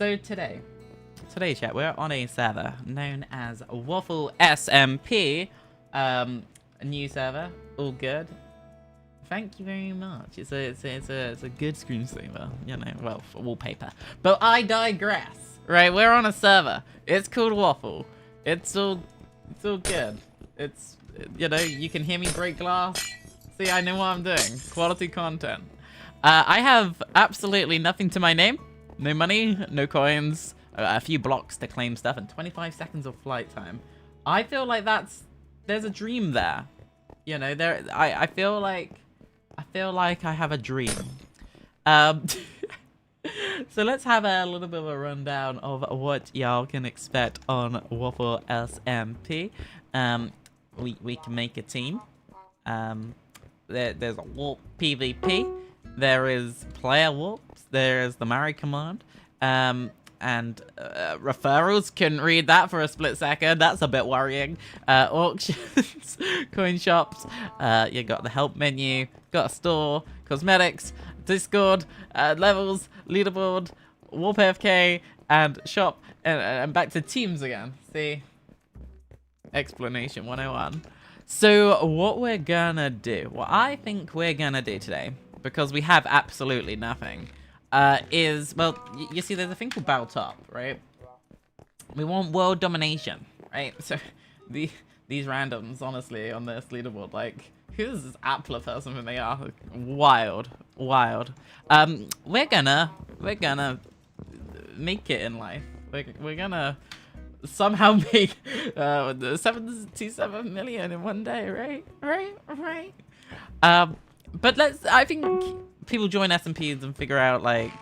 So today, chat, we're on a server known as WaffleSMP. A new server, all good. Thank you very much. It's a good screensaver, you know, well, for wallpaper. But I digress. Right, we're on a server. It's called Waffle. It's all good. It's, you know, you can hear me break glass. See, I know what I'm doing. Quality content. I have absolutely nothing to my name. No money, no coins, a few blocks to claim stuff, and 25 seconds of flight time. I feel like there's a dream there. You know, I feel like I have a dream. So let's have a little bit of a rundown of what y'all can expect on WaffleSMP. We can make a team. There's a warp PvP. There is player warps. There is the marry command. And referrals, couldn't read that for a split second. That's a bit worrying. Auctions, coin shops. You got the help menu. Got a store, cosmetics, Discord, levels, leaderboard, warp AFK, and shop, and back to teams again. See? Explanation 101. So what we're gonna do, what I think we're gonna do today, because we have absolutely nothing, is, well, you see there's a thing called Battle Top, right? We want world domination, right? So these randoms, honestly, on this leaderboard, like, who's this ItsAppla person who they are? Wild. We're gonna make it in life. We're gonna somehow make 77 million in one day, right? But I think people join SMPs and figure out, like,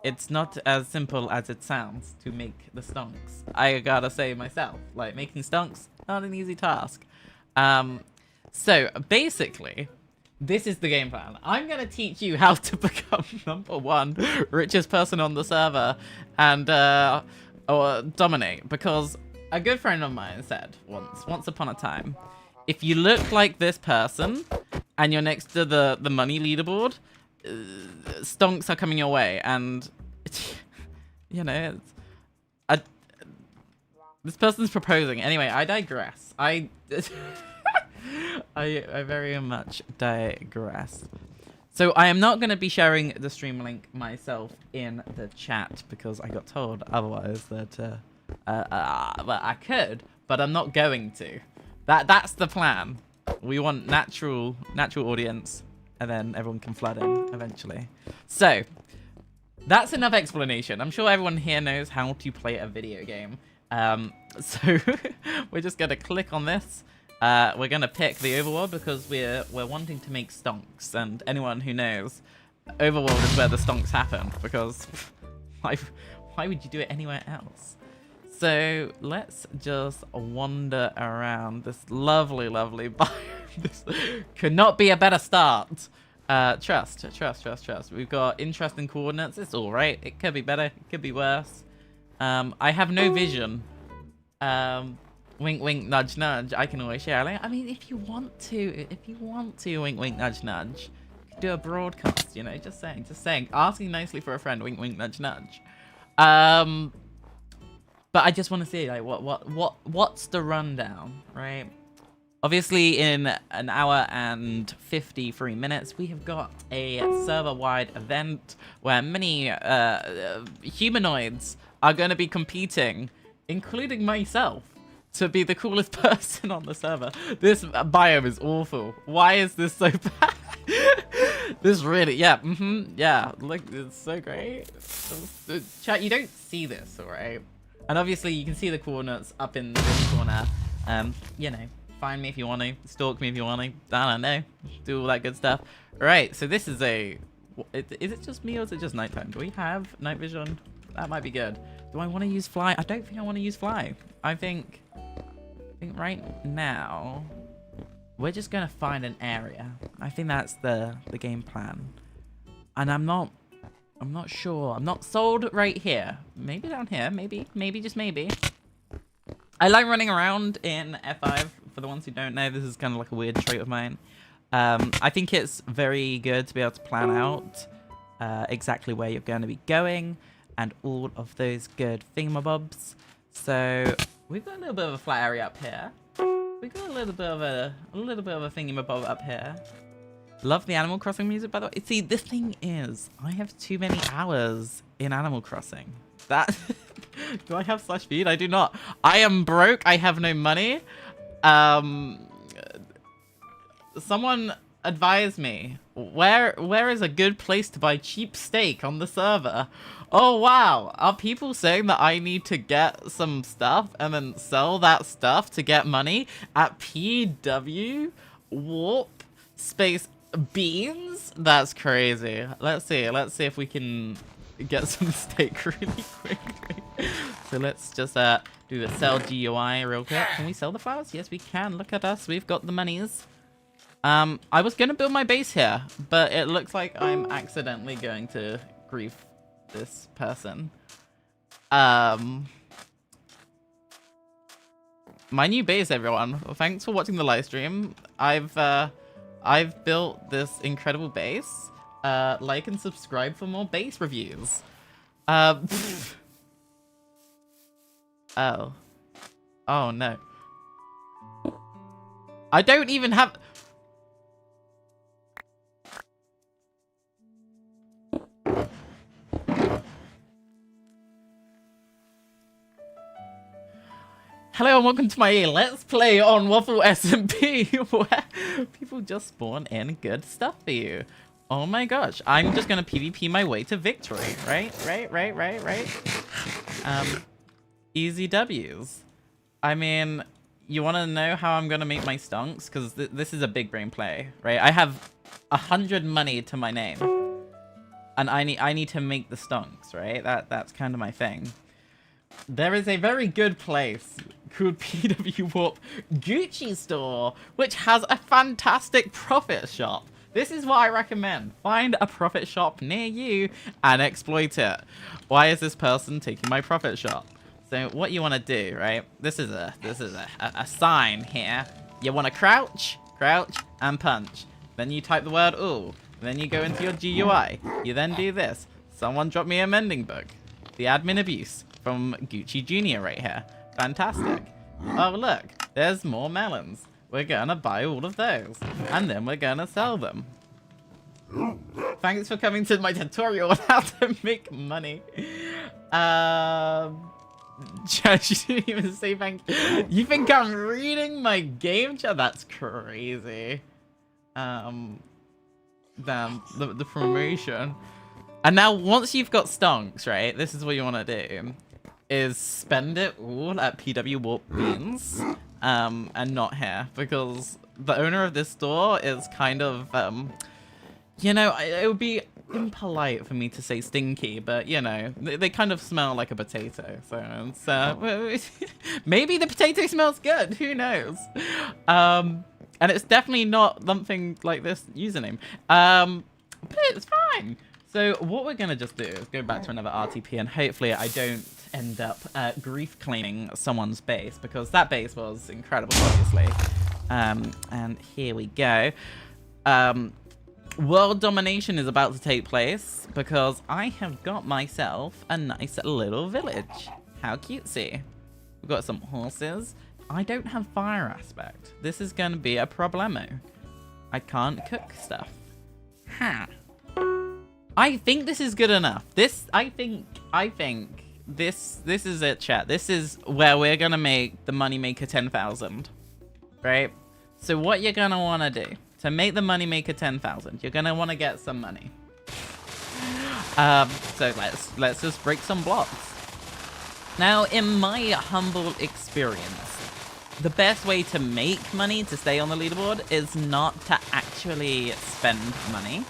it's not as simple as it sounds to make the stonks. I gotta say myself, like, making stonks, not an easy task. So basically, this is the game plan. I'm gonna teach you how to become #1 richest person on the server and or dominate, because a good friend of mine said once upon a time, if you look like this person and you're next to the money leaderboard, stonks are coming your way, and you know, this person's proposing. Anyway, I digress. I very much digress. So I am not going to be sharing the stream link myself in the chat, because I got told otherwise that well, I could, but I'm not going to. That's the plan. We want natural audience, and then everyone can flood in eventually. So that's enough explanation. I'm sure everyone here knows how to play a video game. So we're just gonna click on this. We're gonna pick the overworld because we're wanting to make stonks, and anyone who knows, overworld is where the stonks happen, because why would you do it anywhere else? So let's just wander around this lovely biome. This could not be a better start. Trust. We've got interesting coordinates. It's all right. It could be better. It could be worse. I have no vision. Wink, wink, nudge, nudge. I can always share. I mean, if you want to, wink, wink, nudge, nudge. Do a broadcast, you know, just saying. Asking nicely for a friend, wink, wink, nudge, nudge. But I just want to see, like, what's the rundown, right? Obviously, in an hour and 53 minutes, we have got a server-wide event where many humanoids are going to be competing, including myself, to be the coolest person on the server. This biome is awful. Why is this so bad? This really, yeah, yeah, look, it's so great. Chat, you don't see this, alright? And obviously, you can see the coordinates up in this corner. You know, find me if you want to, stalk me if you want to, I don't know, do all that good stuff. Right, so this is is it just me or is it just nighttime? Do we have night vision? That might be good. Do I want to use fly? I don't think I want to use fly. I think right now, we're just going to find an area. I think that's the game plan. And I'm not sure. I'm not sold right here. Maybe down here. Maybe, just maybe. I like running around in F5. For the ones who don't know, this is kind of like a weird trait of mine. I think it's very good to be able to plan out exactly where you're going to be going. and all of those good thingamabobs. So we've got a little bit of a flat area up here. We've got a little bit of a thingamabob up here. Love the Animal Crossing music, by the way. See, the thing is, I have too many hours in Animal Crossing. That do I have slash feed? I do not. I am broke. I have no money. Someone advise me. Where is a good place to buy cheap steak on the server? Oh wow, are people saying that I need to get some stuff and then sell that stuff to get money at PW Warp space beans? That's crazy. Let's see if we can get some steak really quickly. So let's just do the sell GUI real quick. Can we sell the flowers? Yes, we can. Look at us. We've got the monies. I was gonna build my base here, but it looks like I'm accidentally going to grief this person. My new base, everyone. Thanks for watching the live stream. I've built this incredible base. Like and subscribe for more base reviews. Oh. Oh no. I don't even have... Hello and welcome to my Let's Play on WaffleSMP, where people just spawn in good stuff for you. Oh my gosh, I'm just gonna PvP my way to victory, right? Easy W's. I mean, you wanna know how I'm gonna make my stonks? Because this is a big brain play, right? I have 100 money to my name. And I need to make the stonks, right? That's kind of my thing. There is a very good place called PW Warp Gucci Store, which has a fantastic profit shop. This is what I recommend. Find a profit shop near you and exploit it. Why is this person taking my profit shop? So what you want to do, right? This is a sign here. You want to crouch, and punch. Then you type the word ooh. Then you go into your GUI. You then do this. Someone drop me a mending book. The admin abuse from Gucci Jr. right here. Fantastic. Oh, look. There's more melons. We're gonna buy all of those. And then we're gonna sell them. Thanks for coming to my tutorial on how to make money. Judge, you didn't even say thank you. You think I'm reading my game chat? That's crazy. Damn, the promotion. And now, once you've got stonks, right, this is what you want to do, is spend it all at PW Warp Beans, and not here, because the owner of this store is kind of, you know, it would be impolite for me to say stinky, but, you know, they kind of smell like a potato, so it's, maybe the potato smells good, who knows? And it's definitely not something like this username, but it's fine. So what we're going to just do is go back to another RTP, and hopefully I don't end up grief claiming someone's base, because that base was incredible, obviously. And here we go. World domination is about to take place, because I have got myself a nice little village. How cutesy. We've got some horses. I don't have fire aspect. This is going to be a problemo. I can't cook stuff. Ha. I think this is good enough. I think this is it, chat. This is where we're gonna make the moneymaker 10,000, right? So what you're gonna want to do to make the moneymaker 10,000, you're gonna want to get some money. So let's just break some blocks. Now, in my humble experience, the best way to make money to stay on the leaderboard is not to actually spend money.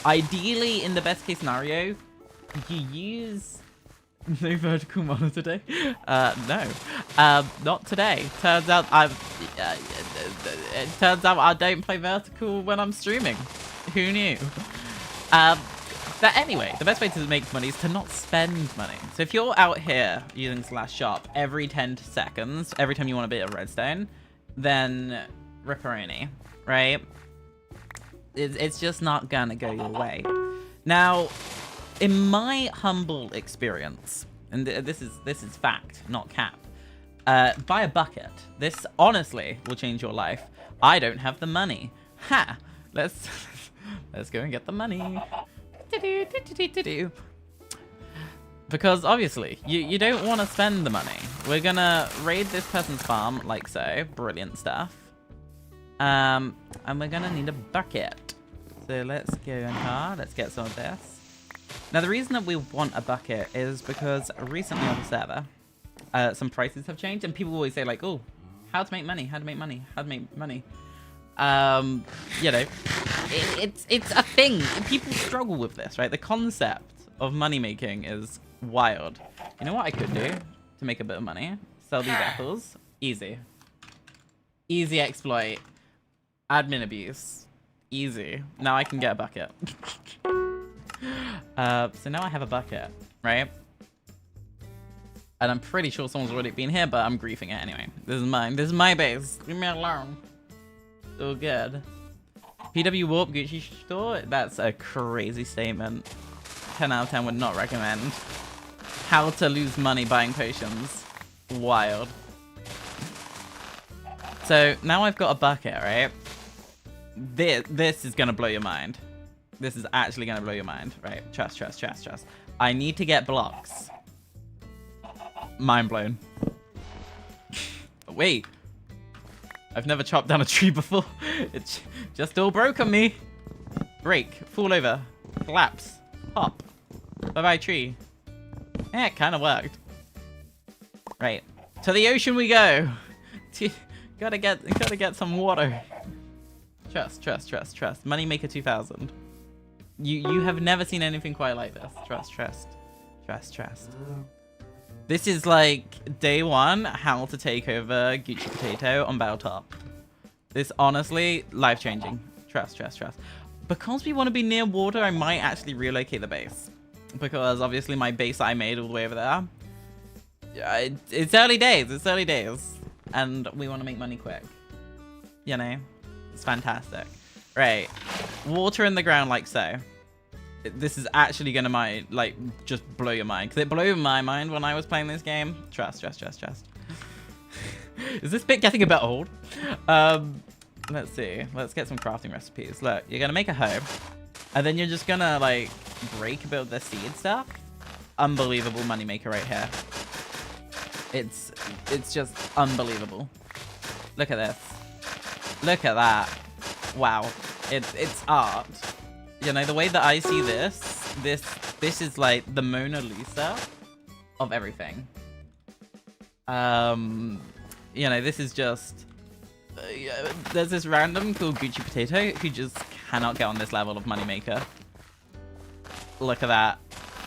Ideally, in the best case scenario, you use... No vertical monitor today? No. Not today. Turns out I don't play vertical when I'm streaming. Who knew? But anyway, the best way to make money is to not spend money. So if you're out here using /shop every 10 seconds, every time you want a bit of redstone, then ripperoni, right? It's just not gonna go your way. Now, in my humble experience, and this is fact, not cap, buy a bucket. This honestly will change your life. I don't have the money. Ha! Let's go and get the money. Because obviously, you don't want to spend the money. We're gonna raid this person's farm like so. Brilliant stuff. And we're gonna need a bucket. So let's go in here. Let's get some of this. Now the reason that we want a bucket is because recently on the server, some prices have changed, and people always say like, "Oh, how to make money? How to make money? How to make money?" You know, it's a thing. People struggle with this, right? The concept of money making is wild. You know what I could do to make a bit of money? Sell these apples. Easy. Easy exploit. Admin abuse. Easy. Now I can get a bucket. So now I have a bucket, right? And I'm pretty sure someone's already been here, but I'm griefing it anyway. This is mine. This is my base. Leave me alone. So good. PW Warp Gucci store? That's a crazy statement. 10 out of 10 would not recommend. How to lose money buying potions. Wild. So now I've got a bucket, right? This is gonna blow your mind. This is actually gonna blow your mind, right? Trust. I need to get blocks. Mind blown. Wait. I've never chopped down a tree before. It's just all broke on me. Break. Fall over. Collapse. Hop. Bye-bye tree. Yeah, it kind of worked. Right. To the ocean we go. Gotta get some water. Trust. Moneymaker 2000. You have never seen anything quite like this. Trust. This is like day one, how to take over Gucci Potato on Battletop. This honestly, life-changing. Trust. Because we want to be near water, I might actually relocate the base. Because obviously my base I made all the way over there. Yeah, it's early days. And we want to make money quick. You know? It's fantastic. Right. Water in the ground like so. This is actually gonna just blow your mind, because it blew my mind when I was playing this game. Trust. Is this bit getting a bit old? Let's see. Let's get some crafting recipes. Look, you're gonna make a hoe, and then you're just gonna like break a bit of the seed stuff. Unbelievable moneymaker right here. It's just unbelievable. Look at this. Look at that. Wow. It's art. You know, the way that I see this is like the Mona Lisa of everything. You know, this is just... there's this random called Gucci Potato who just cannot get on this level of moneymaker. Look at that.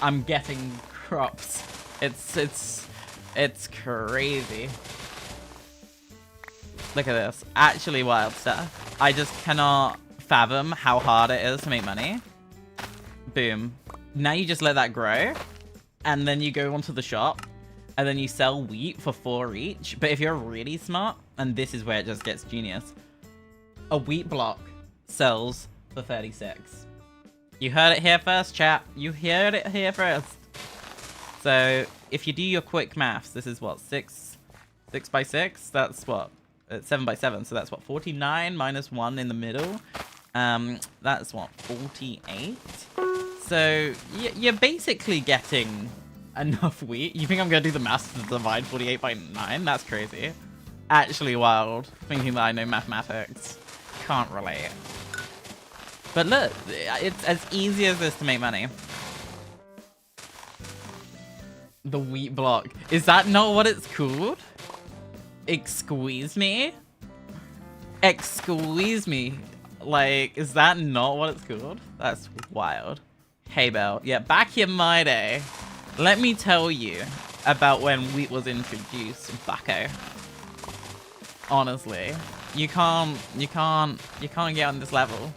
I'm getting crops. It's crazy. Look at this. Actually wild stuff. I just cannot fathom how hard it is to make money. Boom. Now you just let that grow, and then you go onto the shop, and then you sell wheat for 4 each. But if you're really smart, and this is where it just gets genius, a wheat block sells for 36. You heard it here first, chat. You heard it here first. So if you do your quick maths, this is what, 6 by 6? That's what, 7 by 7. So that's what, 49 minus 1 in the middle. That's what, 48. So you're basically getting enough wheat. You think I'm gonna do the maths to divide 48 by 9? That's crazy. Actually wild, thinking that I know mathematics. Can't relate. But look, it's as easy as this to make money. The wheat block. Is that not what it's called? Excuse me? Excuse me. Like, is that not what it's called? That's wild. Hey, Belle. Yeah, back in my day, let me tell you about when wheat was introduced, bucko. Honestly, you can't get on this level.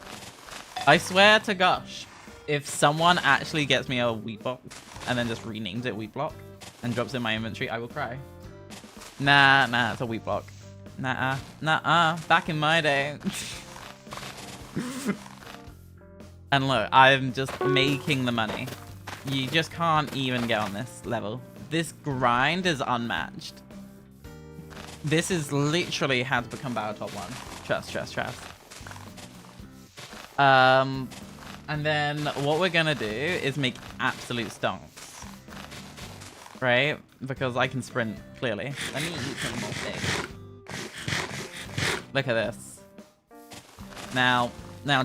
I swear to gosh, if someone actually gets me a wheat block and then just renames it wheat block and drops it in my inventory, I will cry. Nah, it's a wheat block. Nah, back in my day. And look, I'm just making the money. You just can't even get on this level. This grind is unmatched. This is literally how to become Battle Top 1. Trust. And then what we're gonna do is make absolute stonks. Right? Because I can sprint, clearly. Let me eat some more steak. Look at this. Now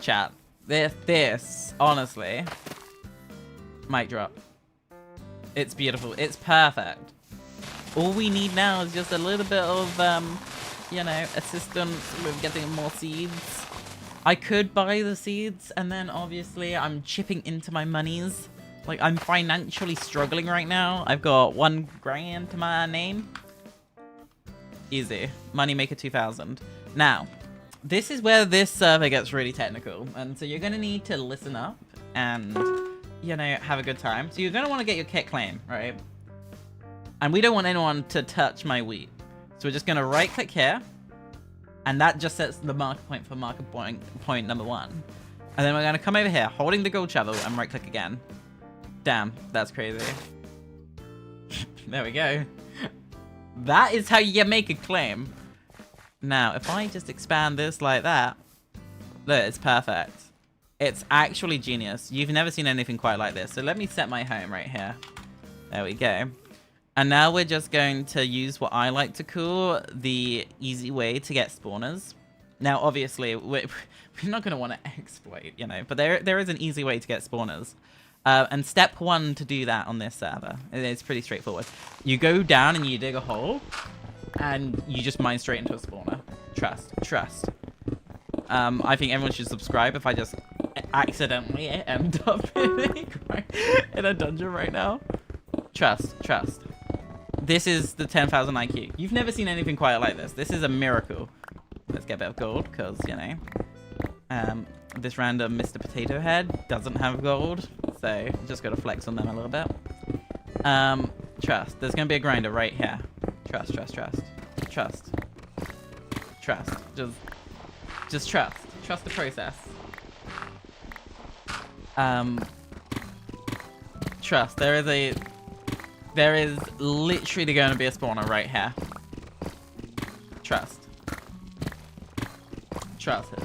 chat. This, honestly, mic drop. It's beautiful. It's perfect. All we need now is just a little bit of, you know, assistance with getting more seeds. I could buy the seeds, and then obviously I'm chipping into my monies. Like, I'm financially struggling right now. I've got 1 grand to my name. Easy. Moneymaker 2000. Now, this is where this server gets really technical. And so you're going to need to listen up and, you know, have a good time. So you're going to want to get your kit claim, right? And we don't want anyone to touch my wheat. So we're just going to right click here. And that just sets the marker point for marker point number 1. And then we're going to come over here, holding the gold shovel, and right click again. Damn, that's crazy. There we go. That is how you make a claim. Now, if I just expand this like that, look, it's perfect. It's actually genius. You've never seen anything quite like this. So let me set my home right here. There we go. And now we're just going to use what I like to call the easy way to get spawners. Now, obviously, we're not going to want to exploit, you know, but there is an easy way to get spawners. And step 1 to do that on this server, it's pretty straightforward. You go down and you dig a hole, and you just mine straight into a spawner. Trust. I think everyone should subscribe if I just accidentally end up in a dungeon right now. Trust. This is the 10,000 IQ. You've never seen anything quite like this. This is a miracle. Let's get a bit of gold, because, you know, this random Mr. Potato Head doesn't have gold, so just got to flex on them a little bit. Trust. There's going to be a grinder right here. Trust. Just trust. Trust the process. Trust. There is literally going to be a spawner right here. Trust.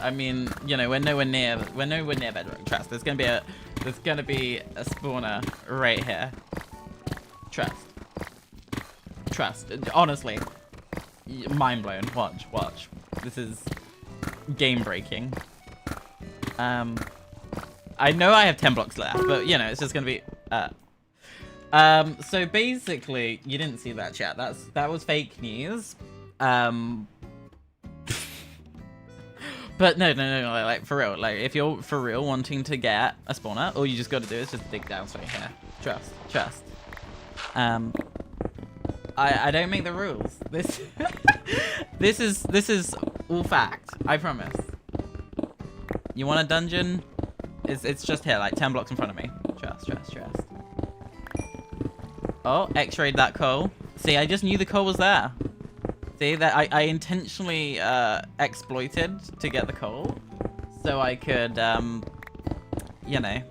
I mean, you know, we're nowhere near Bedrock. Trust. There's gonna be a spawner right here. Trust. Honestly, mind blown. Watch. This is game breaking. I know I have 10 blocks left, but you know, it's just gonna be. So basically, you didn't see that, chat. That was fake news. But no, like, for real. Like, if you're for real wanting to get a spawner, all you just got to do is just dig down straight here. Trust. I don't make the rules. This is all fact. I promise. You want a dungeon? It's just here, like 10 blocks in front of me. Trust. Oh, X-rayed that coal. See, I just knew the coal was there. See, that I intentionally exploited to get the coal, so I could, you know.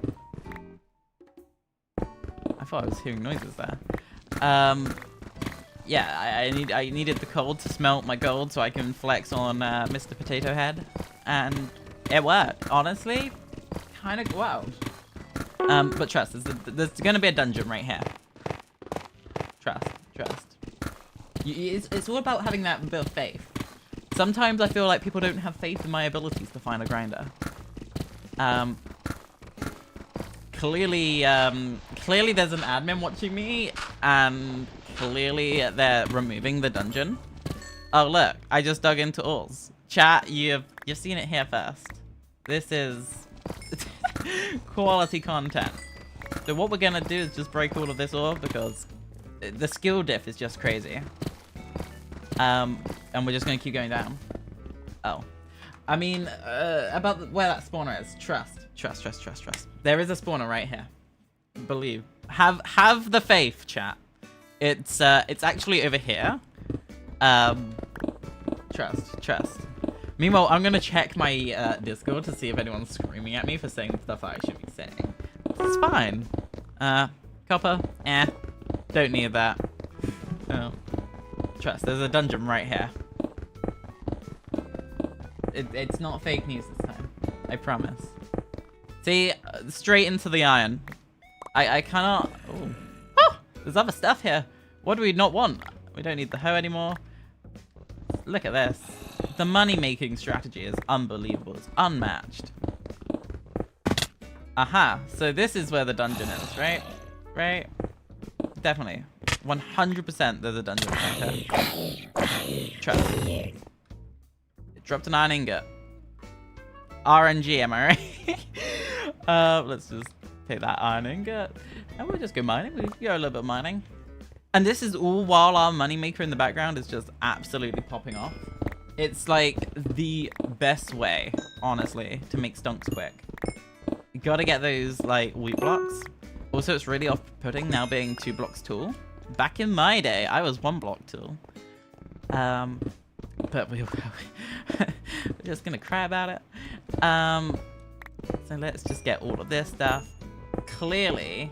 I thought I was hearing noises there. Yeah, I needed the coal to smelt my gold so I can flex on Mr. Potato Head, and it worked. Honestly, kind of wild. But trust, there's gonna be a dungeon right here. Trust. It's all about having that bit of faith. Sometimes I feel like people don't have faith in my abilities to find a grinder. Clearly there's an admin watching me, and clearly they're removing the dungeon. Oh look, I just dug into ores. Chat, you've seen it here first. This is quality content. So what we're gonna do is just break all of this ore because the skill diff is just crazy. And we're just gonna keep going down. Oh. I mean, about where that spawner is. Trust. There is a spawner right here. Believe. Have the faith, chat. It's actually over here. Trust. Meanwhile, I'm gonna check my Discord to see if anyone's screaming at me for saying stuff I should be saying. It's fine. Copper, don't need that. Oh. Trust, there's a dungeon right here. It's not fake news this time. I promise. See, straight into the iron. I cannot... Ooh. Oh, there's other stuff here. What do we not want? We don't need the hoe anymore. Look at this. The money-making strategy is unbelievable. It's unmatched. Aha. So this is where the dungeon is, right? Right? Definitely. 100% there's a dungeon right here. Trust. It dropped an iron ingot. RNG, am I right? Let's just take that iron ingot. And we'll just go mining. We'll go a little bit mining. And this is all while our moneymaker in the background is just absolutely popping off. It's like the best way, honestly, to make stonks quick. You gotta get those, like, wheat blocks. Also, it's really off-putting now being 2 blocks tall. Back in my day, I was 1 block tall. But we're just gonna cry about it. So let's just get all of this stuff. Clearly,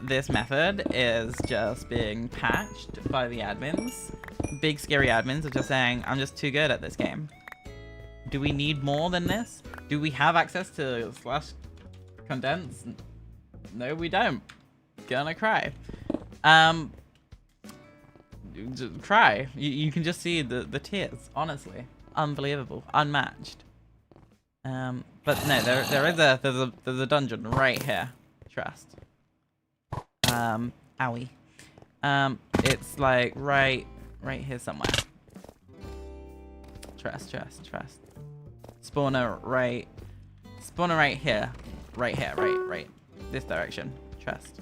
this method is just being patched by the admins. Big scary admins are just saying, I'm just too good at this game. Do we need more than this? Do we have access to slash condense? No, we don't. Gonna cry. Cry. You can just see the tears, honestly. Unbelievable. Unmatched. But no, there's a dungeon right here. Trust. Owie. It's like right here somewhere. Trust. Spawner right here. Right. This direction. Trust.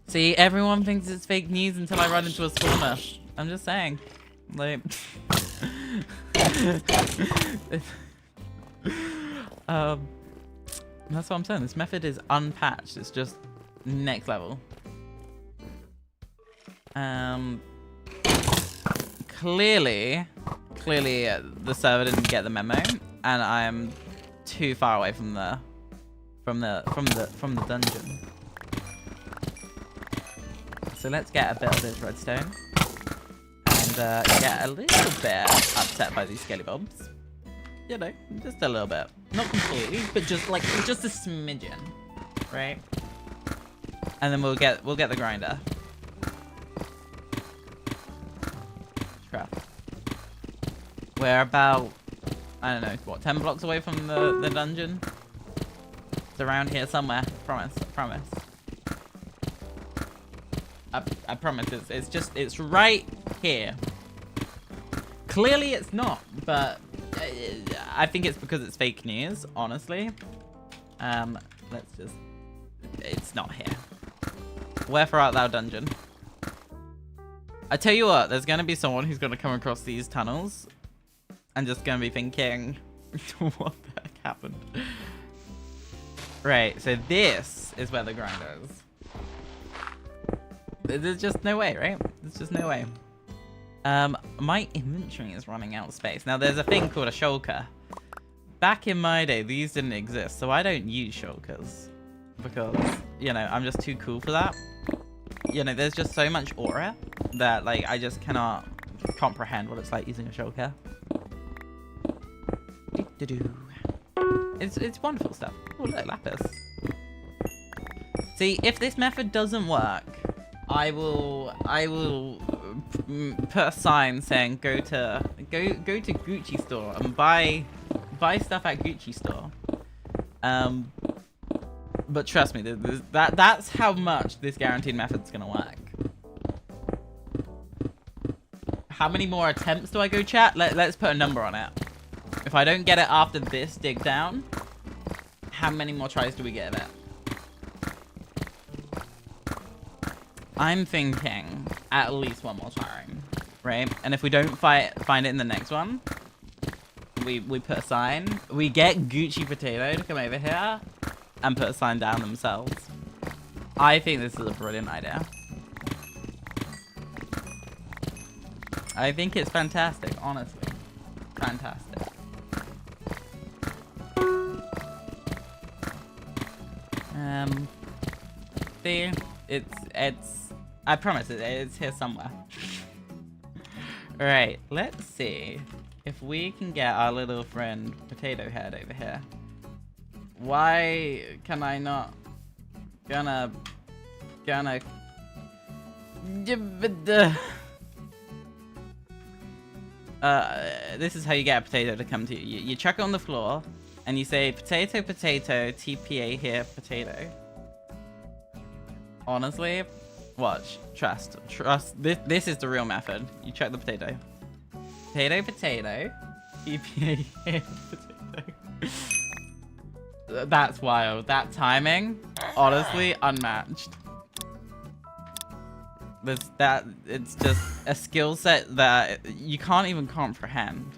See, everyone thinks it's fake news until I run into a spawner. I'm just saying. Like... That's what I'm saying. This method is unpatched. It's just next level. Clearly the server didn't get the memo, and I'm too far away from the dungeon. So let's get a bit of this redstone and get a little bit upset by these skelly bobs. You know, just a little bit. Not completely, but just a smidgen, right? And then we'll get the grinder. Crap. We're about, I don't know, what, 10 blocks away from the dungeon? It's around here somewhere. Promise. I promise. It's right here. Clearly it's not, but I think it's because it's fake news, honestly. It's not here. Wherefore art thou, dungeon? I tell you what, there's gonna be someone who's gonna come across these tunnels and just gonna be thinking, what the heck happened? Right, so this is where the grinder is. There's just no way, right? There's just no way. My inventory is running out of space. Now, there's a thing called a shulker. Back in my day, these didn't exist, so I don't use shulkers. Because, you know, I'm just too cool for that. You know, there's just so much aura that, like, I just cannot comprehend what it's like using a shulker. It's wonderful stuff. Oh, look, lapis. See, if this method doesn't work, I will put a sign saying go to Gucci store and buy stuff at Gucci store. But trust me, that's how much this guaranteed method's gonna work. How many more attempts do I go, chat? Let's put a number on it. If I don't get it after this dig down, how many more tries do we give it? I'm thinking at least one more time, right? And if we don't find it in the next one, we put a sign. We get Gucci Potato to come over here and put a sign down themselves. I think this is a brilliant idea. I think it's fantastic, honestly. Fantastic. honesty, I promise it's here somewhere. Alright, let's see if we can get our little friend Potato Head over here. Why can I not? This is how you get a potato to come to you. You chuck it on the floor, and you say, potato, potato, TPA here, potato. Honestly, watch, trust. This is the real method. You chuck the potato. Potato, potato, TPA here, potato. That's wild. That timing, honestly, unmatched. It's just a skill set that you can't even comprehend.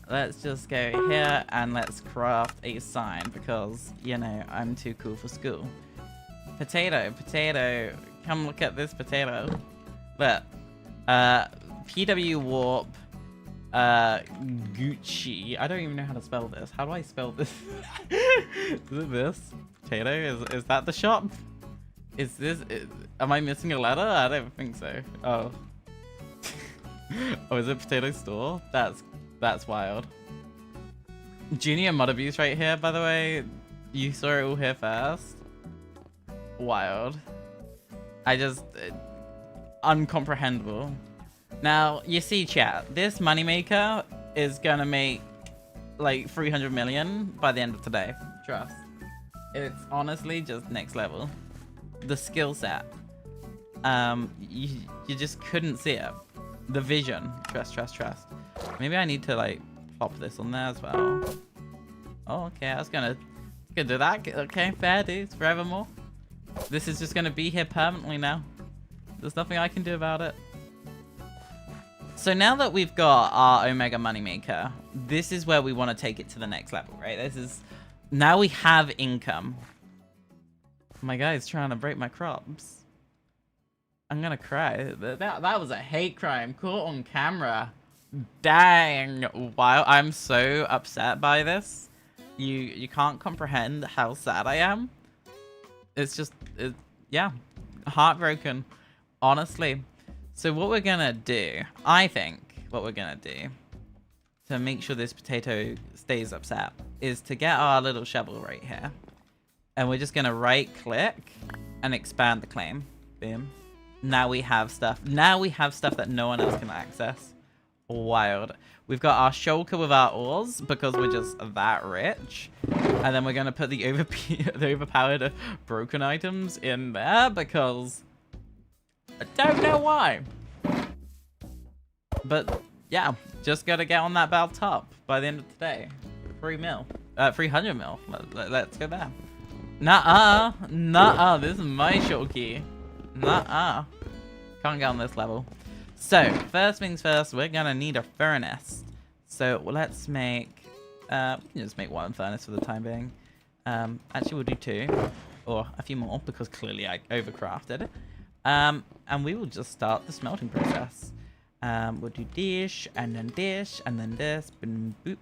Let's just go here and let's craft a sign because, you know, I'm too cool for school. Potato, potato, come look at this potato. Look, PW Warp, Gucci. I don't even know how to spell this. How do I spell this? Is it this? Potato? Is that the shop? Is this? Am I missing a letter? I don't think so. Oh. Oh, is it Potato Store? That's wild. Junior mod abuse right here, by the way. You saw it all here first. Wild. Uncomprehendable. Now, you see, chat, this moneymaker is gonna make like 300 million by the end of today. Trust. It's honestly just next level. The skill set. You just couldn't see it. The vision. Trust. Maybe I need to like pop this on there as well. Oh, okay, I was gonna do that. Okay, fair dudes, forevermore. This is just gonna be here permanently now. There's nothing I can do about it. So now that we've got our Omega Moneymaker, this is where we want to take it to the next level, right? Now we have income. My guy's trying to break my crops. I'm gonna cry. That was a hate crime caught on camera. Dang. Wow, I'm so upset by this. You can't comprehend how sad I am. It's just, yeah, heartbroken, honestly. So what we're gonna do, I think what we're gonna do to make sure this potato stays upset is to get our little shovel right here. And we're just gonna right click and expand the claim. Boom. Now we have stuff. Now we have stuff that no one else can access. Wild. We've got our shulker with our ores because we're just that rich. And then we're gonna put the overpowered broken items in there because I don't know why. But yeah, just gotta get on that bell top by the end of today. 300 mil. Let's go there. Nuh-uh, this is my shulker. Nuh-uh. Can't get on this level. So, first things first, we're gonna need a furnace. So, let's make... we can just make one furnace for the time being. Actually, we'll do two. Or a few more, because clearly I overcrafted it. And we will just start the smelting process. We'll do dish, and then this, boop, boop,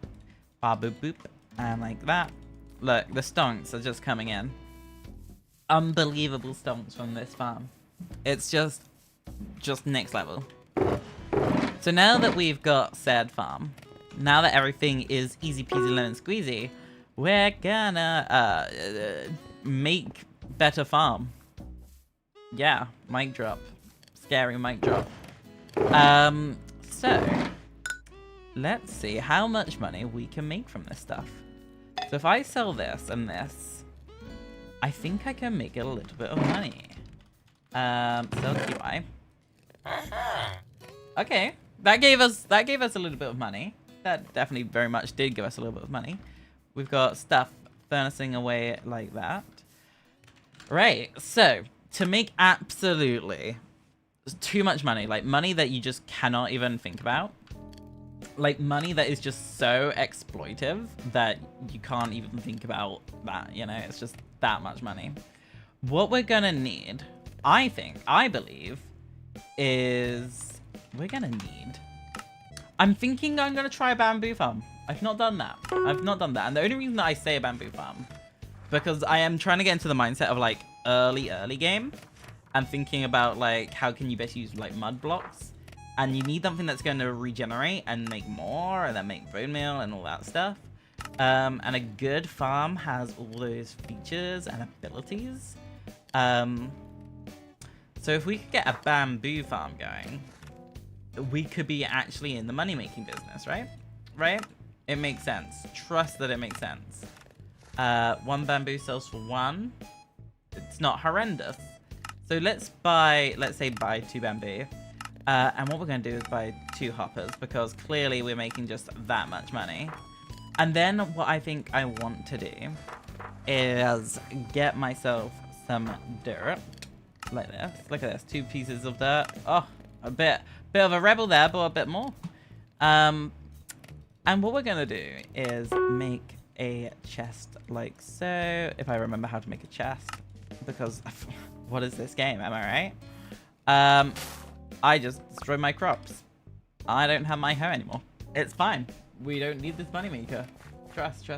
ba boop, boop, and like that. Look, the stonks are just coming in. Unbelievable stonks from this farm. It's just next level. So now that we've got said farm, now that everything is easy peasy lemon squeezy, we're gonna make better farm. Yeah, mic drop. Scary mic drop. So let's see how much money we can make from this stuff. So if I sell this and this, I think I can make a little bit of money. Sell key buy. Okay, that gave us a little bit of money. That definitely very much did give us a little bit of money. We've got stuff furnacing away like that. Right, so to make absolutely too much money, like money that you just cannot even think about. Like money that is just so exploitive that you can't even think about that, you know, it's just that much money. What we're gonna need, I believe, is we're gonna need... I'm thinking I'm gonna try a bamboo farm. I've not done that. And the only reason that I say a bamboo farm because I am trying to get into the mindset of like early game and thinking about like how can you best use like mud blocks, and you need something that's going to regenerate and make more and then make bone meal and all that stuff. And a good farm has all those features and abilities. So if we could get a bamboo farm going, we could be actually in the money-making business, right? Right? It makes sense. Trust that it makes sense. 1 bamboo sells for 1. It's not horrendous. So let's say buy 2 bamboo. And what we're going to do is buy 2 hoppers, because clearly we're making just that much money. And then what I think I want to do is get myself some dirt. Like this. Look at this. 2 pieces of dirt. Oh, a bit of a rebel there, but a bit more. And what we're going to do is make a chest like so. If I remember how to make a chest. Because, what is this game? Am I right? I just destroyed my crops. I don't have my hoe anymore. It's fine. We don't need this moneymaker. Trust.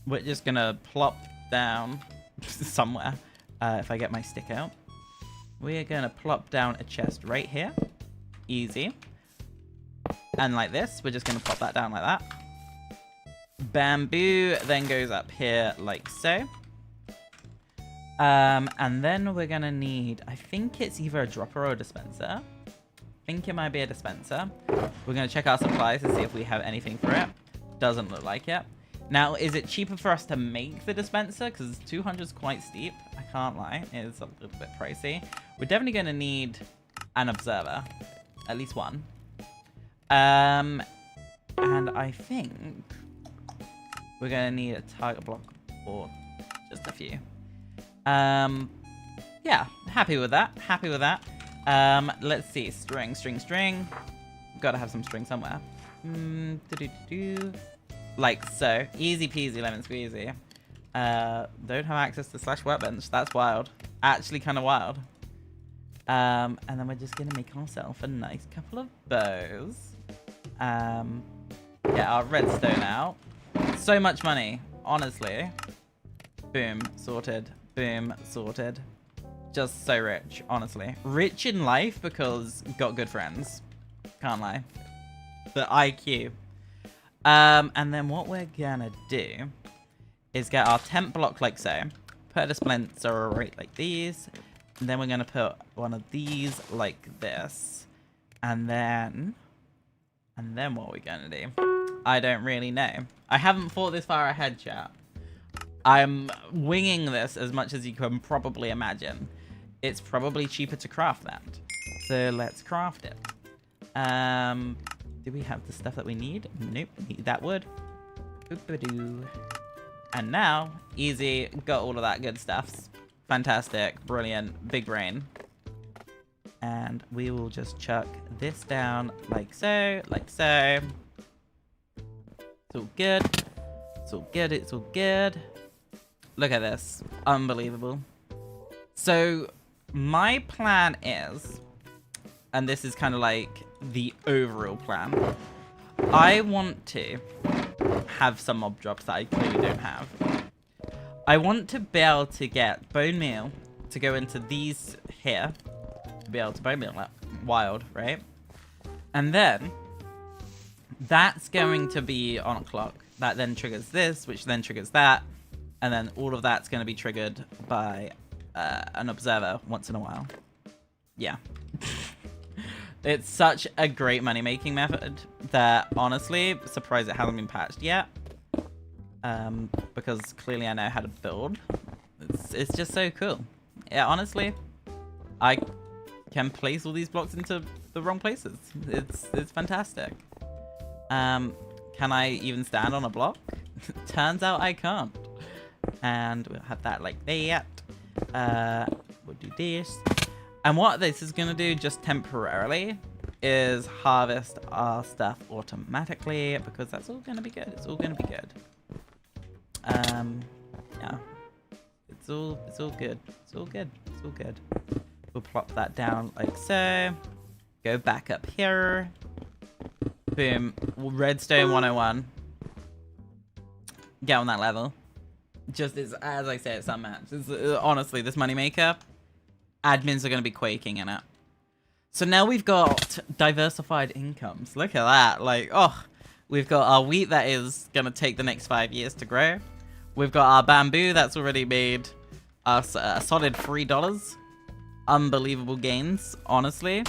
We're just gonna plop down somewhere. If I get my stick out. We're gonna plop down a chest right here. Easy. And like this, we're just gonna plop that down like that. Bamboo then goes up here like so. And then we're gonna need, I think it's either a dropper or a dispenser. I think it might be a dispenser. We're gonna check our supplies to see if we have anything for it. Doesn't look like it. Now, is it cheaper for us to make the dispenser? Because 200 is quite steep. I can't lie. It is a little bit pricey. We're definitely gonna need an observer. At least 1. And I think we're gonna need a target block or just a few. Yeah, happy with that. Let's see. String. Gotta have some string somewhere. Like so. Easy peasy lemon squeezy. Don't have access to slash workbench. That's wild. Actually kind of wild. And then we're just gonna make ourselves a nice couple of bows. Get our redstone out. So much money, honestly. Boom, sorted. Boom, sorted. Just so rich, honestly. Rich in life because got good friends. Can't lie. The IQ. And then what we're gonna do is get our temp block like so. Put a dispenser right like these. And then we're gonna put one of these like this. And then what are we gonna do? I don't really know. I haven't thought this far ahead, chat. I'm winging this as much as you can probably imagine. It's probably cheaper to craft that. So let's craft it. Do we have the stuff that we need? Nope, need that wood. Boop-a-doo. And now, easy, got all of that good stuff. Fantastic, brilliant, big brain. And we will just chuck this down like so, like so. It's all good. It's all good, it's all good. Look at this. Unbelievable. So, my plan is, and this is kind of like the overall plan, I want to have some mob drops that I clearly don't have. I want to be able to get bone meal to go into these here. To be able to bone meal that wild, right? And then that's going to be on a clock. That then triggers this, which then triggers that. And then all of that's going to be triggered by an observer once in a while. Yeah. It's such a great money-making method that, honestly, surprised it hasn't been patched yet. Because clearly I know how to build. It's just so cool. Yeah, honestly, I can place all these blocks into the wrong places. It's fantastic. Can I even stand on a block? Turns out I can't. And we'll have that like that. We'll do this. And what this is going to do just temporarily is harvest our stuff automatically, because that's all going to be good. It's all going to be good. Yeah. It's all good. It's all good. It's all good. We'll plop that down like so. Go back up here. Boom. Redstone 101. get on that level. Just as I say, it's unmatched. Honestly, this moneymaker, admins are going to be quaking in it. So now we've got diversified incomes. Look at that. Like, oh, we've got our wheat that is going to take the next 5 years to grow. We've got our bamboo that's already made us a solid $3. Unbelievable gains, honestly.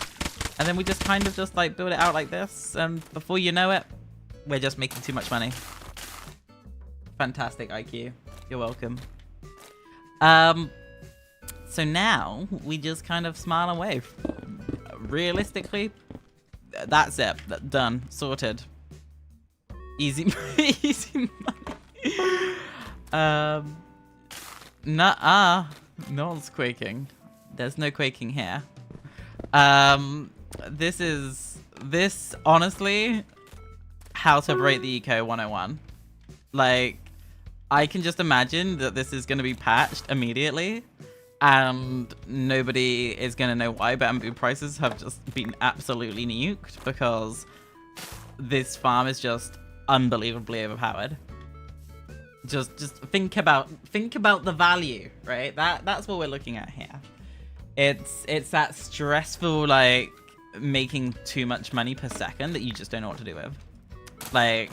And then we just kind of just like build it out like this. And before you know it, we're just making too much money. Fantastic IQ. You're welcome. So now we just kind of smile and wave. Realistically, that's it. Done. Sorted. Easy, easy money. Nuh-uh. No one's quaking. There's no quaking here. This honestly, how to break the eco 101. Like, I can just imagine that this is going to be patched immediately, and nobody is going to know why bamboo prices have just been absolutely nuked, because this farm is just unbelievably overpowered. Just think about the value, right? That's what we're looking at here. It's that stressful, like, making too much money per second that you just don't know what to do with. Like,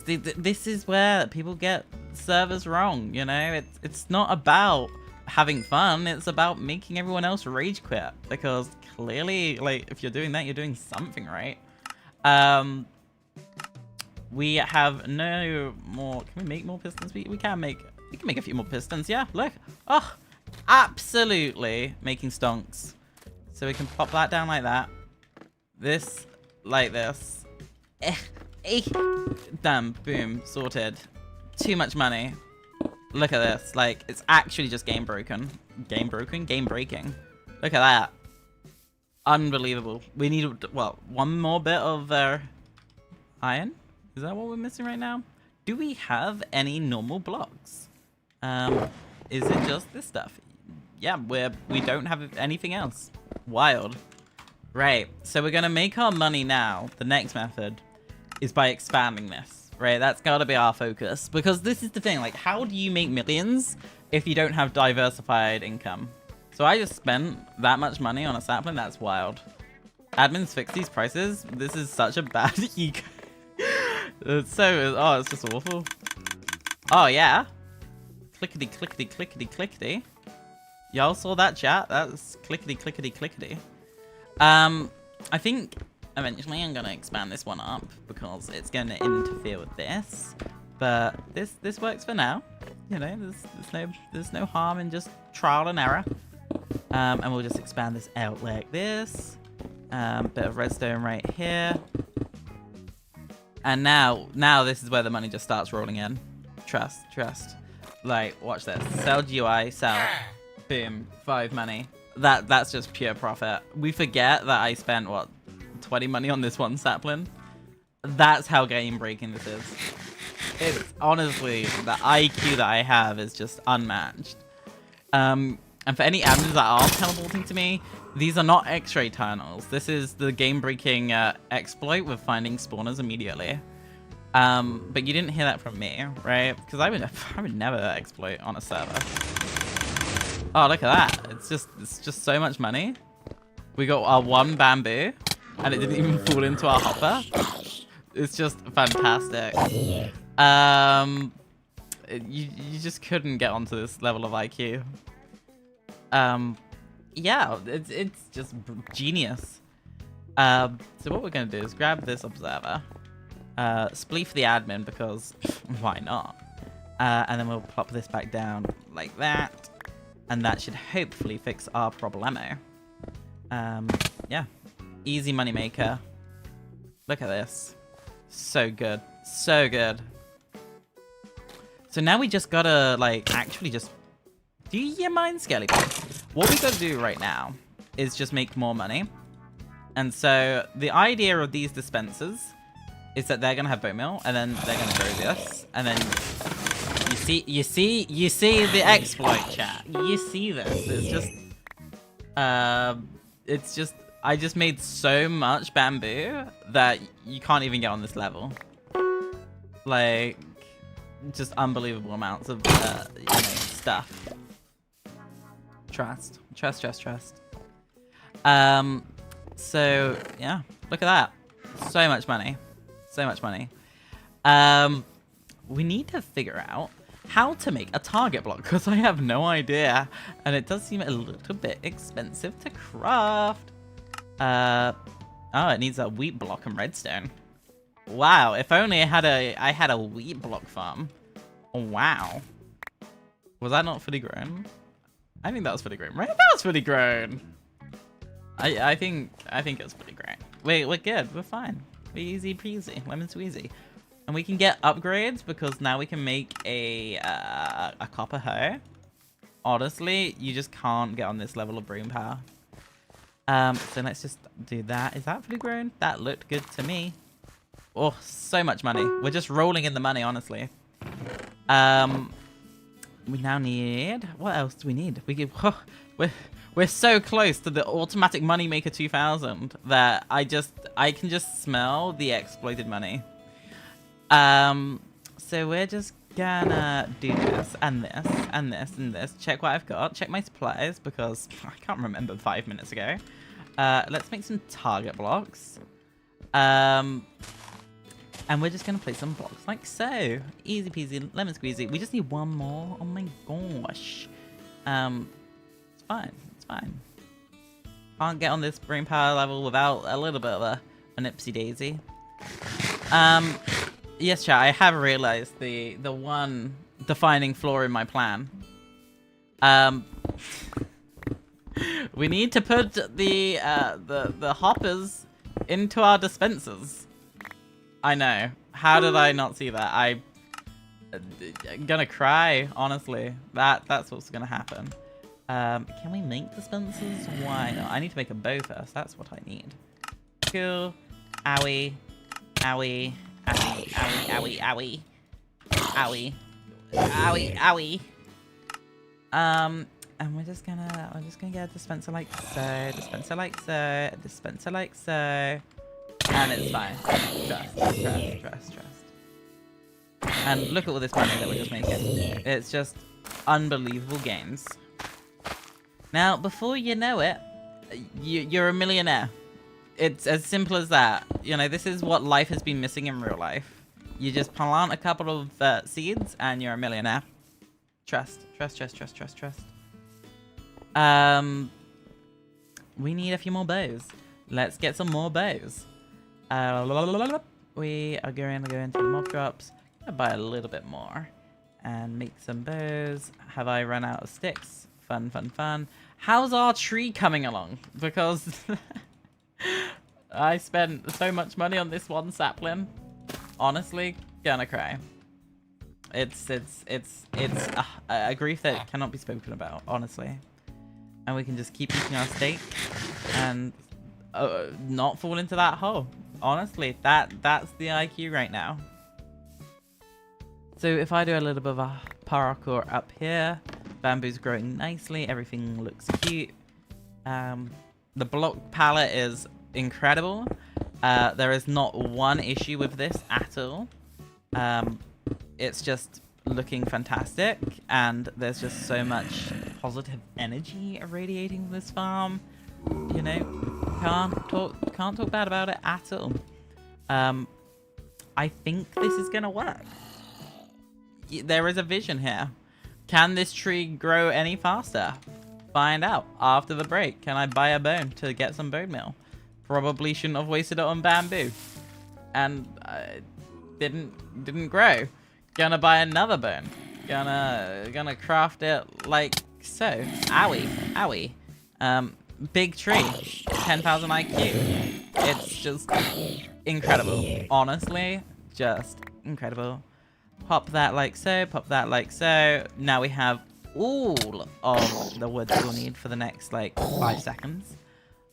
this is where people get servers wrong, you know? It's not about having fun, it's about making everyone else rage quit, because clearly, like, if you're doing that, you're doing something right. We have no more. Can we make more pistons? We can make a few more pistons. Yeah, look. Oh, absolutely making stonks. So we can pop that down like that. This like this. Damn, boom, sorted. Too much money. Look at this. Like, it's actually just game broken. Game broken? Game breaking. Look at that. Unbelievable. We need, well, one more bit of iron. Is that what we're missing right now? Do we have any normal blocks? Is it just this stuff? Yeah, we don't have anything else. Wild. Right, so we're gonna make our money now. The next method is by expanding this, right? That's gotta be our focus, because this is the thing, like, how do you make millions if you don't have diversified income? So I just spent that much money on a sapling. That's wild. Admins fix these prices. This is such a bad eco. It's just awful. Oh yeah. Clickety clickety clickety clickety. Y'all saw that, chat? That's clickety clickety clickety. I think eventually I'm gonna expand this one up because it's gonna interfere with this. But this works for now. You know, there's no harm in just trial and error. And we'll just expand this out like this. Bit of redstone right here. And now this is where the money just starts rolling in. Trust. Like, watch this. Sell GUI, sell. Boom. 5 money. That's just pure profit. We forget that I spent, what, 20 money on this one sapling? That's how game breaking this is. It's honestly, the IQ that I have is just unmatched. And for any admins that are teleporting to me, these are not X-ray tunnels. This is the game-breaking exploit with finding spawners immediately. But you didn't hear that from me, right? Because I would never exploit on a server. Oh, look at that! It's just so much money. We got our 1 bamboo, and it didn't even fall into our hopper. It's just fantastic. You just couldn't get onto this level of IQ. Yeah, it's just genius. So what we're gonna do is grab this observer, spleef the admin because why not? And then we'll plop this back down like that, and that should hopefully fix our problemo. Yeah, easy money maker. Look at this, so good, so good. So now we just gotta like actually just. Do you mind, Skelly? What we gotta do right now is just make more money. And so the idea of these dispensers is that they're gonna have bone meal, and then they're gonna grow this, and then you see the exploit, chat. You see this? It's just I just made so much bamboo that you can't even get on this level. Like, just unbelievable amounts of you know, stuff. Trust. So yeah, look at that. So much money. So much money. We need to figure out how to make a target block because I have no idea, and it does seem a little bit expensive to craft. Oh, it needs a wheat block and redstone. Wow, if only I had a wheat block farm. Oh, wow. Was that not fully grown? I think that was fully grown, right? That was fully grown. I think it's fully grown. Wait, we're good. We're fine. We're easy peasy, lemon squeezy. And we can get upgrades because now we can make a copper hoe. Honestly, you just can't get on this level of broom power. So let's just do that. Is that fully grown? That looked good to me. Oh, so much money. We're just rolling in the money, honestly. We now need... What else do we need? We're so close to the automatic moneymaker 2000 that I can just smell the exploited money. So we're just gonna do this and this and this and this. Check what I've got. Check my supplies because I can't remember 5 minutes ago. Let's make some target blocks. And we're just gonna place some blocks like so. Easy peasy, lemon squeezy. We just need one more. Oh my gosh. It's fine. It's fine. Can't get on this brain power level without a little bit of an ipsy daisy. Yes, chat. I have realized the one defining flaw in my plan. We need to put the hoppers into our dispensers. I know. How did I not see that? I'm gonna cry, honestly. That's what's gonna happen. Can we make dispensers? Why not? I need to make a bow first. That's what I need. Cool. Owie. Owie. Owie. Owie. Owie. Owie. Owie. Owie. And we're just gonna get a dispenser like so, dispenser like so, dispenser like so. And it's fine. Trust. And look at all this money that we're just making. It's just unbelievable gains. Now, before you know it, you're a millionaire. It's as simple as that. You know, this is what life has been missing in real life. You just plant a couple of seeds and you're a millionaire. Trust. We need a few more bows. Let's get some more bows. We are going to go into the mob drops. I'll buy a little bit more and make some bows. Have I run out of sticks? Fun. How's our tree coming along? Because I spent so much money on this one sapling. Honestly, gonna cry. It's a grief that cannot be spoken about, honestly. And we can just keep eating our steak and not fall into that hole. Honestly, that's the IQ right now. So if I do a little bit of a parkour up here, bamboo's growing nicely, everything looks cute. The block palette is incredible. There is not one issue with this at all. It's just looking fantastic, and there's just so much positive energy radiating this farm. You know, can't talk bad about it at all. I think this is gonna work. There is a vision here. Can this tree grow any faster? Find out after the break. Can I buy a bone to get some bone meal? Probably shouldn't have wasted it on bamboo, and didn't grow. Gonna buy another bone. Gonna craft it like so. Owie. Big tree. 10,000 IQ. It's just incredible. Honestly, just incredible. Pop that like so. Pop that like so. Now we have all of the wood we'll need for the next like 5 seconds.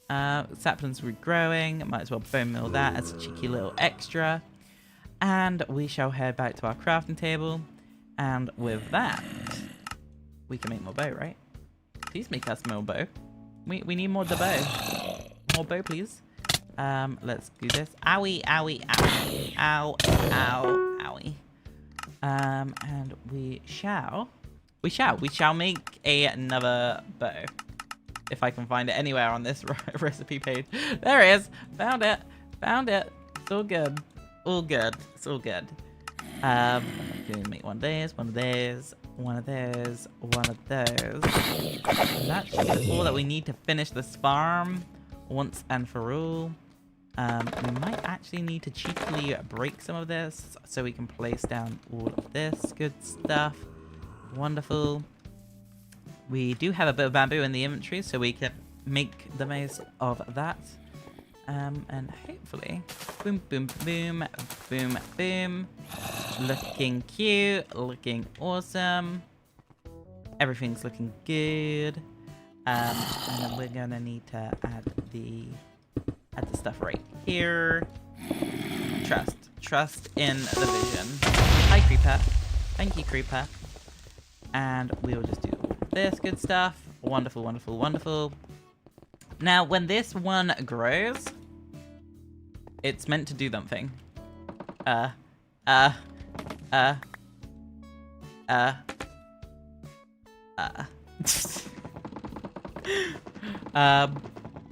Saplings regrowing. Might as well bone meal that as a cheeky little extra. And we shall head back to our crafting table. And with that, we can make more bow, right? Please make us more bow. We need more bow. More bow, please. Let's do this. Owie. Ow. Owie. And we shall make another bow. If I can find it anywhere on this recipe page. There it is. Found it. Found it. It's all good. All good. It's all good. Can we make one of these, one of these, one of those, one of those. And that should be all that we need to finish this farm once and for all. We might actually need to cheaply break some of this so we can place down all of this good stuff. Wonderful. We do have a bit of bamboo in the inventory, so we can make the most of that. And hopefully, boom, boom, boom, boom, boom. Looking cute, looking awesome. Everything's looking good. And then we're gonna need to add the stuff right here. Trust in the vision. Hi, Creeper. Thank you, Creeper. And we'll just do all this good stuff. Wonderful, wonderful, wonderful. Now, when this one grows, it's meant to do something.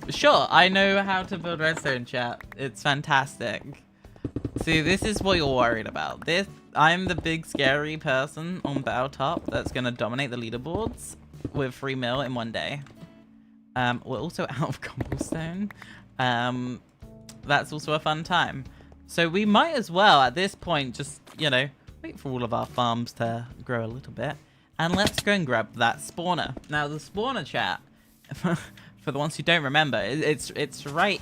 Sure, I know how to build redstone, chat. It's fantastic. See, this is what you're worried about. I'm the big scary person on Battletop that's gonna dominate the leaderboards with 3 mil in one day. We're also out of cobblestone. That's also a fun time. So we might as well, at this point, just, you know, wait for all of our farms to grow a little bit. And let's go and grab that spawner. Now, the spawner, chat, for the ones who don't remember, it's right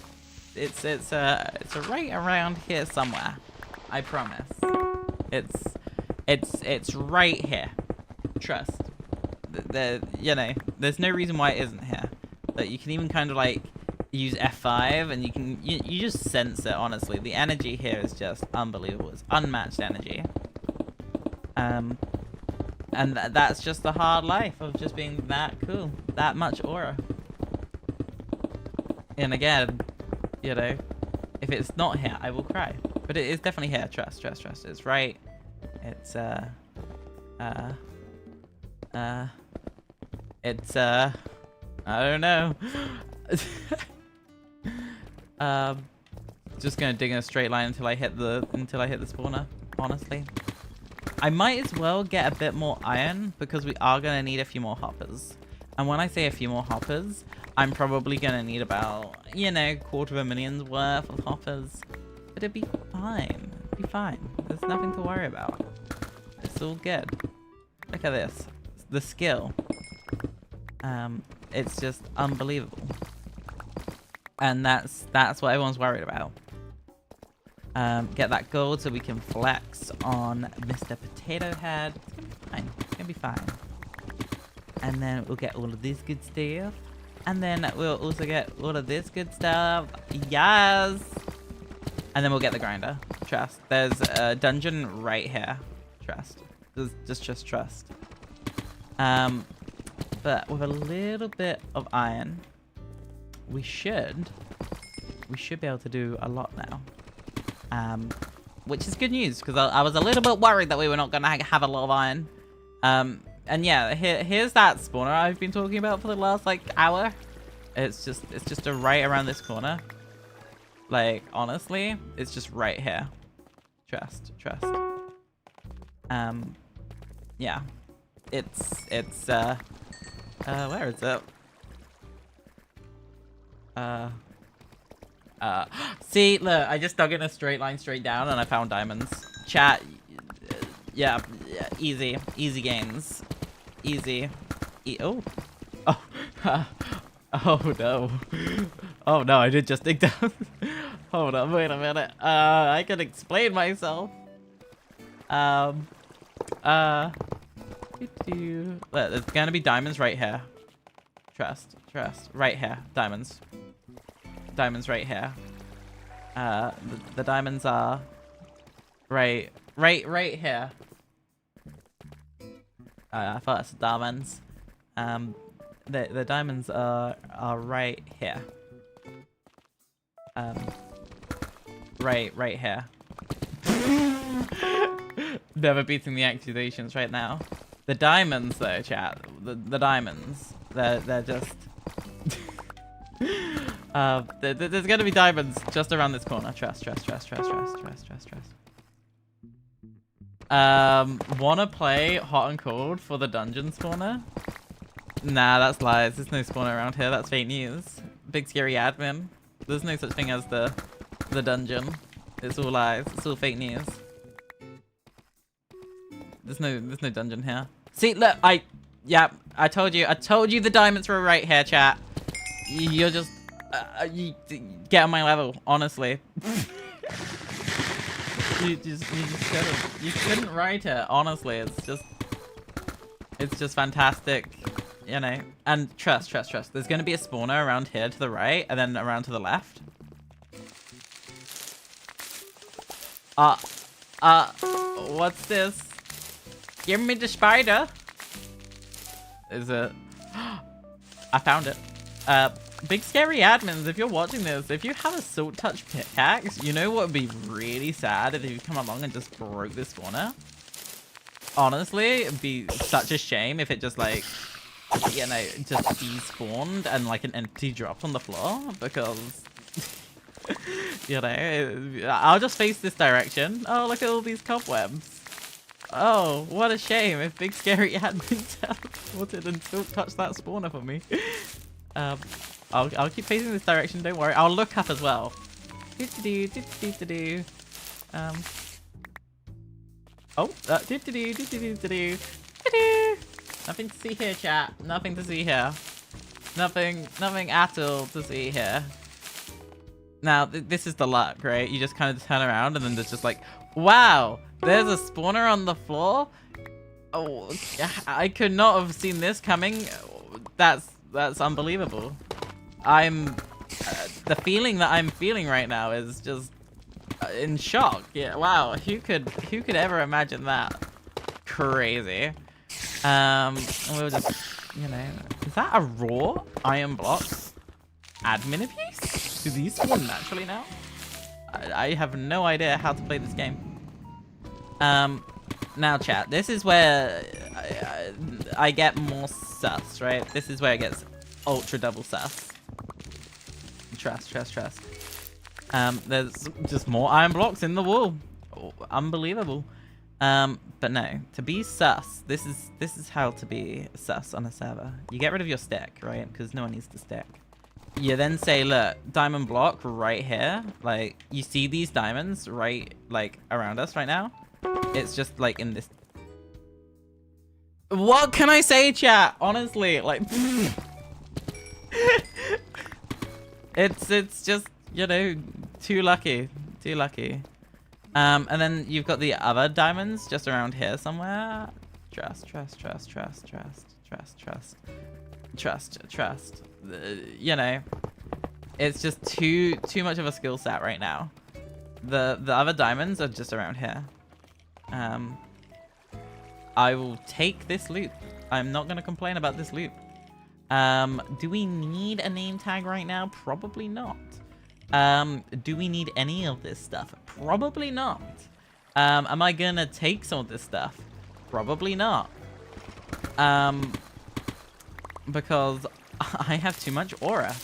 around here somewhere. I promise. It's right here. Trust. You know, there's no reason why it isn't here. That you can even kind of like use F5 and you just sense it. Honestly, the energy here is just unbelievable. It's unmatched energy. And that's just the hard life of just being that cool, that much aura. And again, you know, if it's not here, I will cry. But it is definitely here. Trust. It's right. It's I don't know. Just gonna dig in a straight line until I hit the spawner, honestly. I might as well get a bit more iron because we are gonna need a few more hoppers. And when I say a few more hoppers, I'm probably gonna need about, you know, 250,000 worth of hoppers. But it'd be fine. It'd be fine. There's nothing to worry about. It's all good. Look at this. The skill. It's just unbelievable. And that's what everyone's worried about. Get that gold so we can flex on Mr. Potato Head. It's gonna be fine. And then we'll get all of this good stuff. And then we'll also get all of this good stuff. Yes! And then we'll get the grinder. Trust. There's a dungeon right here. Trust. Just trust. But with a little bit of iron, we should be able to do a lot now. Which is good news, because I was a little bit worried that we were not going to have a lot of iron. And yeah, here's that spawner I've been talking about for the last, like, hour. It's just right around this corner. Like, honestly, it's just right here. Trust. Yeah. It's where is it? See, look, I just dug in a straight line straight down and I found diamonds. Chat, yeah, easy gains. Easy. Oh. Oh no. Oh no, I did just dig down. Hold on, wait a minute. I can explain myself. There's gonna be diamonds right here. Trust. Right here. Diamonds right here. The diamonds are right here. I thought it's diamonds. The diamonds are right here. Right here. Never beating the accusations right now. The diamonds though, chat. The diamonds. They're just there's gonna be diamonds just around this corner. Trust. Wanna play hot and cold for the dungeon spawner? Nah, that's lies. There's no spawner around here. That's fake news. Big scary admin. There's no such thing as the dungeon. It's all lies. It's all fake news. There's no dungeon here. See, look, I told you the diamonds were right here, chat. You're just you get on my level, honestly. you couldn't write it, honestly. It's just fantastic, you know. And trust. There's gonna be a spawner around here to the right, and then around to the left. What's this? Give me the spider. Is it? I found it. Big scary admins, if you're watching this, if you have a silk touch pickaxe, you know what would be really sad if you come along and just broke this spawner? Honestly, it'd be such a shame if it just like, you know, just despawned and like an entity dropped on the floor, because you know, I'll just face this direction. Oh, look at all these cobwebs. Oh, what a shame if Big Scary admin teleported and still touched that spawner for me. I'll keep facing this direction, don't worry. I'll look up as well. Nothing to see here, chat. Nothing to see here. Nothing at all to see here. Now, this is the luck, right? You just kind of turn around and then there's just like, wow, there's a spawner on the floor. Oh, I could not have seen this coming. That's unbelievable. The feeling that I'm feeling right now is just in shock. Yeah, wow. Who could ever imagine that? Crazy. We'll just, you know, is that a raw iron block admin abuse? Do these spawn naturally now? I have no idea how to play this game. Now chat, this is where I get more sus, right? This is where it gets ultra double sus. Trust. There's just more iron blocks in the wall. Oh, unbelievable. But no, to be sus, this is how to be sus on a server. You get rid of your stick, right? Because no one needs to stick. You then say, look, diamond block right here. Like, you see these diamonds right, like, around us right now? It's just, like, in this... What can I say, chat? Honestly, like... It's just, you know, too lucky. Too lucky. And then you've got the other diamonds just around here somewhere. Trust. You know, it's just too much of a skill set right now. The other diamonds are just around here. I will take this loot. I'm not gonna complain about this loot. Do we need a name tag right now? Probably not. Do we need any of this stuff? Probably not. Am I gonna take some of this stuff? Probably not. Because I have too much aura.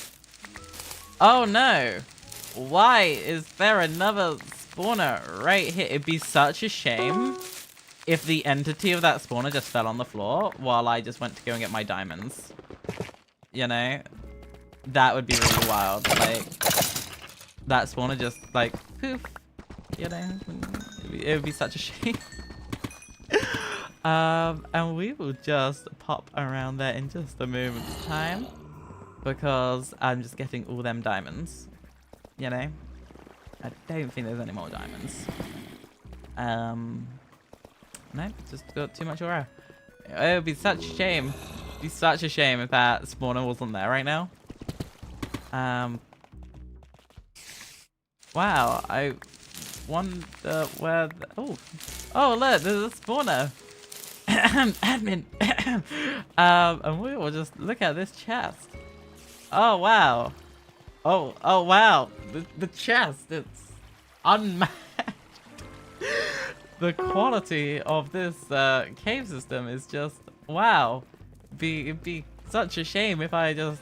Oh no! Why is there another spawner right here? It'd be such a shame if the entity of that spawner just fell on the floor while I just went to go and get my diamonds. You know? That would be really wild. Like, that spawner just, like, poof. You know? It would be such a shame. And we will just pop around there in just a moment's time, because I'm just getting all them diamonds, you know. I don't think there's any more diamonds. No, just got too much aura. It would be such a shame. It'd be such a shame if that spawner wasn't there right now. Wow, I wonder where oh look, there's a spawner. Admin. And we will just look at this chest. Oh wow. Oh wow. The chest, it's unmatched. The quality of this cave system is just wow. It'd be such a shame if I just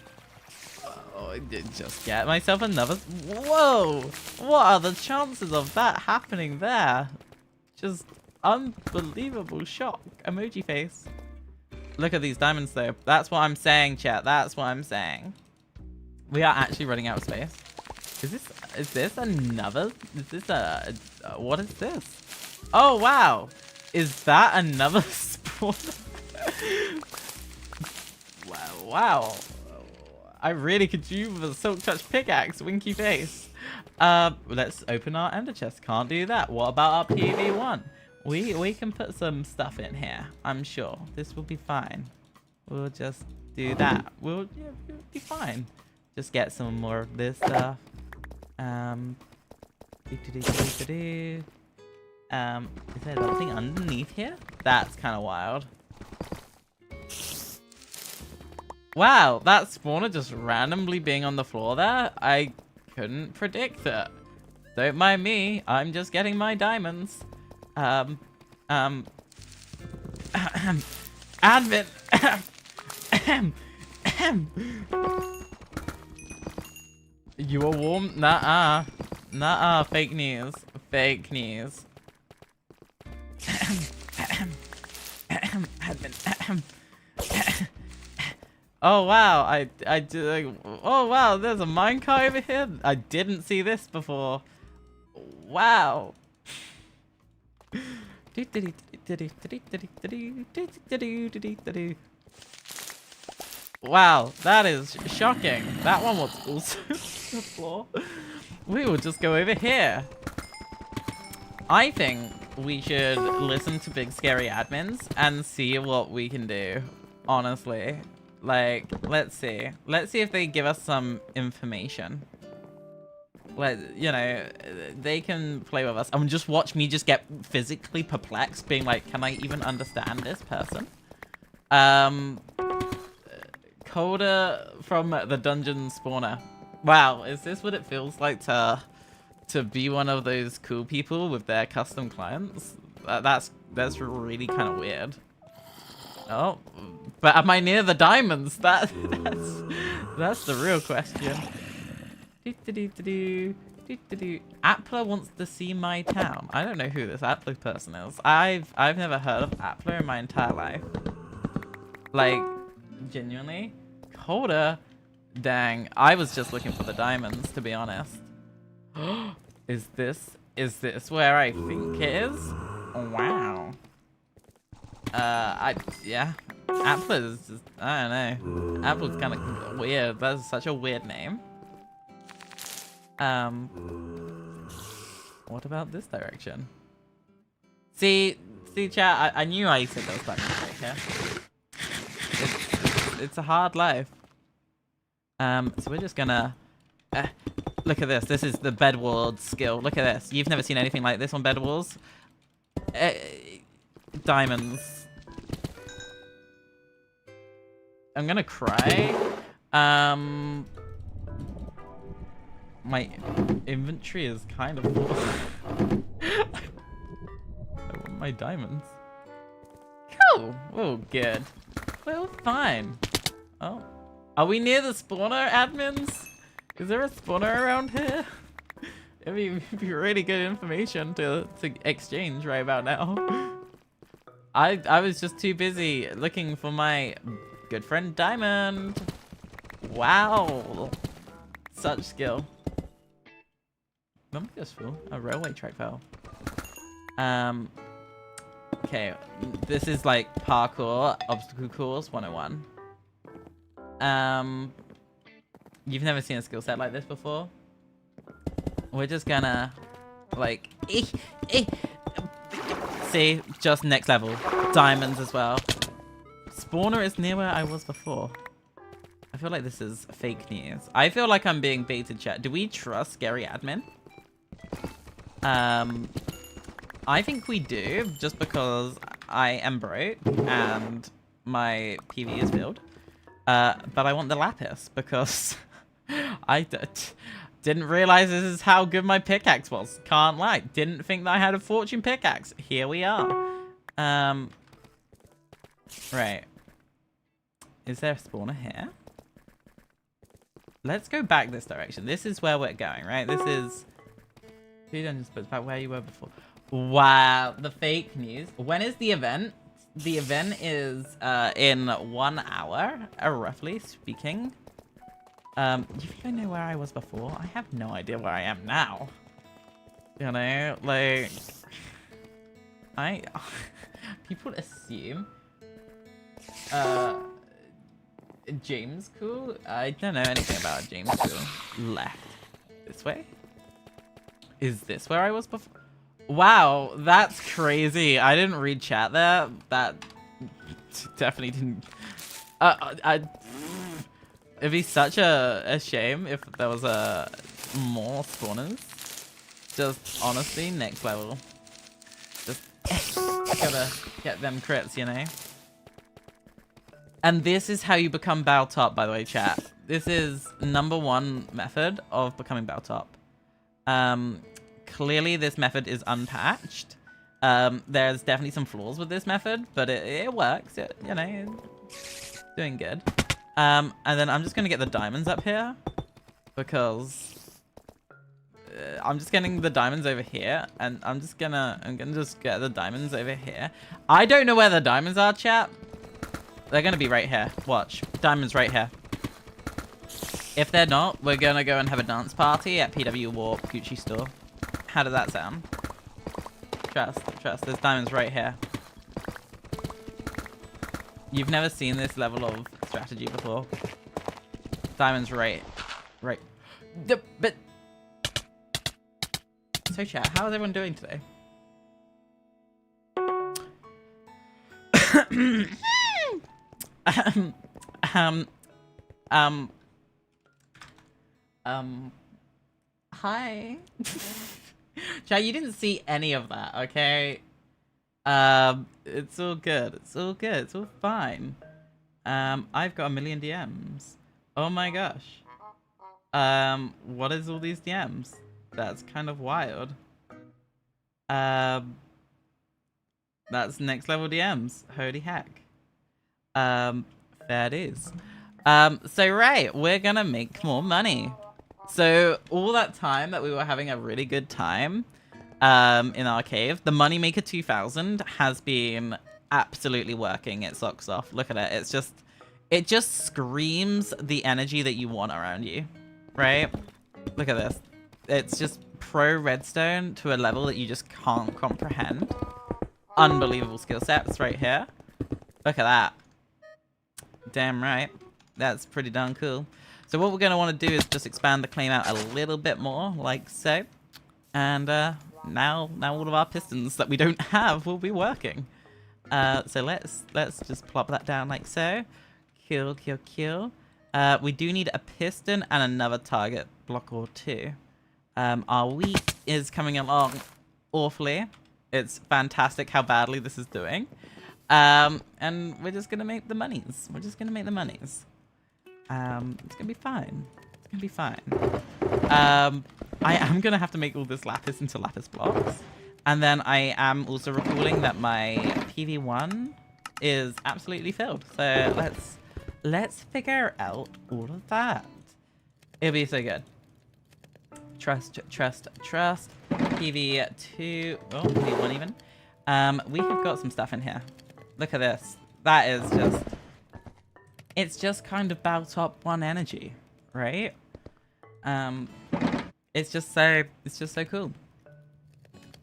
just get myself another. Whoa! What are the chances of that happening there? Just unbelievable shock. Emoji face. Look at these diamonds though. That's what I'm saying, chat. That's what I'm saying. We are actually running out of space. Is this another? Is this what is this? Oh wow! Is that another spawn? Wow. I really could use a silk touch pickaxe, winky face. Let's open our ender chest. Can't do that. What about our PV1? We can put some stuff in here. I'm sure this will be fine. We'll just do that. We'll be fine. Just get some more of this stuff. Is there something underneath here? That's kind of wild. Wow, that spawner just randomly being on the floor there? I couldn't predict it. Don't mind me, I'm just getting my diamonds. Admin. You are warm? Nuh-uh. Nuh-uh, fake news. Fake news. Admin. Oh wow, oh wow, there's a minecart over here. I didn't see this before. Wow. Wow, that is shocking. That one was also on the floor. We will just go over here. I think we should listen to big scary admins and see what we can do. Honestly. Like, let's see. Let's see if they give us some information. You know, they can play with us. And just watch me just get physically perplexed, being like, can I even understand this person? Coda from the dungeon spawner. Wow, is this what it feels like to be one of those cool people with their custom clients? That's really kind of weird. Oh, but am I near the diamonds? That's the real question. ItsAppla wants to see my town. I don't know who this ItsAppla person is. I've never heard of ItsAppla in my entire life. Like, genuinely, Coda. Dang, I was just looking for the diamonds, to be honest. Is this where I think it is? Wow. Yeah. ItsAppla is just, I don't know. ItsAppla is kind of weird. That's such a weird name. What about this direction? See, chat. I knew I said there was diamonds right here. It's a hard life. So we're just gonna look at this. This is the bed wall skill. Look at this. You've never seen anything like this on bed walls. Diamonds. I'm gonna cry. My inventory is kind of full. I want my diamonds. Cool. Oh, good. Well, fine. Oh. Are we near the spawner, admins? Is there a spawner around here? It'd be really good information to exchange right about now. I was just too busy looking for my good friend Diamond. Wow. Such skill. Let me just feel a railway track fell. Okay, this is like parkour, obstacle course 101. You've never seen a skill set like this before? We're just gonna, like, see, just next level. Diamonds as well. Spawner is near where I was before. I feel like this is fake news. I feel like I'm being baited, chat. Do we trust Scary Admin? I think we do, just because I am broke and my PV is filled. But I want the lapis because Didn't realize this is how good my pickaxe was. Can't lie. Didn't think that I had a fortune pickaxe. Here we are. Right. Is there a spawner here? Let's go back this direction. This is where we're going, right? This is... 2 dungeons, but it's about where you were before. Wow. The fake news. When is the event? The event is in 1 hour, roughly speaking. Do you think I know where I was before? I have no idea where I am now. You know, like... People assume... James Cool? I don't know anything about James Cool. Left. This way? Is this where I was before? Wow, that's crazy. I didn't read chat there. That definitely didn't... It'd be such a shame if there was more spawners. Just honestly, next level. Just gotta get them crits, you know? And this is how you become Bow Top, by the way, chat. This is #1 method of becoming Bow Top. Clearly, this method is unpatched. There's definitely some flaws with this method, but it works. You know, it's doing good. And then I'm just gonna get the diamonds up here because I'm just getting the diamonds over here, and I'm gonna just get the diamonds over here. I don't know where the diamonds are, chat. They're gonna be right here. Watch, diamonds right here. If they're not, we're gonna go and have a dance party at PW Warp Gucci store. How did that sound? Trust. There's diamonds right here. You've never seen this level of strategy before. Diamonds right. But so chat, how is everyone doing today? Hi. Chat, you didn't see any of that, okay? It's all good. It's all good. It's all fine. I've got 1 million DMs. Oh my gosh. What is all these DMs? That's kind of wild. That's next level DMs. Holy heck. There it is. So right, we're gonna make more money. So all that time that we were having a really good time in our cave, the Moneymaker 2000 has been absolutely working its socks off. Look at it. It just screams the energy that you want around you, right? Look at this. It's just pro redstone to a level that you just can't comprehend. Unbelievable skill sets right here. Look at that. Damn right. That's pretty darn cool. So what we're going to want to do is just expand the claim out a little bit more, like so. And now all of our pistons that we don't have will be working. So let's just plop that down like so. Kill. We do need a piston and another target block or 2. Our wheat is coming along awfully. It's fantastic how badly this is doing. And we're just going to make the monies. It's gonna be fine. I am gonna have to make all this lapis into lapis blocks. And then I am also recalling that my PV1 is absolutely filled. So let's figure out all of that. It'll be so good. Trust. PV2, oh, PV1 even. We have got some stuff in here. Look at this. That is just... It's just kind of Bow Top 1 energy, right? It's just so cool.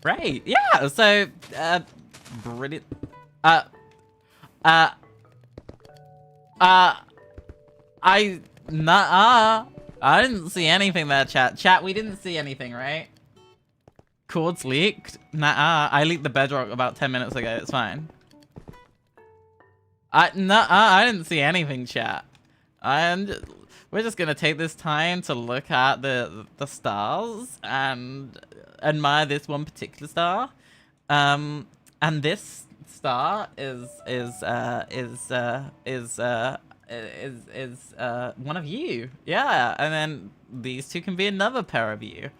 Right, yeah, so, brilliant. I didn't see anything there, chat. Chat, we didn't see anything, right? Cords leaked? Nuh-uh, I leaked the bedrock about 10 minutes ago, it's fine. I didn't see anything, chat. We're just gonna take this time to look at the stars and admire this one particular star. And this star is is one of you. Yeah, and then these two can be another pair of you.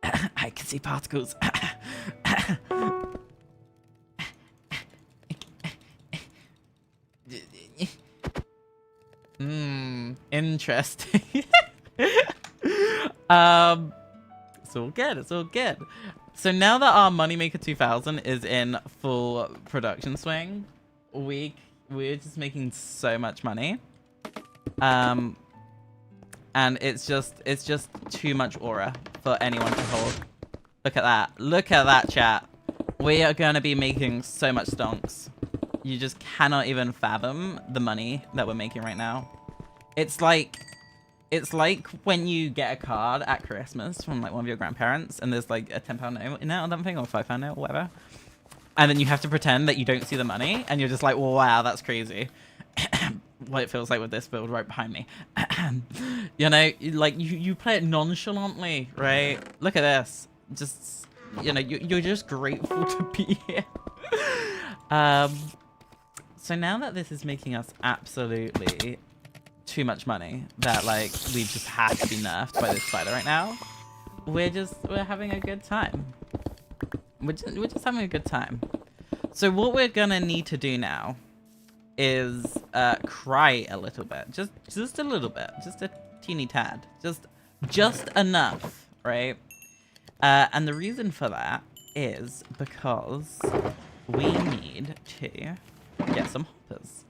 I can see particles. Interesting. It's all good. It's all good. So now that our Moneymaker 2000 is in full production swing, we're just making so much money. And it's just too much aura for anyone to hold. Look at that. Look at that, chat. We are going to be making so much stonks. You just cannot even fathom the money that we're making right now. It's like when you get a card at Christmas from like one of your grandparents and there's like a £10 note in it or something, or £5 note or whatever. And then you have to pretend that you don't see the money and you're just like, well, wow, that's crazy. What it feels like with this build right behind me. You know, like you play it nonchalantly, right? Look at this. Just, you know, you're just grateful to be here. So now that this is making us absolutely too much money, that like we just have to be nerfed by this spider right now, we're having a good time. We're just having a good time. So what we're gonna need to do now is cry a little bit, just a little bit, just a teeny tad, just enough, right? And the reason for that is because we need to get some hoppers.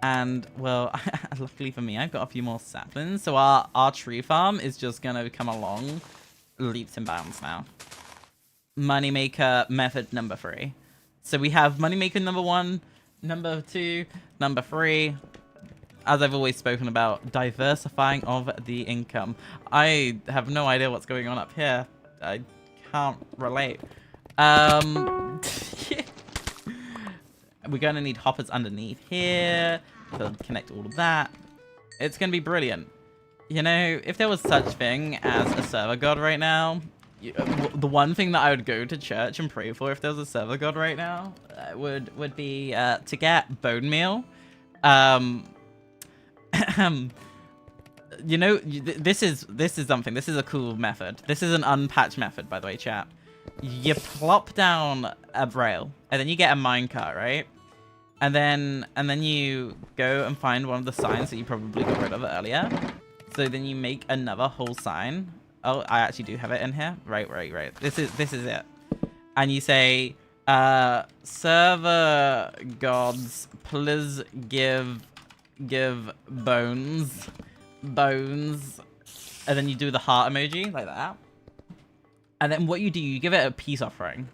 And, well, luckily for me, I've got a few more saplings. So our tree farm is just going to come along leaps and bounds now. Moneymaker method number 3. So we have Moneymaker number 1, number 2, number 3. As I've always spoken about, diversifying of the income. I have no idea what's going on up here. I can't relate. We're going to need hoppers underneath here to connect all of that. It's going to be brilliant. You know, if there was such thing as a server god right now, the one thing that I would go to church and pray for if there was a server god right now would be to get bone meal. You know, this is something. This is a cool method. This is an unpatched method, by the way, chat. You plop down a rail, and then you get a minecart, right? And then you go and find one of the signs that you probably got rid of earlier. So then you make another whole sign. Oh, I actually do have it in here. Right. This is it. And you say, server gods, please give bones. And then you do the heart emoji like that. And then what you do, you give it a peace offering,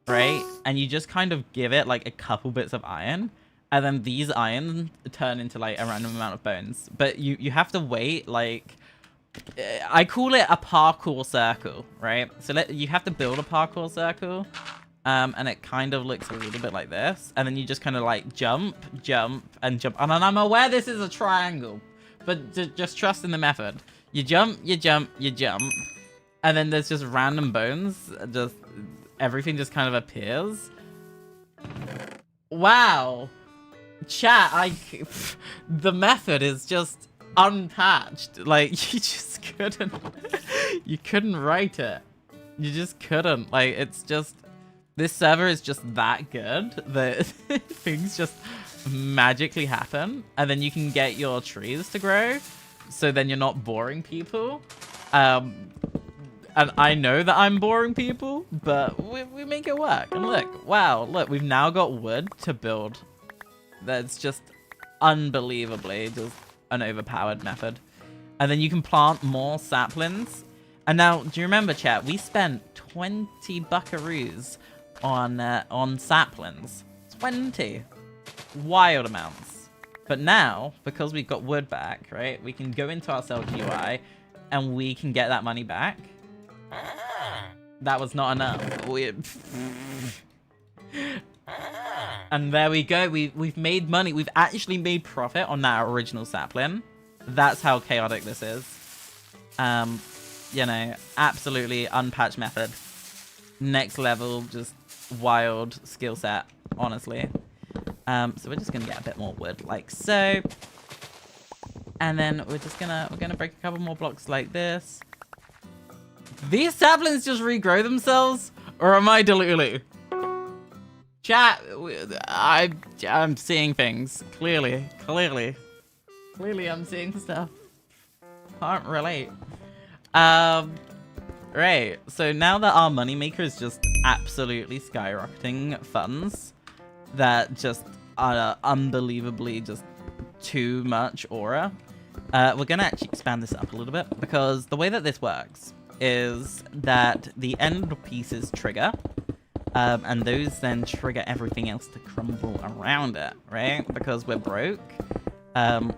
right? And you just kind of give it like a couple bits of iron, and then these iron turn into like a random amount of bones. But you have to wait, like, I call it a parkour circle, right? So you have to build a parkour circle, and it kind of looks a little bit like this. And then you just kind of like jump, and jump. And I'm aware this is a triangle, but just trust in the method. You jump, you jump, you jump. And then there's just random bones. Just everything just kind of appears. Wow. Chat, the method is just unpatched. Like, you just couldn't. You couldn't write it. You just couldn't. Like, it's just. This server is just that good that things just magically happen. And then you can get your trees to grow. So then you're not boring people. And I know that I'm boring people, but we make it work. And look, wow, look, we've now got wood to build. That's just unbelievably just an overpowered method. And then you can plant more saplings. And now, do you remember, chat? We spent 20 buckaroos on saplings. 20. Wild amounts. But now, because we've got wood back, right? We can go into our Cell GUI and we can get that money back. That was not enough. And there we go. We've made money. We've actually made profit on that original sapling. That's how chaotic this is. You know, absolutely unpatched method. Next level, just wild skill set, honestly. So we're just gonna get a bit more wood like so. And then we're gonna break a couple more blocks like this. These saplings just regrow themselves? Or am I delulu? Chat, I'm seeing things. Clearly I'm seeing stuff. Can't relate. Right, so now that our moneymaker is just absolutely skyrocketing funds that just are unbelievably just too much aura, we're gonna actually expand this up a little bit, because the way that this works is that the end pieces trigger, and those then trigger everything else to crumble around it, right? Because we're broke.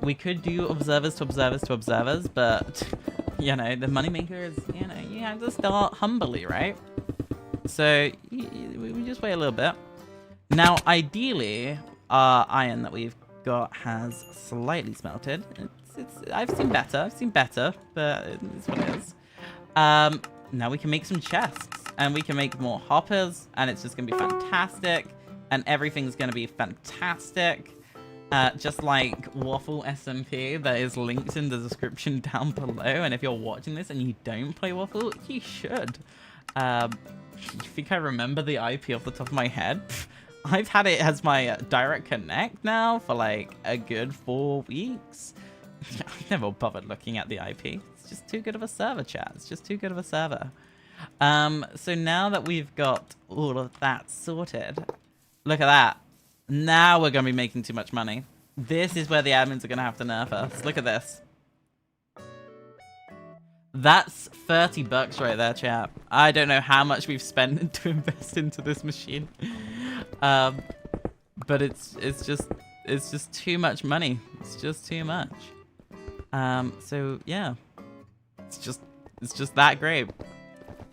We could do observers to observers to observers, but you know, the moneymaker is, you know, you have to start humbly, right? So we just wait a little bit. Now, ideally, our iron that we've got has slightly smelted. I've seen better, but it's what it is. Now we can make some chests, and we can make more hoppers, and it's just gonna be fantastic, and everything's gonna be fantastic. Just like WaffleSMP, that is linked in the description down below. And if you're watching this and you don't play Waffle, you should. You think I remember the IP off the top of my head? I've had it as my direct connect now for like a good 4 weeks. I've never bothered looking at the IP. It's just too good of a server, chat. It's just too good of a server. So now that we've got all of that sorted, look at that. Now we're going to be making too much money. This is where the admins are going to have to nerf us. Look at this. That's 30 bucks right there, chap. I don't know how much we've spent to invest into this machine. But it's just too much money. It's just too much. So yeah. It's just that great.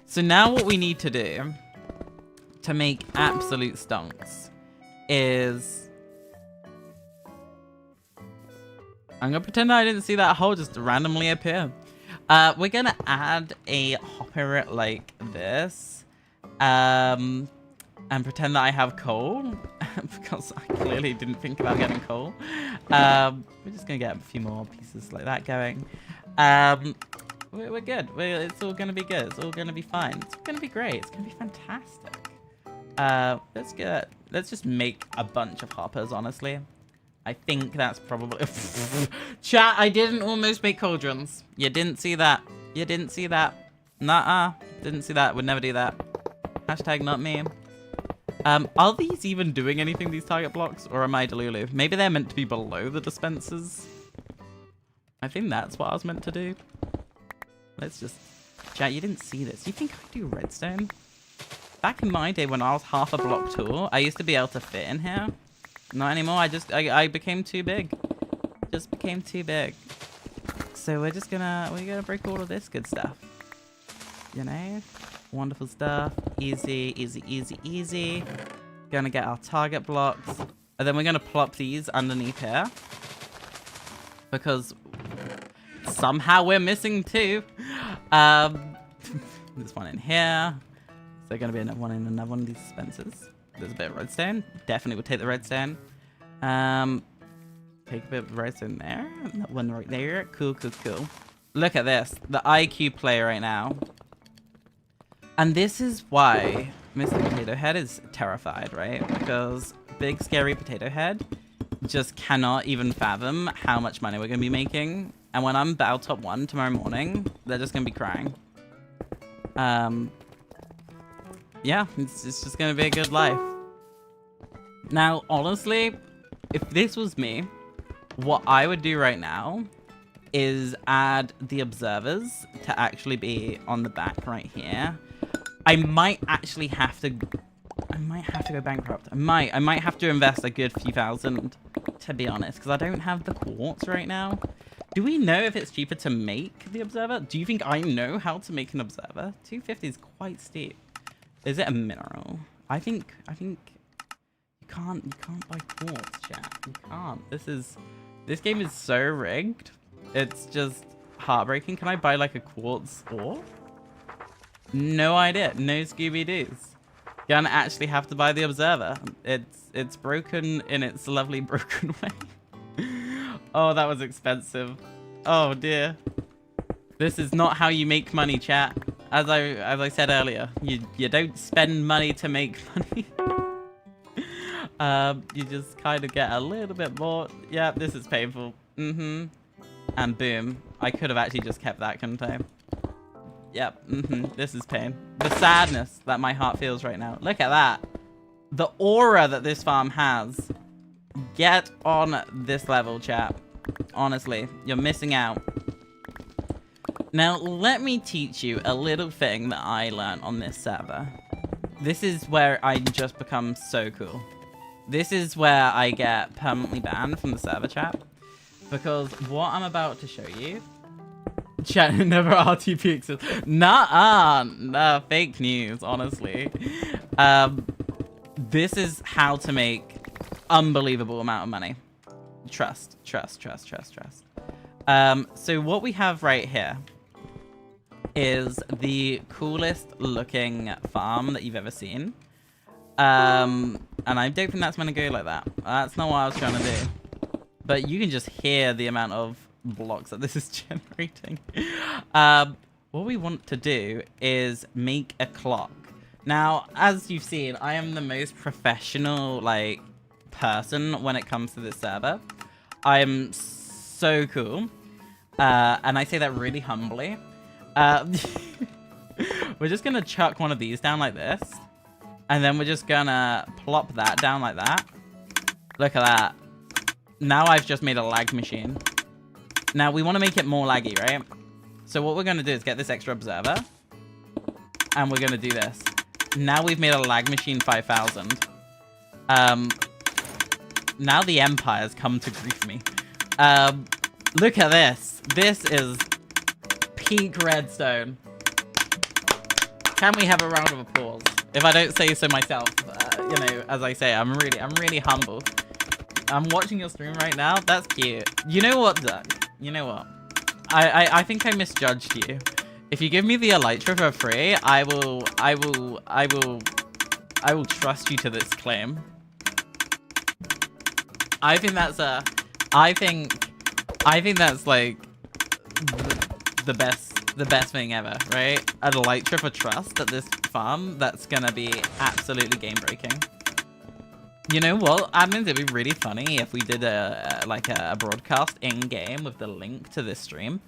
So now what we need to do to make absolute stonks is, I'm gonna pretend I didn't see that hole just randomly appear. We're gonna add a hopper like this, and pretend that I have coal, because I clearly didn't think about getting coal. We're just gonna get a few more pieces like that going. We're good. It's all gonna be good. It's all gonna be fine. It's gonna be great. It's gonna be fantastic. Let's just make a bunch of hoppers, honestly. I think that's probably... Chat, I didn't almost make cauldrons. You didn't see that. You didn't see that. Nuh-uh. Didn't see that. Would never do that. Hashtag not me. Are these even doing anything, these target blocks? Or am I delulu? Maybe they're meant to be below the dispensers. I think that's what I was meant to do. Let's just... Chat, you didn't see this. You think I do redstone? Back in my day when I was half a block tall, I used to be able to fit in here. Not anymore. I became too big. Just became too big. So we're gonna break all of this good stuff. You know? Wonderful stuff. Easy, easy, easy, easy. Gonna get our target blocks. And then we're gonna plop these underneath here. Because somehow we're missing 2. There's one in here. There's going to be another one in another one of these dispensers. There's a bit of redstone. Definitely would take the redstone. Take a bit of redstone there. That one right there. Cool, cool, cool. Look at this. The IQ play right now. And this is why Mr. Potato Head is terrified, right? Because big, scary Potato Head just cannot even fathom how much money we're going to be making. And when I'm Battle Top 1 tomorrow morning, they're just going to be crying. Yeah, it's just gonna be a good life. Now, honestly, if this was me, what I would do right now is add the observers to actually be on the back right here. I might actually have to go bankrupt. I might have to invest a good few thousand, to be honest, because I don't have the quartz right now. Do we know if it's cheaper to make the observer? Do you think I know how to make an observer? 250 is quite steep. Is it a mineral? I think you can't buy quartz, chat. You can't. This game is so rigged. It's just heartbreaking. Can I buy like a quartz ore? No idea. No Scooby-Doos. Gonna actually have to buy the observer. It's broken in its lovely broken way. Oh, that was expensive. Oh dear. This is not how you make money, chat. As I said earlier, you don't spend money to make money. You just kind of get a little bit more. Yeah, this is painful. And boom. I could have actually just kept that, couldn't I? Yep. This is pain. The sadness that my heart feels right now. Look at that. The aura that this farm has. Get on this level, chat. Honestly, you're missing out. Now, let me teach you a little thing that I learned on this server. This is where I just become so cool. This is where I get permanently banned from the server, chat. Because what I'm about to show you... Chat, never RTP exists. Nah, fake news, honestly. This is how to make unbelievable amount of money. Trust. So what we have right here is the coolest looking farm that you've ever seen. And I don't think that's gonna go like that. That's not what I was trying to do. But you can just hear the amount of blocks that this is generating. What we want to do is make a clock. Now, as you've seen, I am the most professional, like, person when it comes to this server. I am so cool. And I say that really humbly. We're just gonna chuck one of these down like this. And then we're just gonna plop that down like that. Look at that. Now I've just made a lag machine. Now we want to make it more laggy, right? So what we're gonna do is get this extra observer. And we're gonna do this. Now we've made a lag machine 5000. Now the Empire's come to grief me. Look at this. This is peak redstone. Can we have a round of applause? If I don't say so myself, you know, as I say, I'm really humble. I'm watching your stream right now. That's cute. You know what, Duck? You know what? I think I misjudged you. If you give me the elytra for free, I will trust you to this claim. I think that's like the best thing ever, right? An elytra for trust at this farm, that's gonna be absolutely game breaking. You know what, admins, it'd be really funny if we did a broadcast in game with the link to this stream.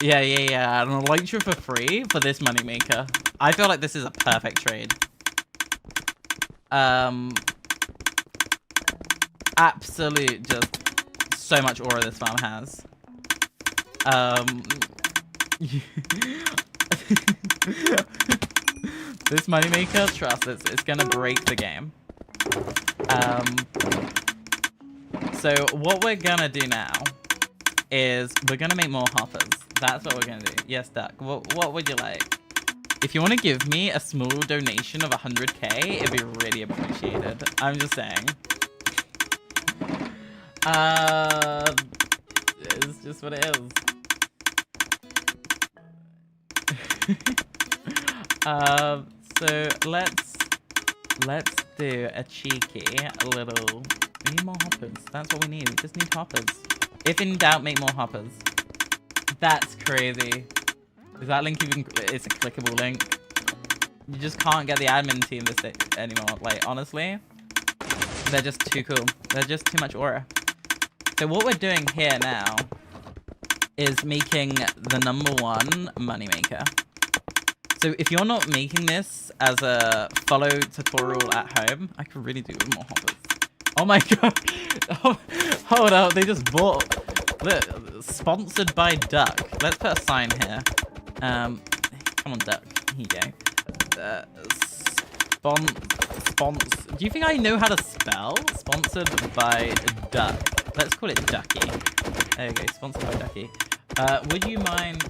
Yeah, an elytra for free for this moneymaker. I feel like this is a perfect trade. Absolute, just so much aura this farm has. This moneymaker, trust, it's gonna break the game. So what we're gonna do now is we're gonna make more hoppers. That's what we're gonna do. Yes, Duck. What would you like? If you want to give me a small donation of 100k, it'd be really appreciated. I'm just saying. It's just what it is. So let's do a cheeky little. We need more hoppers. That's what we need. We just need hoppers. If in doubt, make more hoppers. That's crazy. Is that link even? It's a clickable link. You just can't get the admin team this anymore. Like, honestly, they're just too cool. They're just too much aura. So what we're doing here now is making the #1 moneymaker. So if you're not making this as a follow tutorial at home, I could really do with more hoppers. Oh my god. Oh, hold up, they just bought. Look, sponsored by Duck. Let's put a sign here. Come on, Duck. Here you go. Do you think I know how to spell? Sponsored by Duck. Let's call it Ducky. There you go, sponsored by Ducky. Would you mind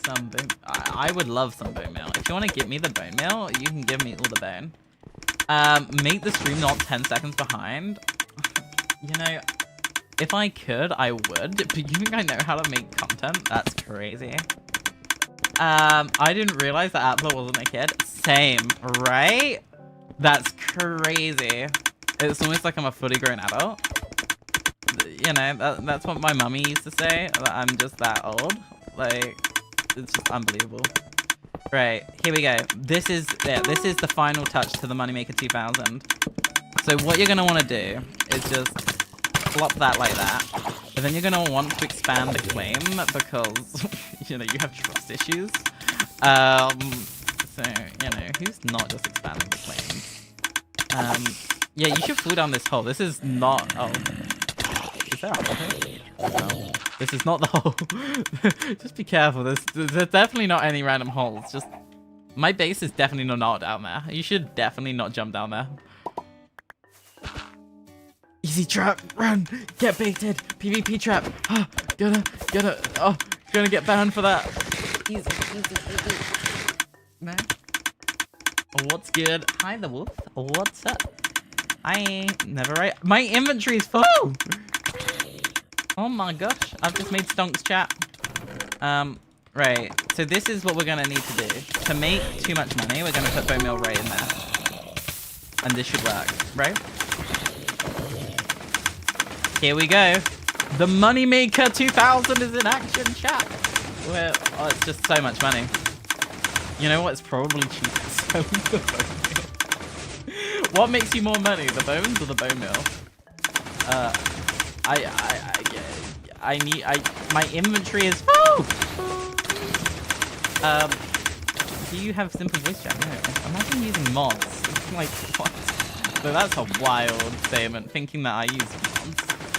some bone? I would love some bone meal. If you want to give me the bone meal, you can give me all the bone. Make the stream not 10 seconds behind. You know, if I could, I would. But you think I know how to make content? That's crazy. I didn't realize that Appla wasn't a kid. Same, right? That's crazy. It's almost like I'm a fully grown adult. You know, that's what my mummy used to say, that I'm just that old. Like, it's just unbelievable. Right, here we go. This is the final touch to the Moneymaker 2000. So what you're gonna want to do is just flop that like that. And then you're gonna want to expand the claim because, you know, you have trust issues. So, you know, who's not just expanding the claims? Yeah, you should fall down this hole. This is not... Oh. Is there a hole here? No. This is not the hole. Just be careful. There's definitely not any random holes. Just... My base is definitely not down there. You should definitely not jump down there. Easy trap. Run. Get baited. PvP trap. Oh, gonna get banned for that. Easy. No. What's good? Hi, the wolf. What's up? I never right. My inventory is full. Oh my gosh, I've just made stonks chat. Right. So this is what we're gonna need to do to make too much money. We're gonna put bone meal right in there, and this should work, right? Here we go. The Moneymaker 2000 is in action, chat. Oh, it's just so much money. You know what? It's probably cheaper. So what makes you more money, the bones or the bone meal? My inventory is full. Do you have simple voice chat? No. Imagine using mods. Like what? So that's a wild statement. Thinking that I use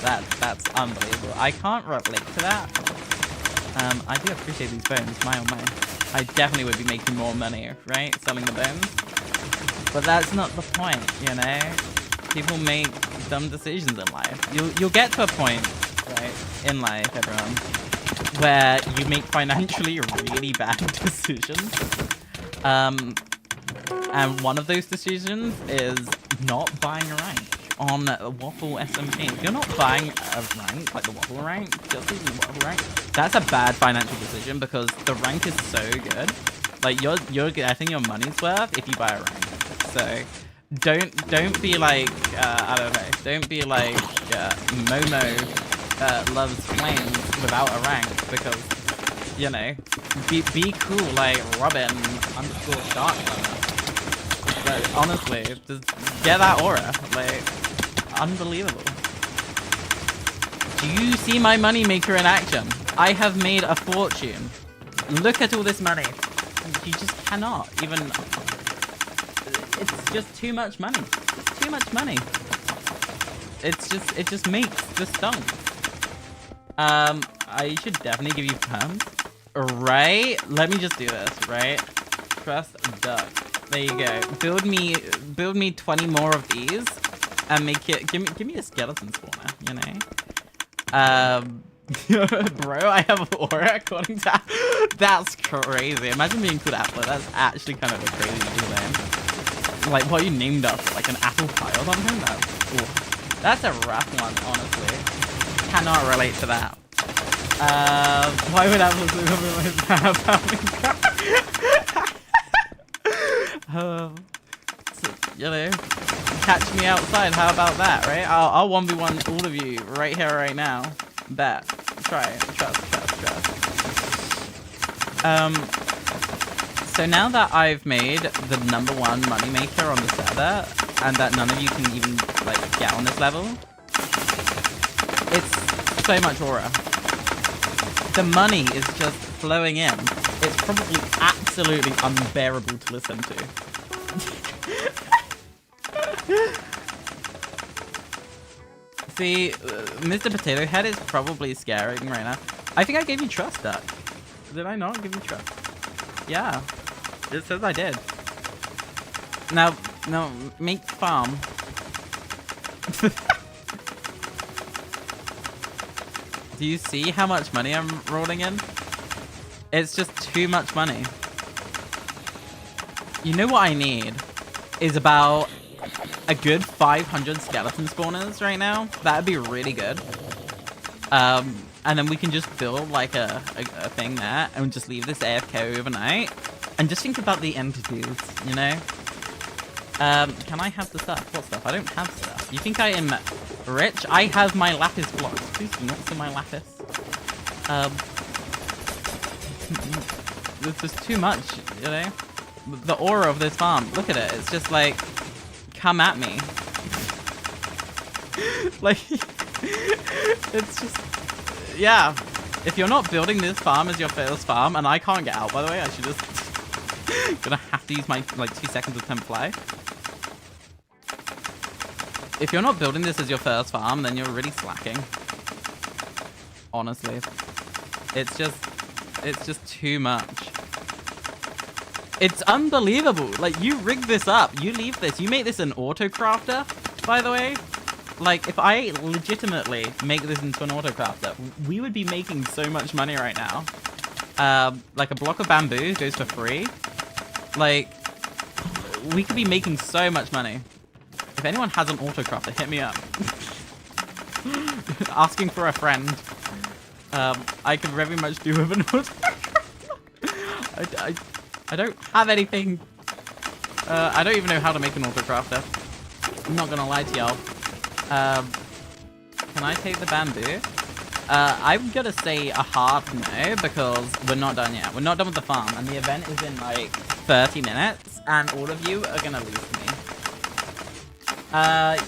mods. That's unbelievable. I can't relate to that. I do appreciate these bones. My oh my. I definitely would be making more money, right? Selling the bones. But that's not the point, you know? People make dumb decisions in life. You'll get to a point, right, in life, everyone, where you make financially really bad decisions. And one of those decisions is not buying a rank on WaffleSMP. If you're not buying a rank, like the Waffle rank, just using the Waffle rank, that's a bad financial decision because the rank is so good. Like you're I think your money's worth if you buy a rank. So don't be like I don't know. Don't be like Momo loves flames without a rank because you know be cool like Robin _shark. But honestly, just get that aura. Like unbelievable. Do you see my Moneymaker in action? I have made a fortune. Look at all this money. You just cannot even... It's just too much money. It's too much money. It just makes the stunk. I should definitely give you perms. Right? Let me just do this, right? Trust duck. There you go. Build me 20 more of these and make it give me a skeleton spawner, you know? Bro, I have aura according to that's crazy. Imagine being called Appla. That's actually kind of a crazy name. Like what you named us, like an apple pie or something? That's a rough one, honestly. Cannot relate to that. Why would Appla do something like that? So, you know, catch me outside. How about that, right? I'll 1v1 all of you right here, right now. Bet. Try it. Trust. So now that I've made the #1 Moneymaker on the server, and that none of you can even like get on this level, it's so much aura. The money is just flowing in. It's probably absolutely unbearable to listen to. See, Mr. Potato Head is probably scaring right now. I think I gave you trust, Duck. Did I not give you trust? Yeah. It says I did. Now, make farm. Do you see how much money I'm rolling in? It's just too much money. You know what I need is about a good 500 skeleton spawners right now. That'd be really good. And then we can just build like a thing there and just leave this AFK overnight. And just think about the entities, you know? Can I have the stuff? What stuff? I don't have stuff. You think I am rich? I have my lapis blocks. Please do not see my lapis. There's just too much, you know? The aura of this farm. Look at it. It's just like, come at me. Like, it's just, yeah. If you're not building this farm as your first farm, and I can't get out, by the way, I should just, gonna have to use my, like, 2 seconds of temp fly. If you're not building this as your first farm, then you're really slacking. Honestly. It's just too much. It's unbelievable. Like, you rig this up. You leave this. You make this an auto crafter, by the way. Like, if I legitimately make this into an auto crafter, we would be making so much money right now. Like, a block of bamboo goes for free. Like, we could be making so much money. If anyone has an auto crafter, hit me up. Asking for a friend. I could very much do with an auto crafter. I don't have anything. I don't even know how to make an auto crafter. I'm not gonna lie to y'all. Can I take the bamboo? I'm gonna say a hard no because we're not done yet. We're not done with the farm, and the event is in like 30 minutes, and all of you are gonna lose me.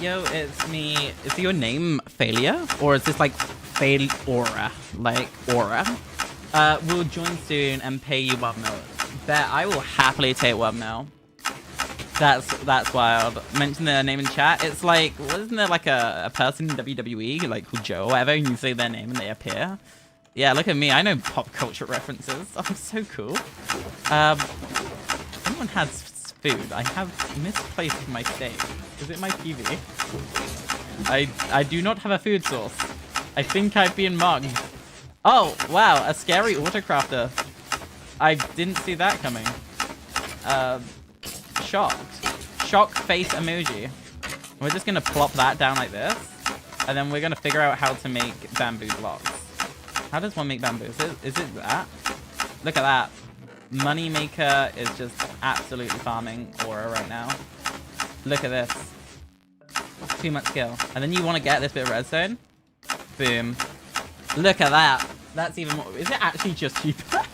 Yo, it's me. Is your name Failure? Or is this like Fail Aura? Like Aura? We'll join soon and pay you 1 mil. Bet I will happily take 1 mil. That's wild. Mention their name in chat. It's like, wasn't there like a person in WWE, like called Joe or whatever, and you say their name and they appear? Yeah, look at me. I know pop culture references. I'm so cool. Someone has food. I have misplaced my steak. Is it my TV? I do not have a food source. I think I've been mugged. Oh, wow. A scary autocrafter. I didn't see that coming. Shocked. Shock face emoji. We're just gonna plop that down like this. And then we're gonna figure out how to make bamboo blocks. How does one make bamboo? Is it that? Look at that. Moneymaker is just absolutely farming aura right now. Look at this. Too much skill. And then you want to get this bit of redstone. Boom. Look at that. That's even more. Is it actually just cheaper?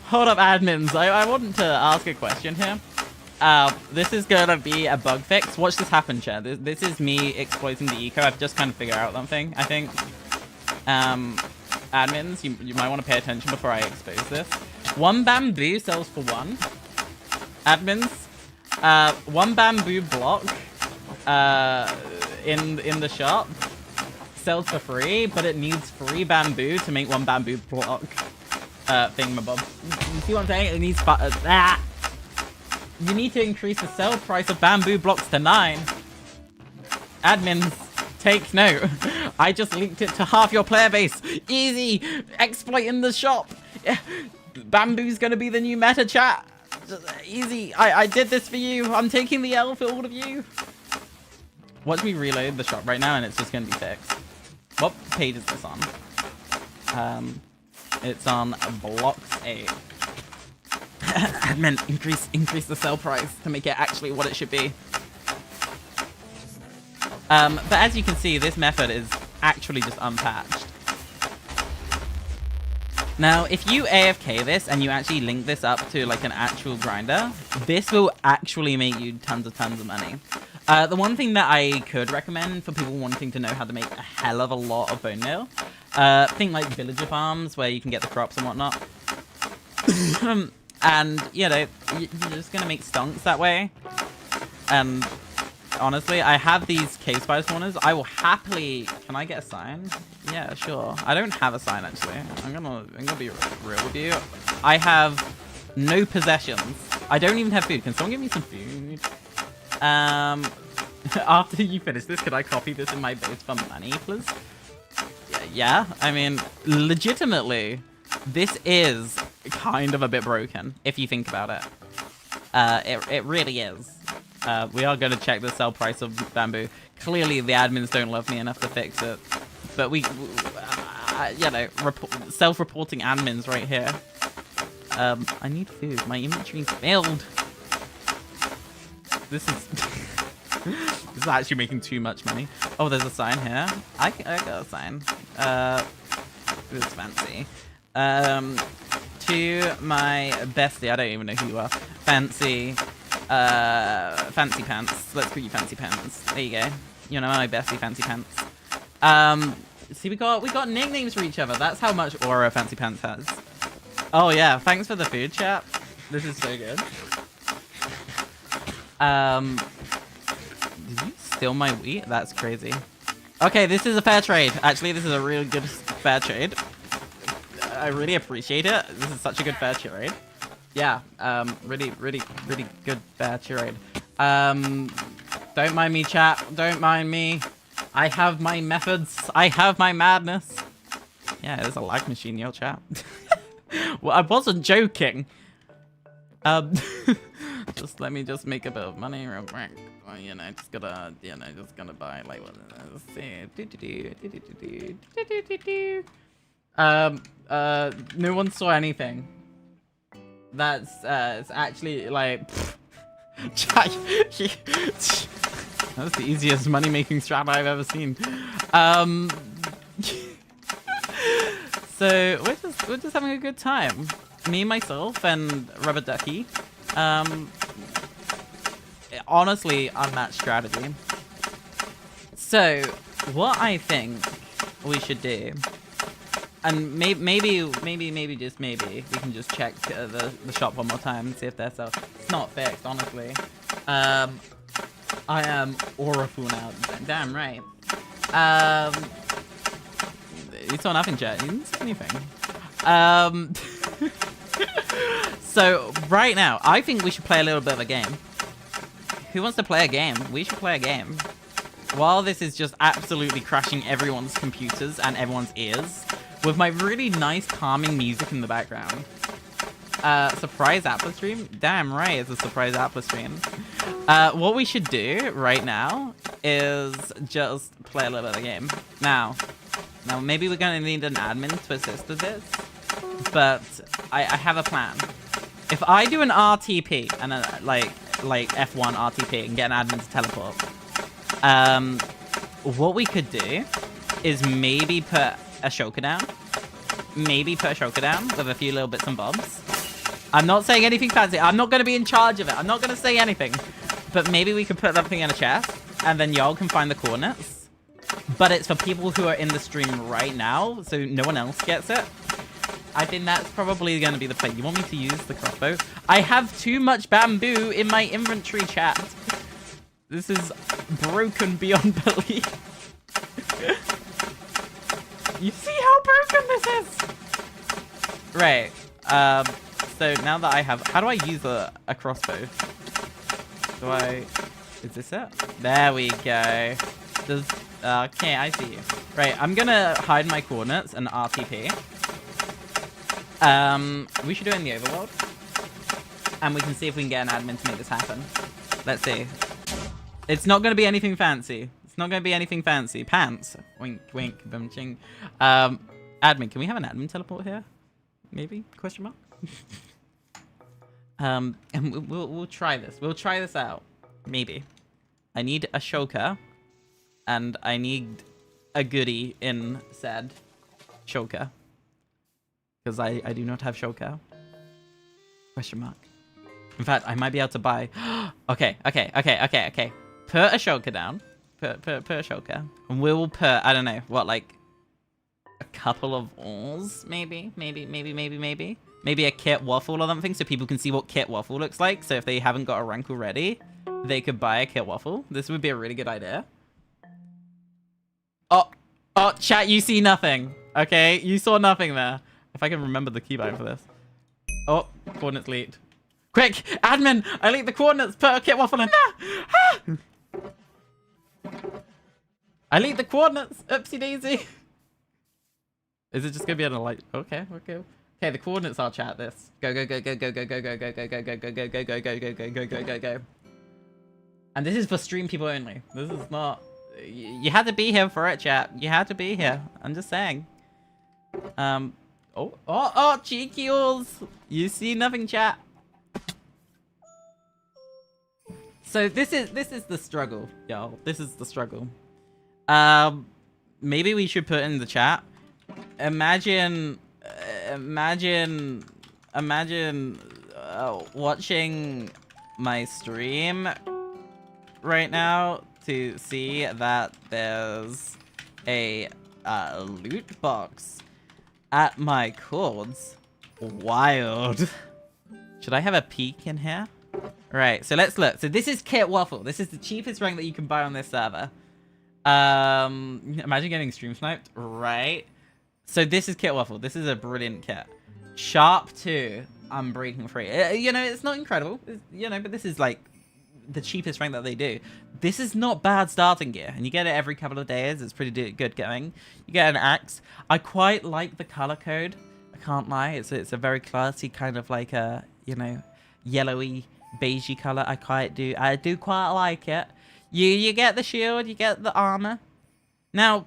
Hold up, admins. I want to ask a question here. This is gonna be a bug fix. Watch this happen, chat. This is me exploiting the eco. I've just kind of figured out something, I think. Admins, you might want to pay attention before I expose this. 1 bamboo sells for 1. Admins, 1 bamboo block in the shop sells for free, but it needs 3 bamboo to make 1 bamboo block thingamabob. You see what I'm saying? It needs you need to increase the sell price of bamboo blocks to 9. Admins, take note. I just linked it to half your player base. Easy. Exploit in the shop. Yeah. Bamboo's gonna be the new meta, chat. Just easy. I did this for you. I'm taking the L for all of you. Watch me reload the shop right now and it's just gonna be fixed. What page is this on? It's on blocks 8. Admin, increase the sell price to make it actually what it should be. But as you can see, this method is actually just unpatched. Now, if you AFK this and you actually link this up to like an actual grinder, this will actually make you tons of money. The one thing that I could recommend for people wanting to know how to make a hell of a lot of bone meal, think like villager farms where you can get the crops and whatnot. And, you know, you're just going to make stonks that way. And honestly, I have these cave spider spawners. I will happily... Can I get a sign? Yeah, sure. I don't have a sign, actually. I'm gonna be real with you. I have no possessions. I don't even have food. Can someone give me some food? After you finish this, could I copy this in my base for money, please? Yeah, I mean, legitimately, this is kind of a bit broken, if you think about it. It really is. We are going to check the sell price of bamboo. Clearly, the admins don't love me enough to fix it. But you know, self-reporting admins right here. I need food. My inventory's filled. This is this is actually making too much money. Oh, there's a sign here. I got a sign. It's fancy. To my bestie, I don't even know who you are. Fancy pants. Let's call you Fancy Pants. There you go. You know my bestie, Fancy Pants. See, we got nicknames for each other. That's how much aura Fancy Pants has. Oh yeah, thanks for the food, chat. This is so good. Did you steal my wheat? That's crazy. Okay, this is a fair trade. Actually, this is a really good fair trade. I really appreciate it. This is such a good fair trade. Yeah, really good fair trade. Don't mind me, chat. Don't mind me. I have my methods. I have my madness. Yeah, there's a lag machine, yo, chat. Well, I wasn't joking. Just let me just make a bit of money real quick. Well, you know, just gonna buy like what? Let's see. No one saw anything. That's it's actually like. That's the easiest money-making strat I've ever seen. So we're just having a good time. Me, myself, and Rubber Ducky. Honestly, unmatched strategy. So what I think we should do, and maybe just maybe we can just check the shop one more time and see if they're so. It's not fixed, honestly. I am auraful now. Damn right. You saw nothing, chat. You didn't see anything. So right now, I think we should play a little bit of a game. Who wants to play a game? We should play a game. While this is just absolutely crashing everyone's computers and everyone's ears, with my really nice calming music in the background. Surprise Appla stream? Damn right, it's a surprise Appla stream. What we should do right now is just play a little bit of the game. Now maybe we're gonna need an admin to assist with this, but I have a plan. If I do an RTP and a, like F1 RTP and get an admin to teleport, what we could do is maybe put a Shulker down. Maybe put a Shulker down with a few little bits and bobs. I'm not saying anything fancy. I'm not going to be in charge of it. I'm not going to say anything. But maybe we could put that thing in a chest, and then y'all can find the coordinates. But it's for people who are in the stream right now, so no one else gets it. I think that's probably going to be the play. You want me to use the crossbow? I have too much bamboo in my inventory, chat. This is broken beyond belief. You see how broken this is? Right. So now that I have... How do I use a crossbow? Do I... Is this it? There we go. Does... okay, I see you. Right, I'm gonna hide my coordinates and RTP. We should do it in the overworld. And we can see if we can get an admin to make this happen. Let's see. It's not gonna be anything fancy. It's not gonna be anything fancy. Pants. Wink, wink, bum ching. Admin, can we have an admin teleport here? Maybe? Question mark? And we'll try this. We'll try this out. Maybe. I need a Shulker. And I need a goodie in said Shulker. Because I do not have Shulker. Question mark. In fact, I might be able to buy... Okay. Put a Shulker down. Put a Shulker. And we'll put, I don't know, what, like... a couple of alls, maybe? Maybe a kit waffle or something, so people can see what kit waffle looks like. So if they haven't got a rank already, they could buy a kit waffle. This would be a really good idea. Oh, chat, you see nothing. Okay, you saw nothing there. If I can remember the keybind for this. Oh, coordinates leaked. Quick, admin, I leaked the coordinates. Put a kit waffle in. I leaked the coordinates. Oopsie daisy. Is it just gonna be on a light? Okay. Okay, the coordinates are chat this. Go. And this is for stream people only. This is not... You had to be here for it, chat. You had to be here. I'm just saying. Oh, cheeky-alls. You see nothing, chat. So this is the struggle, y'all. This is the struggle. Maybe we should put in the chat. Imagine watching my stream right now to see that there's a loot box at my chords. Wild. Should I have a peek in here? Right, so let's look. So this is Kit Waffle. This is the cheapest rank that you can buy on this server. Imagine getting stream sniped. Right. So this is Kit Waffle. This is a brilliant kit. Sharp 2. I'm breaking free. You know, it's not incredible. You know, but this is like the cheapest rank that they do. This is not bad starting gear, and you get it every couple of days. It's pretty good going. You get an axe. I quite like the color code. I can't lie. It's a very classy kind of like a, you know, yellowy, beigey color. I do quite like it. You get the shield. You get the armor. Now,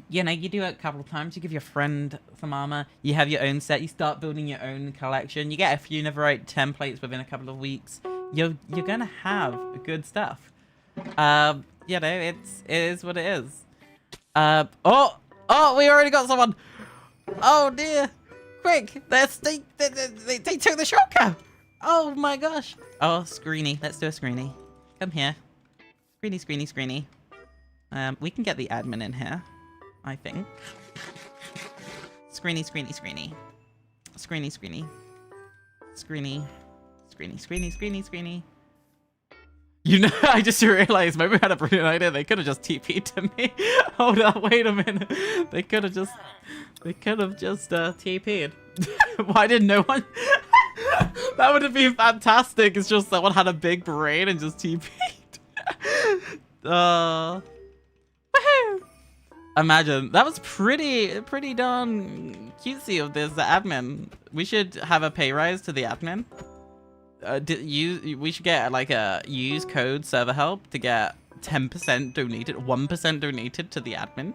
you know, you do it a couple of times. You give your friend some armor. You have your own set. You start building your own collection. You get a few Neverite templates within a couple of weeks. You're gonna have good stuff. You know, it is what it is. Oh, we already got someone. Oh dear, quick! They took the shortcut. Oh my gosh. Oh, Screeny, let's do a Screeny. Come here, Screeny. We can get the admin in here, I think. Screeny. You know, I just realized maybe I had a brilliant idea. They could have just TP'd to me. Hold up, wait a minute. They could have just TP'd. Why did no one? That would have been fantastic. It's just someone had a big brain and just TP'd. Woohoo! Imagine that was pretty darn cutesy of this admin. We should have a pay rise to the admin. We should get like a use code server help to get 10% donated, 1% donated to the admin.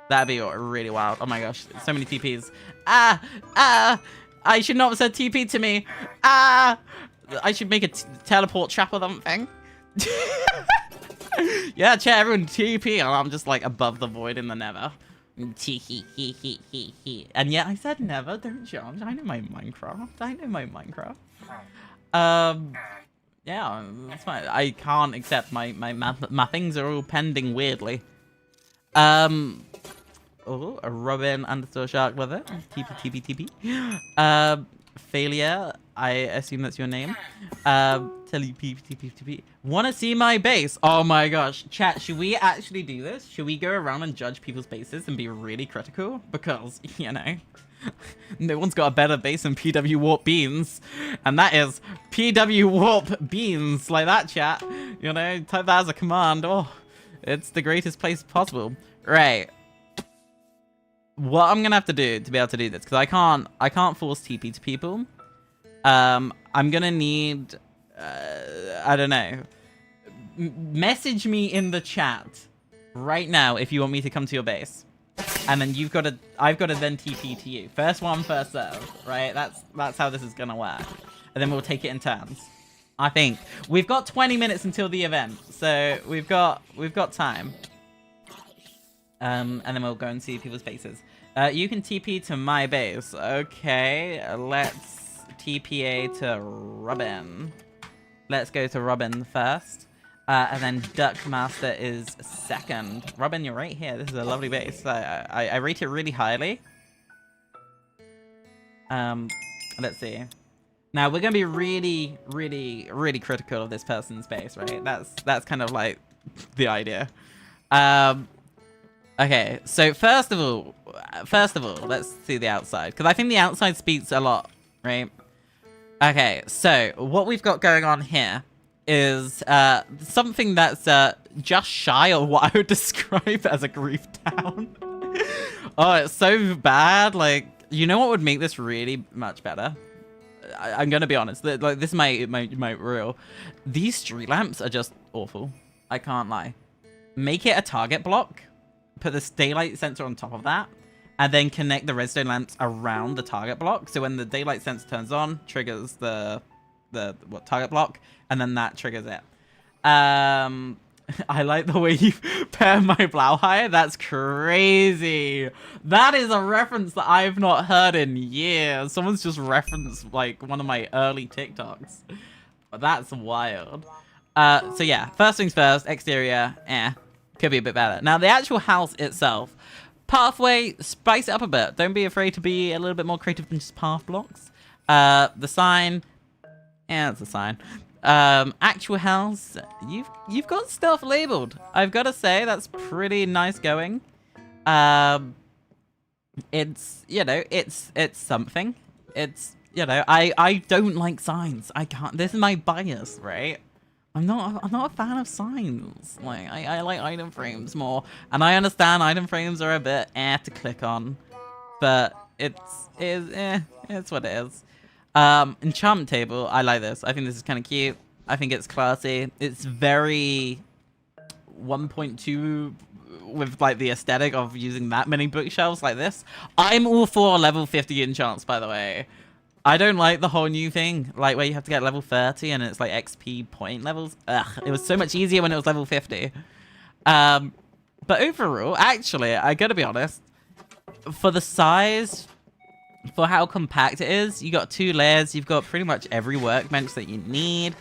That'd be really wild. Oh my gosh, so many TPs. I should not have said TP to me. I should make a teleport trap or something. Yeah, chat, everyone TP, and I'm just like above the void in the nether. And yeah, I said never, don't judge. I know my Minecraft. Yeah, that's fine. I can't accept my things are all pending weirdly. Oh, a Robin _ shark with it. TP. Failure. I assume that's your name. TP. Wanna see my base? Oh my gosh. Chat, should we actually do this? Should we go around and judge people's bases and be really critical? Because, you know, no one's got a better base than PW Warp Beans. And that is PW Warp Beans. Like that, chat. You know, type that as a command. Oh, it's the greatest place possible. Right. What I'm gonna have to do to be able to do this, because I can't force TP to people. I'm gonna need, I don't know. Message me in the chat right now if you want me to come to your base, and then I've got to then TP to you. First one, first serve, right? That's how this is gonna work, and then we'll take it in turns. I think we've got 20 minutes until the event, so we've got time. And then we'll go and see people's bases. You can TP to my base. Okay, let's TPA to Robin. Let's go to Robin first. And then Duckmaster is second. Robin, you're right here. This is a lovely base. I rate it really highly. Let's see. Now, we're going to be really critical of this person's base, right? That's kind of like the idea. Okay, so first of all, let's see the outside, because I think the outside speaks a lot, right? Okay, so what we've got going on here is something that's just shy of what I would describe as a grief town. Oh, it's so bad. Like, you know what would make this really much better? I'm gonna be honest. Like, this might real. These street lamps are just awful. I can't lie. Make it a target block. Put this daylight sensor on top of that, and then connect the redstone lamps around the target block. So when the daylight sensor turns on, triggers the target block, and then that triggers it. I like the way you pair my Blauhai. That's crazy. That is a reference that I've not heard in years. Someone's just referenced like one of my early TikToks. That's wild. So yeah, first things first, exterior, could be a bit better. Now the actual house itself, pathway, spice it up a bit. Don't be afraid to be a little bit more creative than just path blocks. The sign, it's a sign. Actual house, you've got stuff labeled. I've got to say that's pretty nice going. It's, you know, it's something. It's, you know, I don't like signs. I can't. This is my bias, right? I'm not a fan of signs. Like I like item frames more, and I understand item frames are a bit to click on, but it's what it is. Enchantment table, I like this. I think this is kind of cute. I think it's classy. It's very 1.2 with like the aesthetic of using that many bookshelves like this. I'm all for level 50 enchants, by the way. I don't like the whole new thing, like where you have to get level 30 and it's like XP point levels. Ugh, it was so much easier when it was level 50. But overall, actually, I gotta be honest, for the size, for how compact it is, you got 2 layers, you've got pretty much every workbench that you need.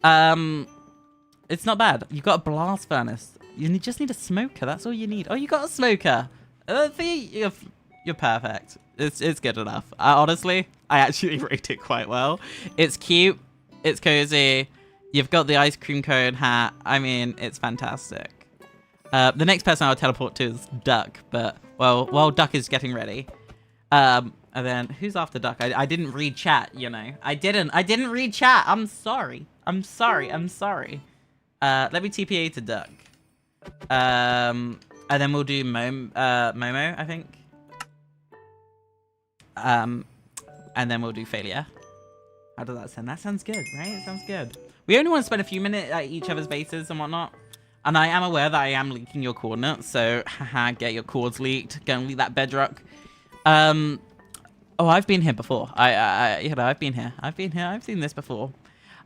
It's not bad. You've got a blast furnace. You just need a smoker, that's all you need. Oh, you got a smoker. You're perfect. It's good enough. Honestly, I actually rate it quite well. It's cute. It's cozy. You've got the ice cream cone hat. I mean, it's fantastic. The next person I'll teleport to is Duck, but well, while Duck is getting ready. And then who's after Duck? I didn't read chat, you know. I didn't read chat. I'm sorry. I'm sorry. Let me TPA to Duck. And then we'll do Momo, I think. And then we'll do failure. How does that sound? That sounds good, right? It sounds good. We only want to spend a few minutes at each other's bases and whatnot. And I am aware that I am leaking your coordinates, so haha, get your coords leaked. Go and leak that bedrock. Oh, I've been here before. You know, I've been here. I've seen this before.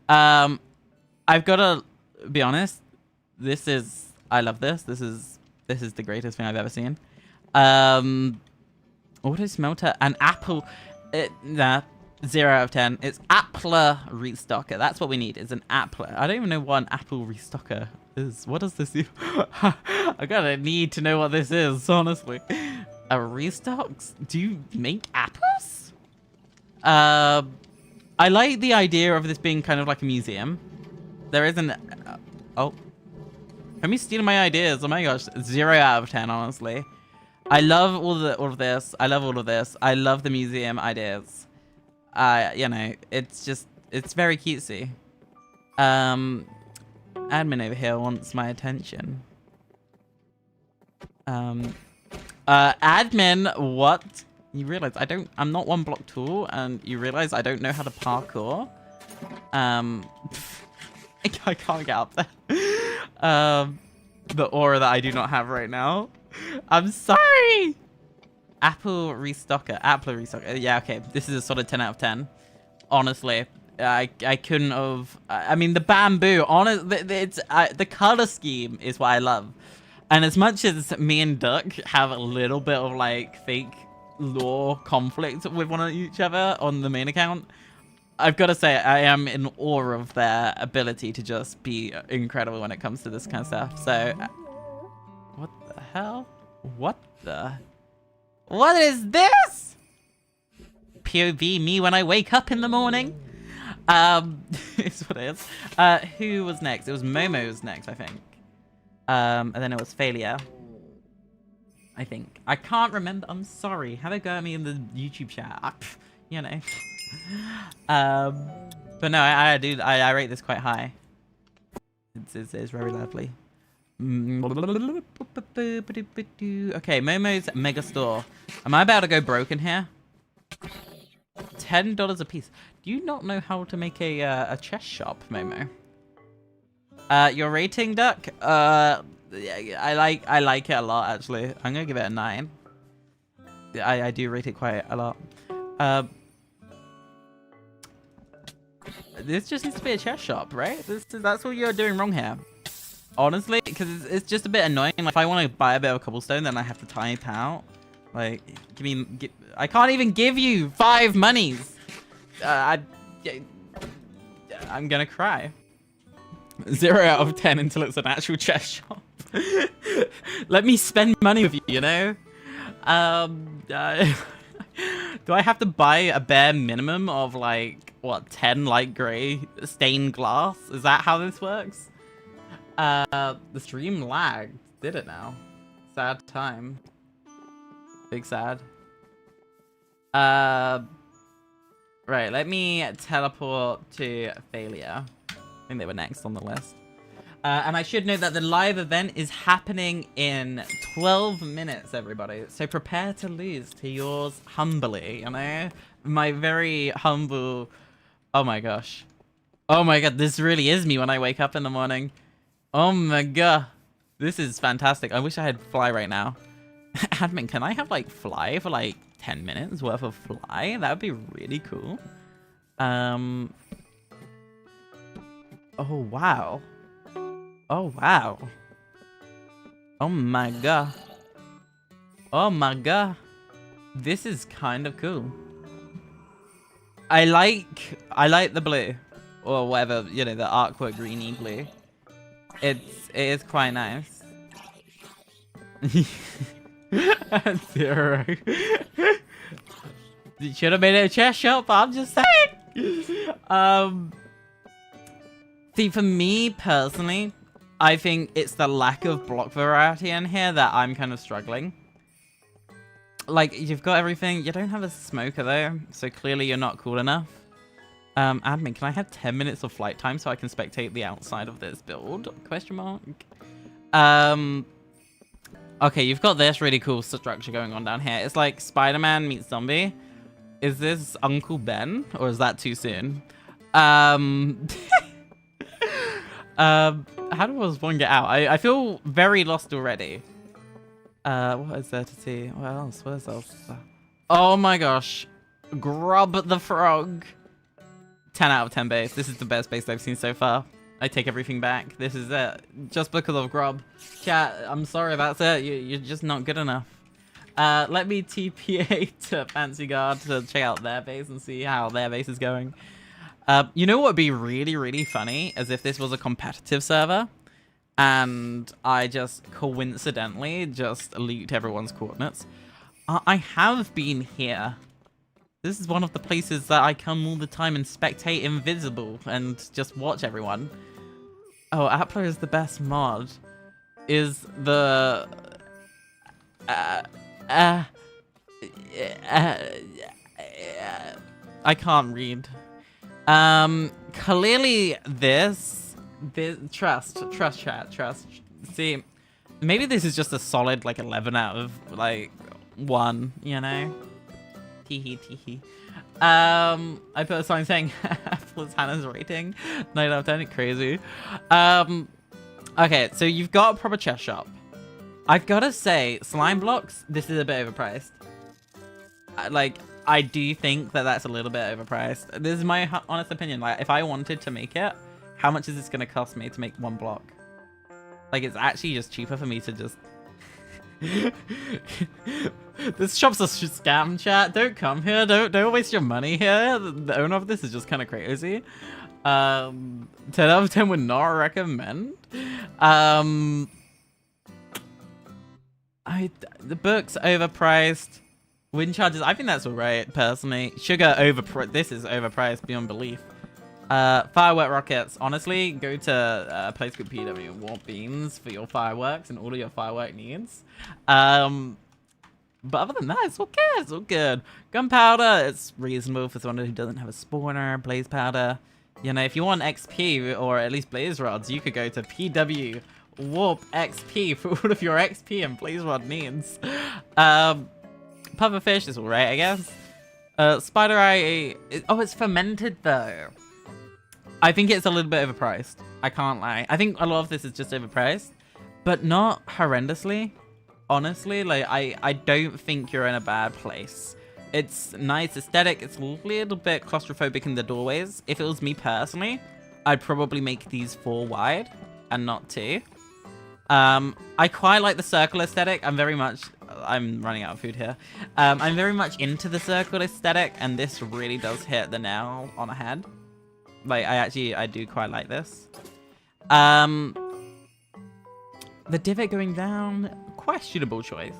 I've got to be honest. I love this. This is the greatest thing I've ever seen. Auto smelter and apple. Nah, 0 out of 10. It's ItsAppla restocker. That's what we need. It's an ItsAppla. I don't even know what an apple restocker is. What does this do? I gotta need to know what this is, honestly. A restocks? Do you make apples? I like the idea of this being kind of like a museum. There isn't. Oh. Let me steal my ideas. Oh my gosh. 0 out of 10, honestly. I love all of this. I love all of this. I love the museum ideas. You know, it's very cutesy. Admin over here wants my attention. Admin, what? You realize I'm not one block tall, and you realize I don't know how to parkour. I can't get up there. The aura that I do not have right now. I'm sorry. ItsAppla restocker. Yeah, okay. This is a solid 10 out of 10. Honestly, I couldn't have. I mean, the bamboo. It's the color scheme is what I love. And as much as me and Duck have a little bit of like fake lore conflict with each other on the main account, I've got to say I am in awe of their ability to just be incredible when it comes to this kind of stuff. So. What the hell? What is this? POV me when I wake up in the morning. Is what it is. Who was next? It was Momo's next, I think. And then it was failure. I think. I can't remember. I'm sorry. Have a go at me in the YouTube chat. You know. But no, I rate this quite high. It's very lovely. Okay, Momo's Mega Store. Am I about to go broken here? $10 a piece. Do you not know how to make a chest shop, Momo? Your rating, Duck? I like it a lot, actually. I'm gonna give it a 9. I do rate it quite a lot. This just needs to be a chest shop, right? That's what you're doing wrong here. Honestly, because it's just a bit annoying. Like, if I want to buy a bit of cobblestone, then I have to type out. Like, I can't even give you 5 monies. I'm gonna cry. 0 out of 10 until it's an actual chest shop. Let me spend money with you, you know? Do I have to buy a bare minimum of, like, what, 10 light grey stained glass? Is that how this works? The stream lagged. Did it now? Sad time. Big sad. Right, let me teleport to failure. I think they were next on the list. And I should note that the live event is happening in 12 minutes, everybody. So prepare to lose to yours humbly, you know? My very humble... Oh my gosh. Oh my god, this really is me when I wake up in the morning. Oh my god. This is fantastic. I wish I had fly right now. Admin, can I have, like, fly for, like, 10 minutes worth of fly? That would be really cool. Oh, wow. Oh, wow. Oh my god. Oh my god. This is kind of cool. I like the blue. Or whatever, you know, the aqua greeny blue. It is quite nice. 0. You should have made it a chest shop, I'm just saying. See, for me personally, I think it's the lack of block variety in here that I'm kind of struggling. Like, you've got everything. You don't have a smoker though, so clearly you're not cool enough. Admin, can I have 10 minutes of flight time so I can spectate the outside of this build? Question mark. Okay, you've got this really cool structure going on down here. It's like Spider-Man meets zombie. Is this Uncle Ben, or is that too soon? How does one get out? I feel very lost already. What is there to see? What else? Where's else? Oh my gosh. Grub the frog. 10 out of 10 base. This is the best base I've seen so far. I take everything back. This is it. Just because of Grub. Chat, I'm sorry, that's it. You're just not good enough. Let me TPA to Fancy Guard to check out their base and see how their base is going. You know what would be really, really funny? As if this was a competitive server and I just coincidentally just leaked everyone's coordinates. I have been here. This is one of the places that I come all the time and spectate invisible and just watch everyone. Oh, ItsAppla is the best mod. Is the... I can't read. Clearly this trust chat. See, maybe this is just a solid like 11 out of like 1, you know? Teehee. I put a sign saying Apple's Hannah's rating 9 out of 10. Crazy. Okay, so you've got a proper chest shop. I've got to say, slime blocks, this is a bit overpriced. Like, I do think that that's a little bit overpriced. This is my honest opinion. Like, if I wanted to make it, how much is this going to cost me to make 1 block? Like, it's actually just cheaper for me to just... This shop's a scam, chat. Don't come here. Don't waste your money here. The owner of this is just kind of crazy. 10 out of 10 would not recommend. The book's overpriced. Wind charges, I think that's alright, personally. Sugar this is overpriced beyond belief. Firework rockets, honestly, go to a place called PW and Warp Beans for your fireworks and all of your firework needs. But other than that, it's okay, it's all good. Gunpowder, it's reasonable for someone who doesn't have a spawner. Blaze powder, you know, if you want XP or at least blaze rods, you could go to PW Warp XP for all of your XP and blaze rod needs. Pufferfish is alright, I guess. Spider eye, oh, it's fermented though. I think it's a little bit overpriced. I can't lie. I think a lot of this is just overpriced, but not horrendously. honestly. Like, I don't think you're in a bad place. It's nice aesthetic. It's a little bit claustrophobic in the doorways. If it was me personally, I'd probably make these 4 wide and not 2. I quite like the circle aesthetic. I'm running out of food here. I'm very much into the circle aesthetic, and this really does hit the nail on the head. Like, I do quite like this. The divot going down, questionable choice.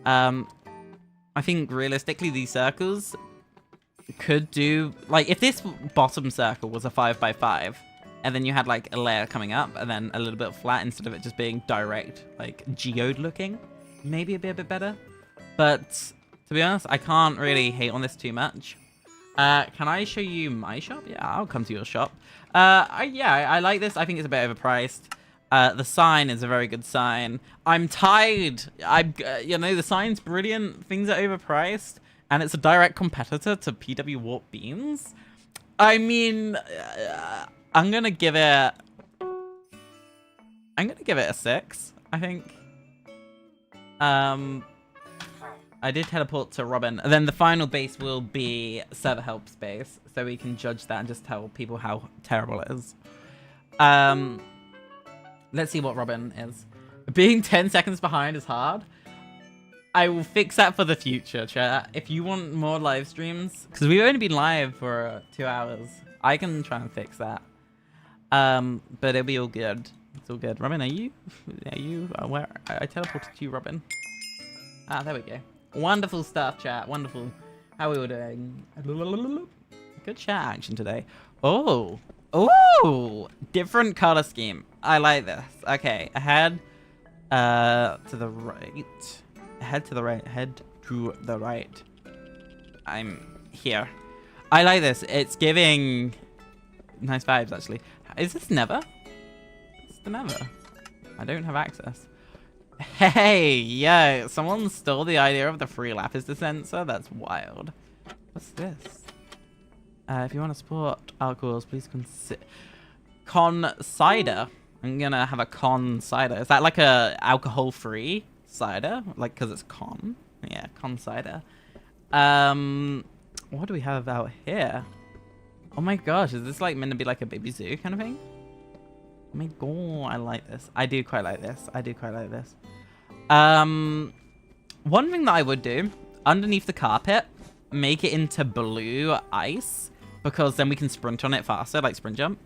I think realistically these circles could do, like, if this bottom circle was a 5x5, and then you had like a layer coming up and then a little bit flat instead of it just being direct, like geode looking, maybe it'd be a bit better. But to be honest, I can't really hate on this too much. Can I show you my shop? Yeah, I'll come to your shop. Yeah, I like this. I think it's a bit overpriced. The sign is a very good sign. I'm tired. You know, the sign's brilliant. Things are overpriced, and it's a direct competitor to PW Warp Beans. I mean, I'm gonna give it a 6, I think. I did teleport to Robin. And then the final base will be server help space, so we can judge that and just tell people how terrible it is. Let's see what Robin is. Being 10 seconds behind is hard. I will fix that for the future, chat. If you want more live streams, because we've only been live for 2 hours, I can try and fix that. But it'll be all good. It's all good. Robin, are you where? I teleported to you, Robin. Ah, there we go. Wonderful stuff, chat. Wonderful. How are we all doing? Good chat action today. Oh, different color scheme. I like this. Okay, ahead, to the right. Head to the right. Head to the right. I'm here. I like this. It's giving nice vibes, actually. Is this Never? It's the Never. I don't have access. Hey, yo, someone stole the idea of the free lapis dispenser. That's wild. What's this? If you want to support our cause, please con cider. I'm gonna have a con cider. Is that like a alcohol-free cider? Like, cause it's con? Yeah, con cider. What do we have out here? Oh my gosh, is this like meant to be like a baby zoo kind of thing? Oh my god, I like this. I do quite like this. One thing that I would do, underneath the carpet, make it into blue ice, because then we can sprint on it faster, like sprint jump.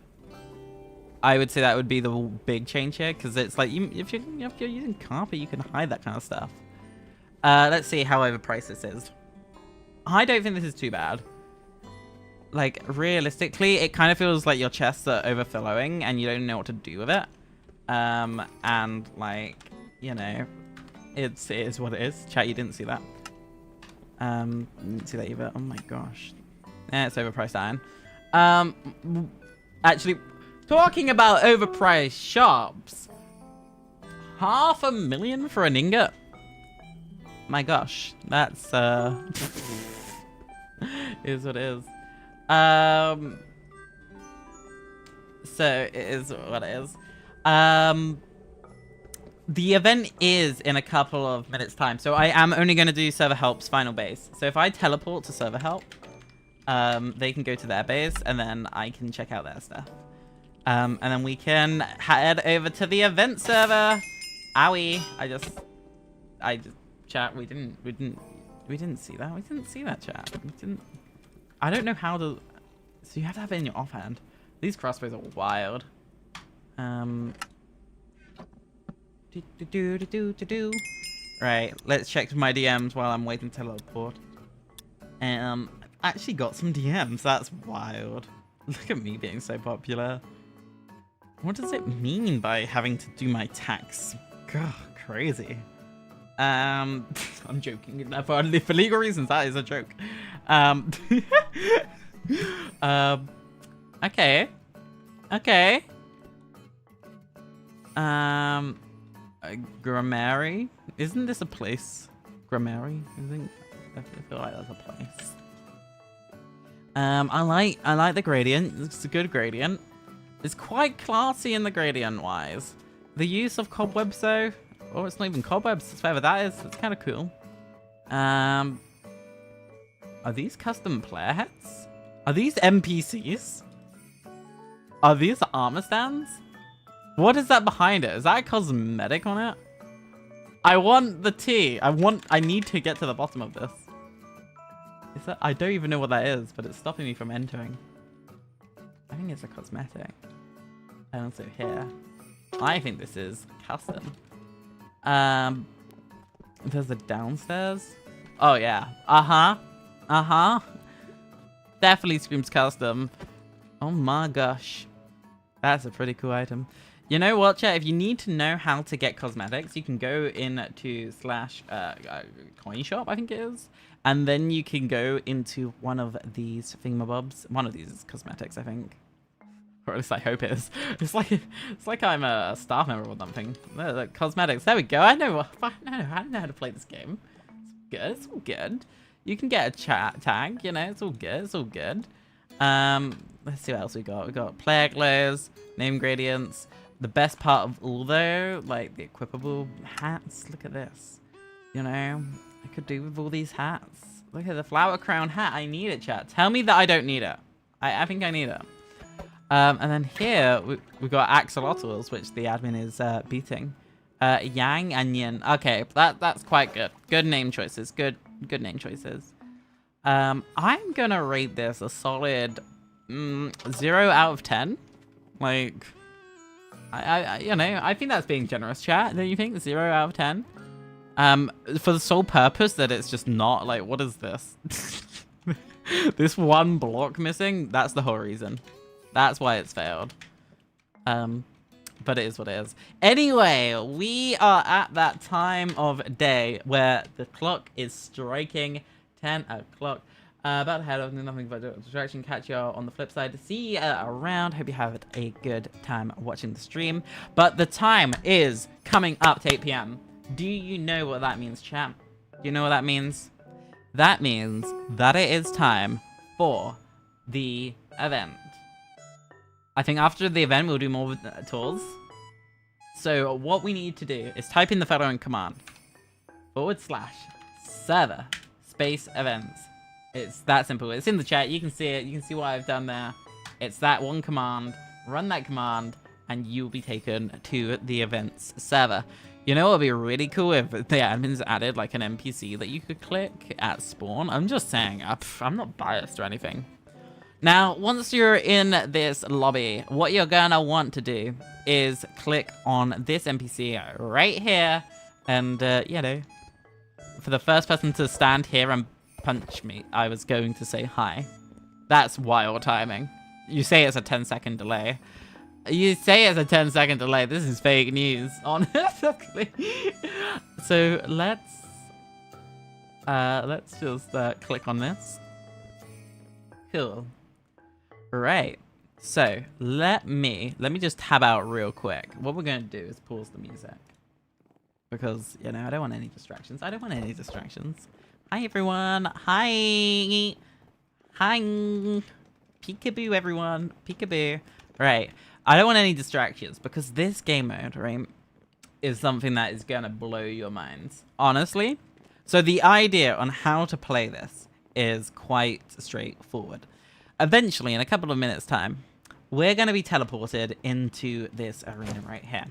I would say that would be the big change here, because it's like, if you're using carpet, you can hide that kind of stuff. Let's see how overpriced this is. I don't think this is too bad. Like, realistically, it kind of feels like your chests are overflowing and you don't know what to do with it. And, like, you know, it is what it is. Chat, you didn't see that. Didn't see that either. Oh my gosh. It's overpriced iron. Actually, talking about overpriced shops, $500,000 for an ingot. My gosh, that's is what it is. So it is what it is. The event is in a couple of minutes time, so I am only going to do server help's final base. So if I teleport to server help, they can go to their base, and then I can check out their stuff. And then we can head over to the event server. Owie! I just chat. We didn't see that. We didn't see that, chat. We didn't. I don't know how to. So you have to have it in your offhand. These crossbows are wild. Right, let's check my DMs while I'm waiting to teleport. Actually got some DMs. That's wild. Look at me being so popular. What does it mean by having to do my tax? God, crazy. I'm joking. For legal reasons, that is a joke. Okay. Okay. Grammary? Isn't this a place? Grammary? I feel like that's a place. I like the gradient. It's a good gradient. It's quite classy in the gradient wise. The use of cobwebs though, Oh, it's not even cobwebs. It's whatever that is. It's kind of cool. Are these custom player hats? Are these NPCs? Are these armor stands? What is that behind it? Is that a cosmetic on it? I want the tea. I need to get to the bottom of this. Is that? I don't even know what that is, but it's stopping me from entering. I think it's a cosmetic. And also here. I think this is custom. There's a downstairs. Oh yeah. Definitely screams custom. Oh my gosh. That's a pretty cool item. You know what, chat? If you need to know how to get cosmetics, you can go into / coin shop, I think it is. And then you can go into one of these thingamabobs. One of these is cosmetics, I think. Or at least I hope it is. It's like I'm a staff member or something. The cosmetics. There we go. I know how to play this game. It's good. It's all good. You can get a chat tag. You know, it's all good. It's all good. Let's see what else we got. We got player glows, name gradients. The best part of all though, like the equipable hats. Look at this. You know, I could do with all these hats. Look at the flower crown hat. I need it, chat. Tell me that I don't need it. I think I need it. And then here we got axolotls, which the admin is beating. Yang and Yin. Okay, that's quite good. Good name choices. Good name choices. I'm gonna rate this a solid 0 out of 10. Like, you know, I think that's being generous, chat. Don't you think? 0 out of 10. For the sole purpose that it's just not like, what is this? This one block missing. That's the whole reason. That's why it's failed. But it is what it is. Anyway, we are at that time of day where the clock is striking 10 o'clock. About to head off, nothing but distraction. Catch you on the flip side. See you around. Hope you have a good time watching the stream. But the time is coming up to 8 p.m. Do you know what that means, chat? Do you know what that means? That means that it is time for the event. I think after the event, we'll do more tours. So what we need to do is type in the following command. /server space events. It's that simple. It's in the chat. You can see it. You can see what I've done there. It's that one command. Run that command, and you'll be taken to the events server. You know what would be really cool if the admins added like an NPC that you could click at spawn? I'm just saying. I'm not biased or anything. Now, once you're in this lobby, what you're gonna want to do is click on this NPC right here, and you know, for the first person to stand here and punch me, I was going to say hi. That's wild timing. You say it's a 10-second delay. You say it's a 10-second delay. This is fake news, honestly. So let's just click on this. Cool. Right. So let me just tab out real quick. What we're going to do is pause the music. Because, you know, I don't want any distractions. Hi, everyone. Hi. Peekaboo, everyone. Peekaboo. Right. I don't want any distractions because this game mode, right, is something that is going to blow your minds. Honestly. So the idea on how to play this is quite straightforward. Eventually, in a couple of minutes' time, we're going to be teleported into this arena right here.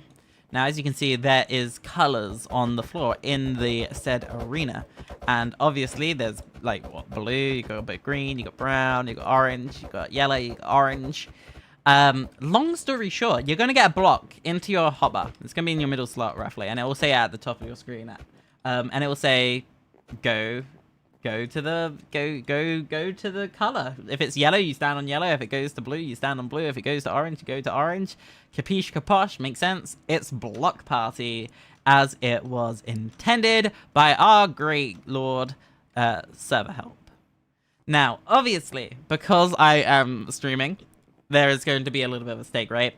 Now, as you can see, there is colors on the floor in the said arena. And obviously, there's like, what, blue, you got a bit green, you got brown, you got orange, you got yellow, you got orange. Long story short, you're going to get a block into your hotbar. It's going to be in your middle slot, roughly. And it will say at the top of your screen. And it will say, go to the color. If it's yellow, you stand on yellow. If it goes to blue, you stand on blue. If it goes to orange, you go to orange. Capiche, caposh, makes sense. It's block party as it was intended by our great lord, server help. Now, obviously, because I am streaming, there is going to be a little bit of a stake, right?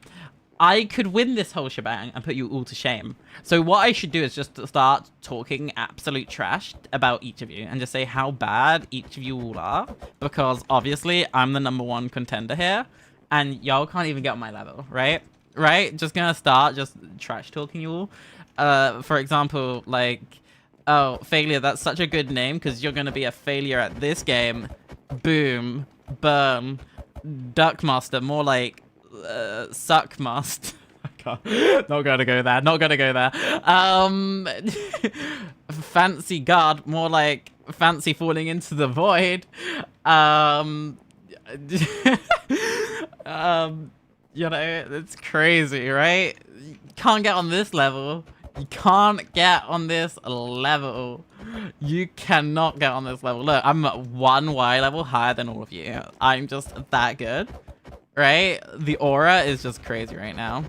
I could win this whole shebang and put you all to shame. So what I should do is just start talking absolute trash about each of you and just say how bad each of you all are. Because obviously I'm the #1 contender here and y'all can't even get on my level, right? Right? Just gonna start just trash talking you all. For example, like, oh, failure, that's such a good name because you're going to be a failure at this game. Boom. Burn. Duckmaster, more like Suckmaster. Not gonna go there. Not gonna go there. Fancy guard, more like fancy falling into the void. You know, it's crazy, right? You can't get on this level. You can't get on this level. You cannot get on this level. Look, I'm 1 Y level higher than all of you. I'm just that good, right? The aura is just crazy right now.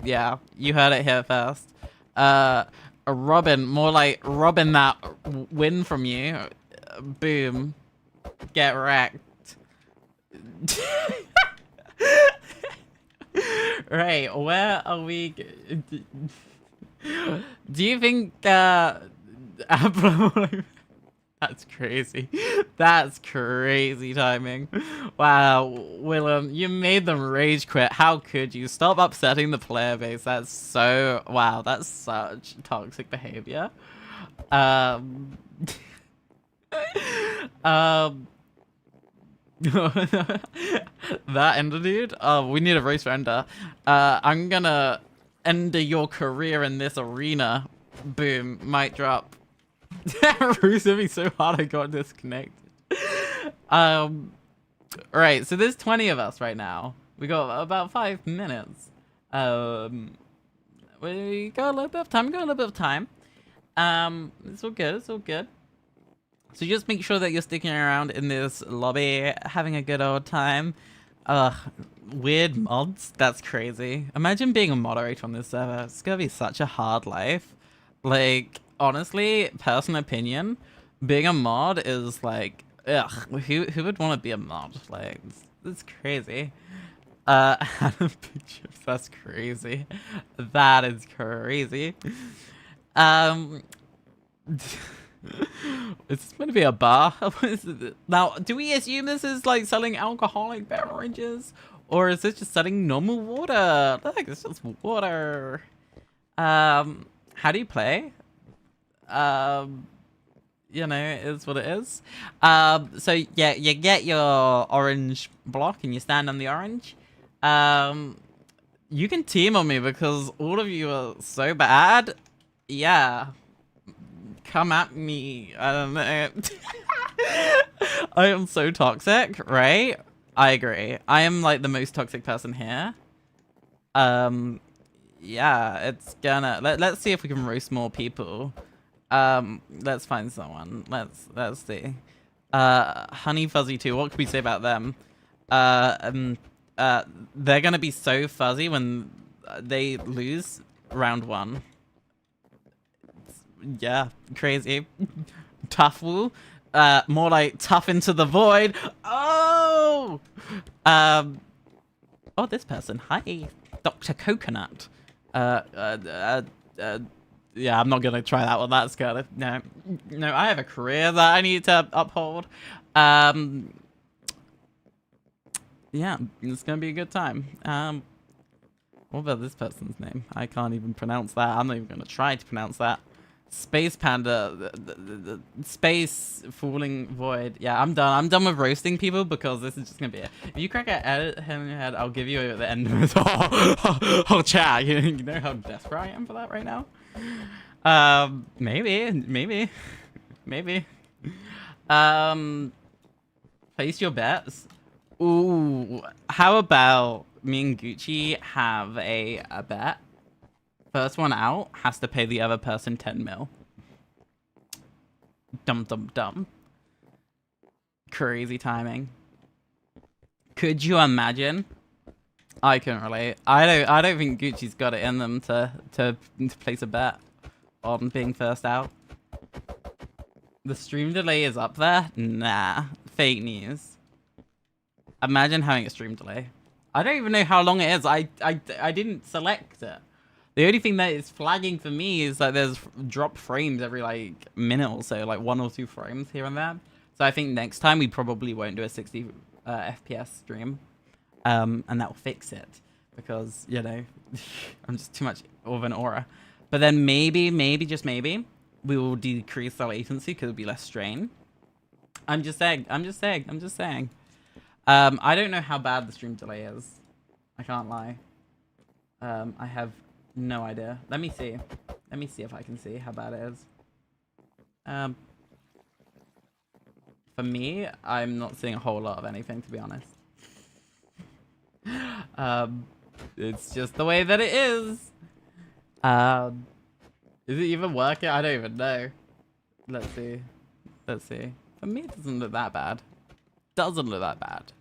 Yeah, you heard it here first. Robin, more like Robin that win from you. Boom. Get wrecked. Right, where are we? Do you think ItsAppla? That's crazy. That's crazy timing. Wow, Willem, you made them rage quit. How could you? Stop upsetting the player base. That's so... Wow, that's such toxic behavior. That Ender dude? Oh, we need a race for Ender. I'm gonna ender your career in this arena. Boom, mic drop. Rue's hit me so hard I got disconnected. Right, so there's 20 of us right now. We got about 5 minutes. We got a little bit of time. It's all good, it's all good. So just make sure that you're sticking around in this lobby, having a good old time. Weird mods, that's crazy. Imagine being a moderator on this server. It's gonna be such a hard life. Like, honestly, personal opinion, being a mod is like, ugh, who would want to be a mod? Like, it's crazy. Pictures, that's crazy. That is crazy. It's gonna be a bar. Now, do we assume this is like selling alcoholic beverages? Or is this just selling normal water? Look, it's just water. How do you play? You know, it is what it is. So yeah, you get your orange block and you stand on the orange. You can team on me because all of you are so bad. Yeah. Come at me. I don't know. I am so toxic, right? I agree. I am like the most toxic person here. Yeah, it's gonna... Let's see if we can roast more people. Let's find someone. Let's see. Honey Fuzzy 2, what can we say about them? They're gonna be so fuzzy when they lose round 1. Yeah, crazy. Tough wool. More like tough into the void. Oh! Oh, this person. Hi, Dr. Coconut. Yeah, I'm not gonna try that one. That's kind of no. I have a career that I need to uphold. Yeah, it's gonna be a good time. What about this person's name? I can't even pronounce that. I'm not even gonna try to pronounce that. Space Panda, the space falling void. Yeah, I'm done. I'm done with roasting people because this is just gonna be it. If you crack an edit in your head, I'll give you the end of it. Oh, chat. You know how desperate I am for that right now. Maybe. Place your bets. Ooh, how about me and Gucci have a bet? First one out has to pay the other person 10 mil. Dumb. Crazy timing. Could you imagine? I couldn't relate. I don't think Gucci's got it in them to place a bet on being first out. The stream delay is up there? Nah. Fake news. Imagine having a stream delay. I don't even know how long it is. I didn't select it. The only thing that is flagging for me is that there's drop frames every like minute or so, like 1 or 2 frames here and there. So I think next time we probably won't do a 60 FPS stream, and that will fix it because, you know, I'm just too much of an aura. But then maybe, just maybe, we will decrease the latency because it'll be less strain. I'm just saying. I don't know how bad the stream delay is. I can't lie. I have no idea. Let me see. Let me see if I can see how bad it is. For me, I'm not seeing a whole lot of anything, to be honest. It's just the way that it is. Is it even working? I don't even know. Let's see. Let's see. For me, it doesn't look that bad. Doesn't look that bad.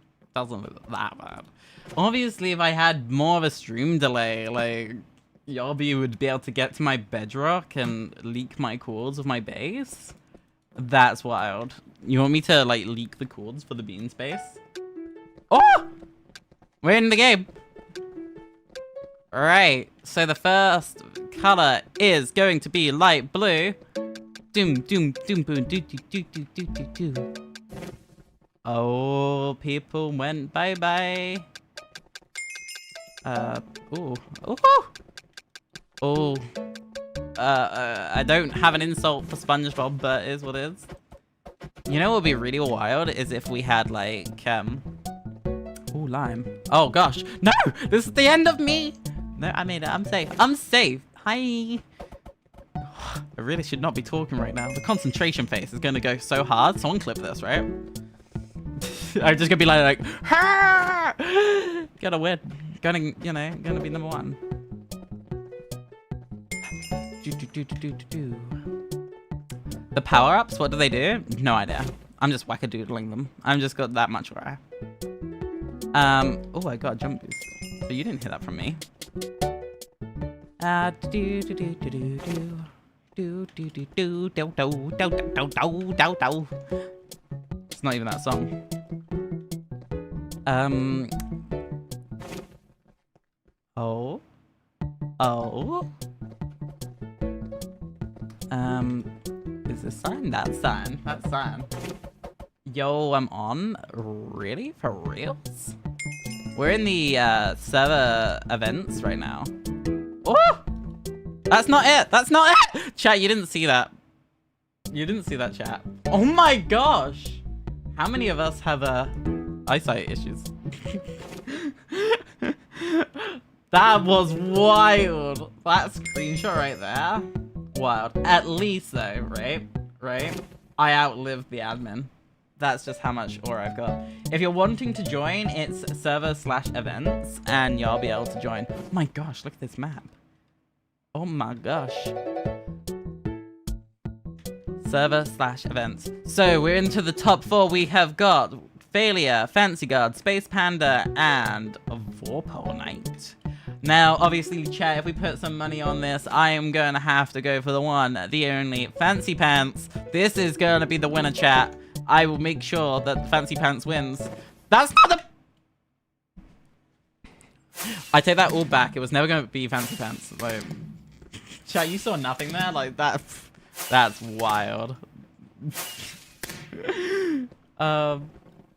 Obviously, if I had more of a stream delay, like, Yobby would be able to get to my Bedrock and leak my chords of my base. That's wild. You want me to, like, leak the chords for the bean space? Oh! We're in the game. Alright, so the first color is going to be light blue. Doom, doom, doom, boom, doo, doo, doo, doo, doo, doo, doo. Oh, people went bye-bye. Ooh. Ooh. Oh. I don't have an insult for SpongeBob, but it is what it is. You know what would be really wild is if we had, like, ooh, lime. Oh, gosh. No! This is the end of me! No, I made it. I'm safe. I'm safe. Hi. I really should not be talking right now. The concentration face is going to go so hard. Someone clip this, right? I'm just going to be like, ha! Gotta win. Gonna, you know, gonna be number one. The power-ups, what do they do? No idea. I'm just wackadoodling them. I'm just got that much rare. Oh, I got a jump boost. But you didn't hear that from me. It's not even that song. Oh. Is this sign? That sign. That sign. Yo, I'm on? Really? For reals? We're in the server events right now. Oh! That's not it! That's not it! Chat, you didn't see that. You didn't see that, chat. Oh my gosh! How many of us have eyesight issues? That was wild! That screenshot right there. Wild. At least though, right? Right? I outlived the admin. That's just how much aura I've got. If you're wanting to join, it's server/events, and you'll be able to join. Oh my gosh, look at this map. Oh my gosh. Server/events. So we're into the top 4. We have got Failure, Fancy God, Space Panda, and Vorpal Knight. Now, obviously, chat, if we put some money on this, I am going to have to go for the one, the only, Fancy Pants. This is going to be the winner, chat. I will make sure that Fancy Pants wins. That's not the... I take that all back. It was never going to be Fancy Pants. Like, chat, you saw nothing there? Like, that... That's wild.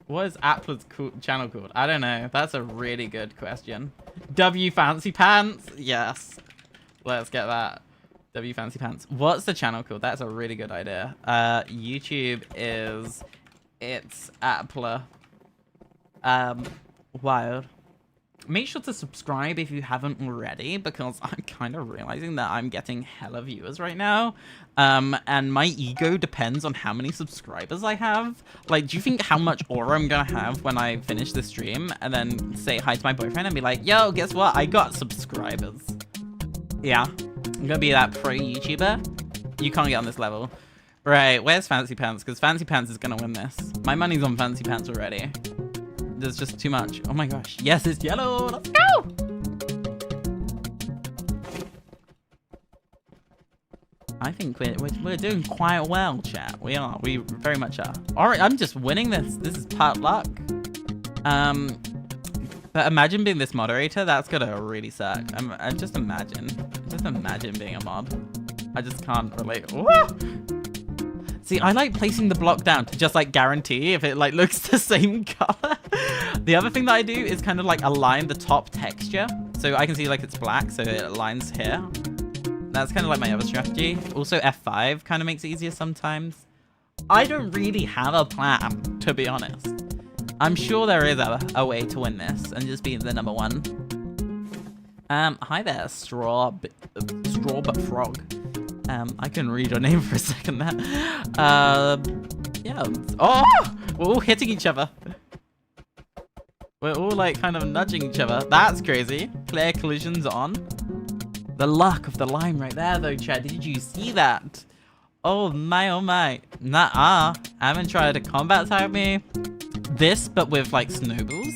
What is ItsAppla's channel called? I don't know. That's a really good question. W Fancy Pants? Yes. Let's get that. W Fancy Pants. What's the channel called? That's a really good idea. YouTube is ItsAppla. Wild. Make sure to subscribe if you haven't already, because I'm kind of realizing that I'm getting hella viewers right now. And my ego depends on how many subscribers I have. Like, do you think how much aura I'm gonna have when I finish the stream and then say hi to my boyfriend and be like, yo, guess what? I got subscribers. Yeah. I'm gonna be that pro YouTuber. You can't get on this level. Right, where's Fancy Pants? Because Fancy Pants is gonna win this. My money's on Fancy Pants already. There's just too much. Oh my gosh. Yes, it's yellow. Let's go! I think we're doing quite well, chat. We are. We very much are. Alright, I'm just winning this. This is part luck. But imagine being this moderator. That's gonna really suck. Just imagine. Just imagine being a mod. I just can't relate. Woo! See, I like placing the block down to just like guarantee if it like looks the same color. The other thing that I do is kind of like align the top texture. So I can see like it's black, so it aligns here. That's kind of like my other strategy. Also, F5 kind of makes it easier sometimes. I don't really have a plan, to be honest. I'm sure there is a way to win this and just be the number one. Hi there, Straw but Frog. I couldn't read your name for a second there. Yeah. Oh! We're all hitting each other. We're all like kind of nudging each other. That's crazy. Player collisions on. The luck of the line right there though, Chad. Did you see that? Oh my, oh my. Nuh-uh. Haven't tried to combat type me. This, but with like snowballs.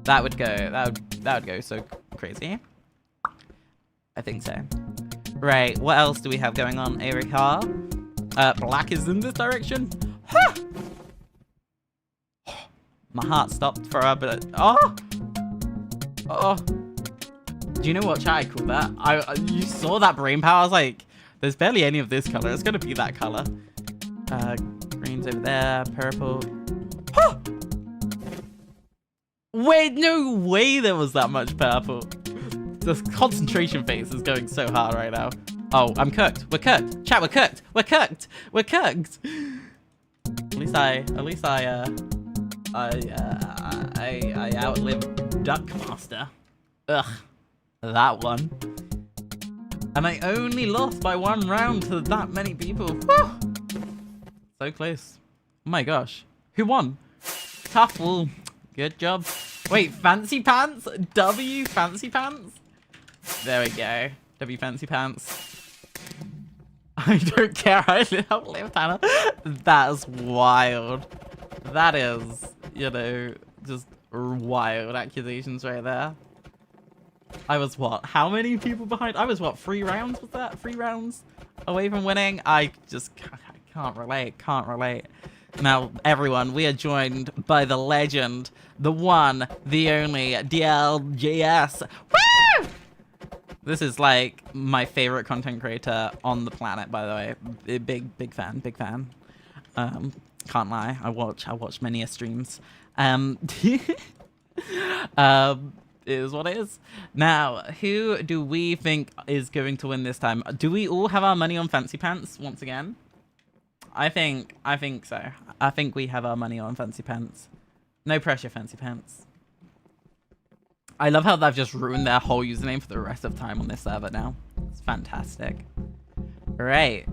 That would go so crazy. I think so. Right, what else do we have going on over here? Black is in this direction. Huh! My heart stopped for a bit. Oh! Oh! Do you know what chat I call that? You saw that brain power? I was like, there's barely any of this color. It's gonna be that color. Green's over there. Purple. Huh! Wait, no way there was that much purple. The concentration phase is going so hard right now. Oh, I'm cooked. We're cooked. Chat, we're cooked. We're cooked. We're cooked. At least I outlived Duckmaster. Ugh. That one. And I only lost by 1 round to that many people. Whew. So close. Oh my gosh. Who won? Tough Wool. Good job. Wait, Fancy Pants? W Fancy Pants? There we go. W Fancy Pants. I don't care. I outlived Hannah. That's wild. That is, you know, just wild accusations right there. I was what? How many people behind? I was what? 3 rounds? Was that 3 rounds away from winning? I just can't relate. Can't relate. Now, everyone, we are joined by the legend, the one, the only DLJS. Woo! This is like my favorite content creator on the planet, by the way. Big fan. Can't lie. I watch many streams. It is what it is. Now, who do we think is going to win this time? Do we all have our money on Fancy Pants once again? I think so. I think we have our money on Fancy Pants. No pressure, Fancy Pants. I love how they've just ruined their whole username for the rest of time on this server now. It's fantastic. Right.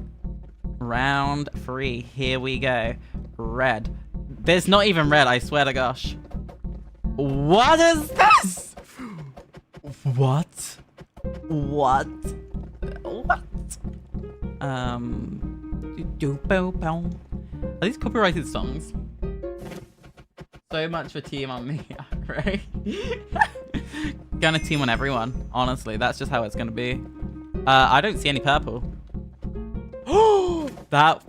Round 3. Here we go. Red. There's not even red, I swear to gosh. What is this? What? What? Are these copyrighted songs? So much for team on me, right? Gonna team on everyone, honestly. That's just how it's gonna be. I don't see any purple. Oh, that...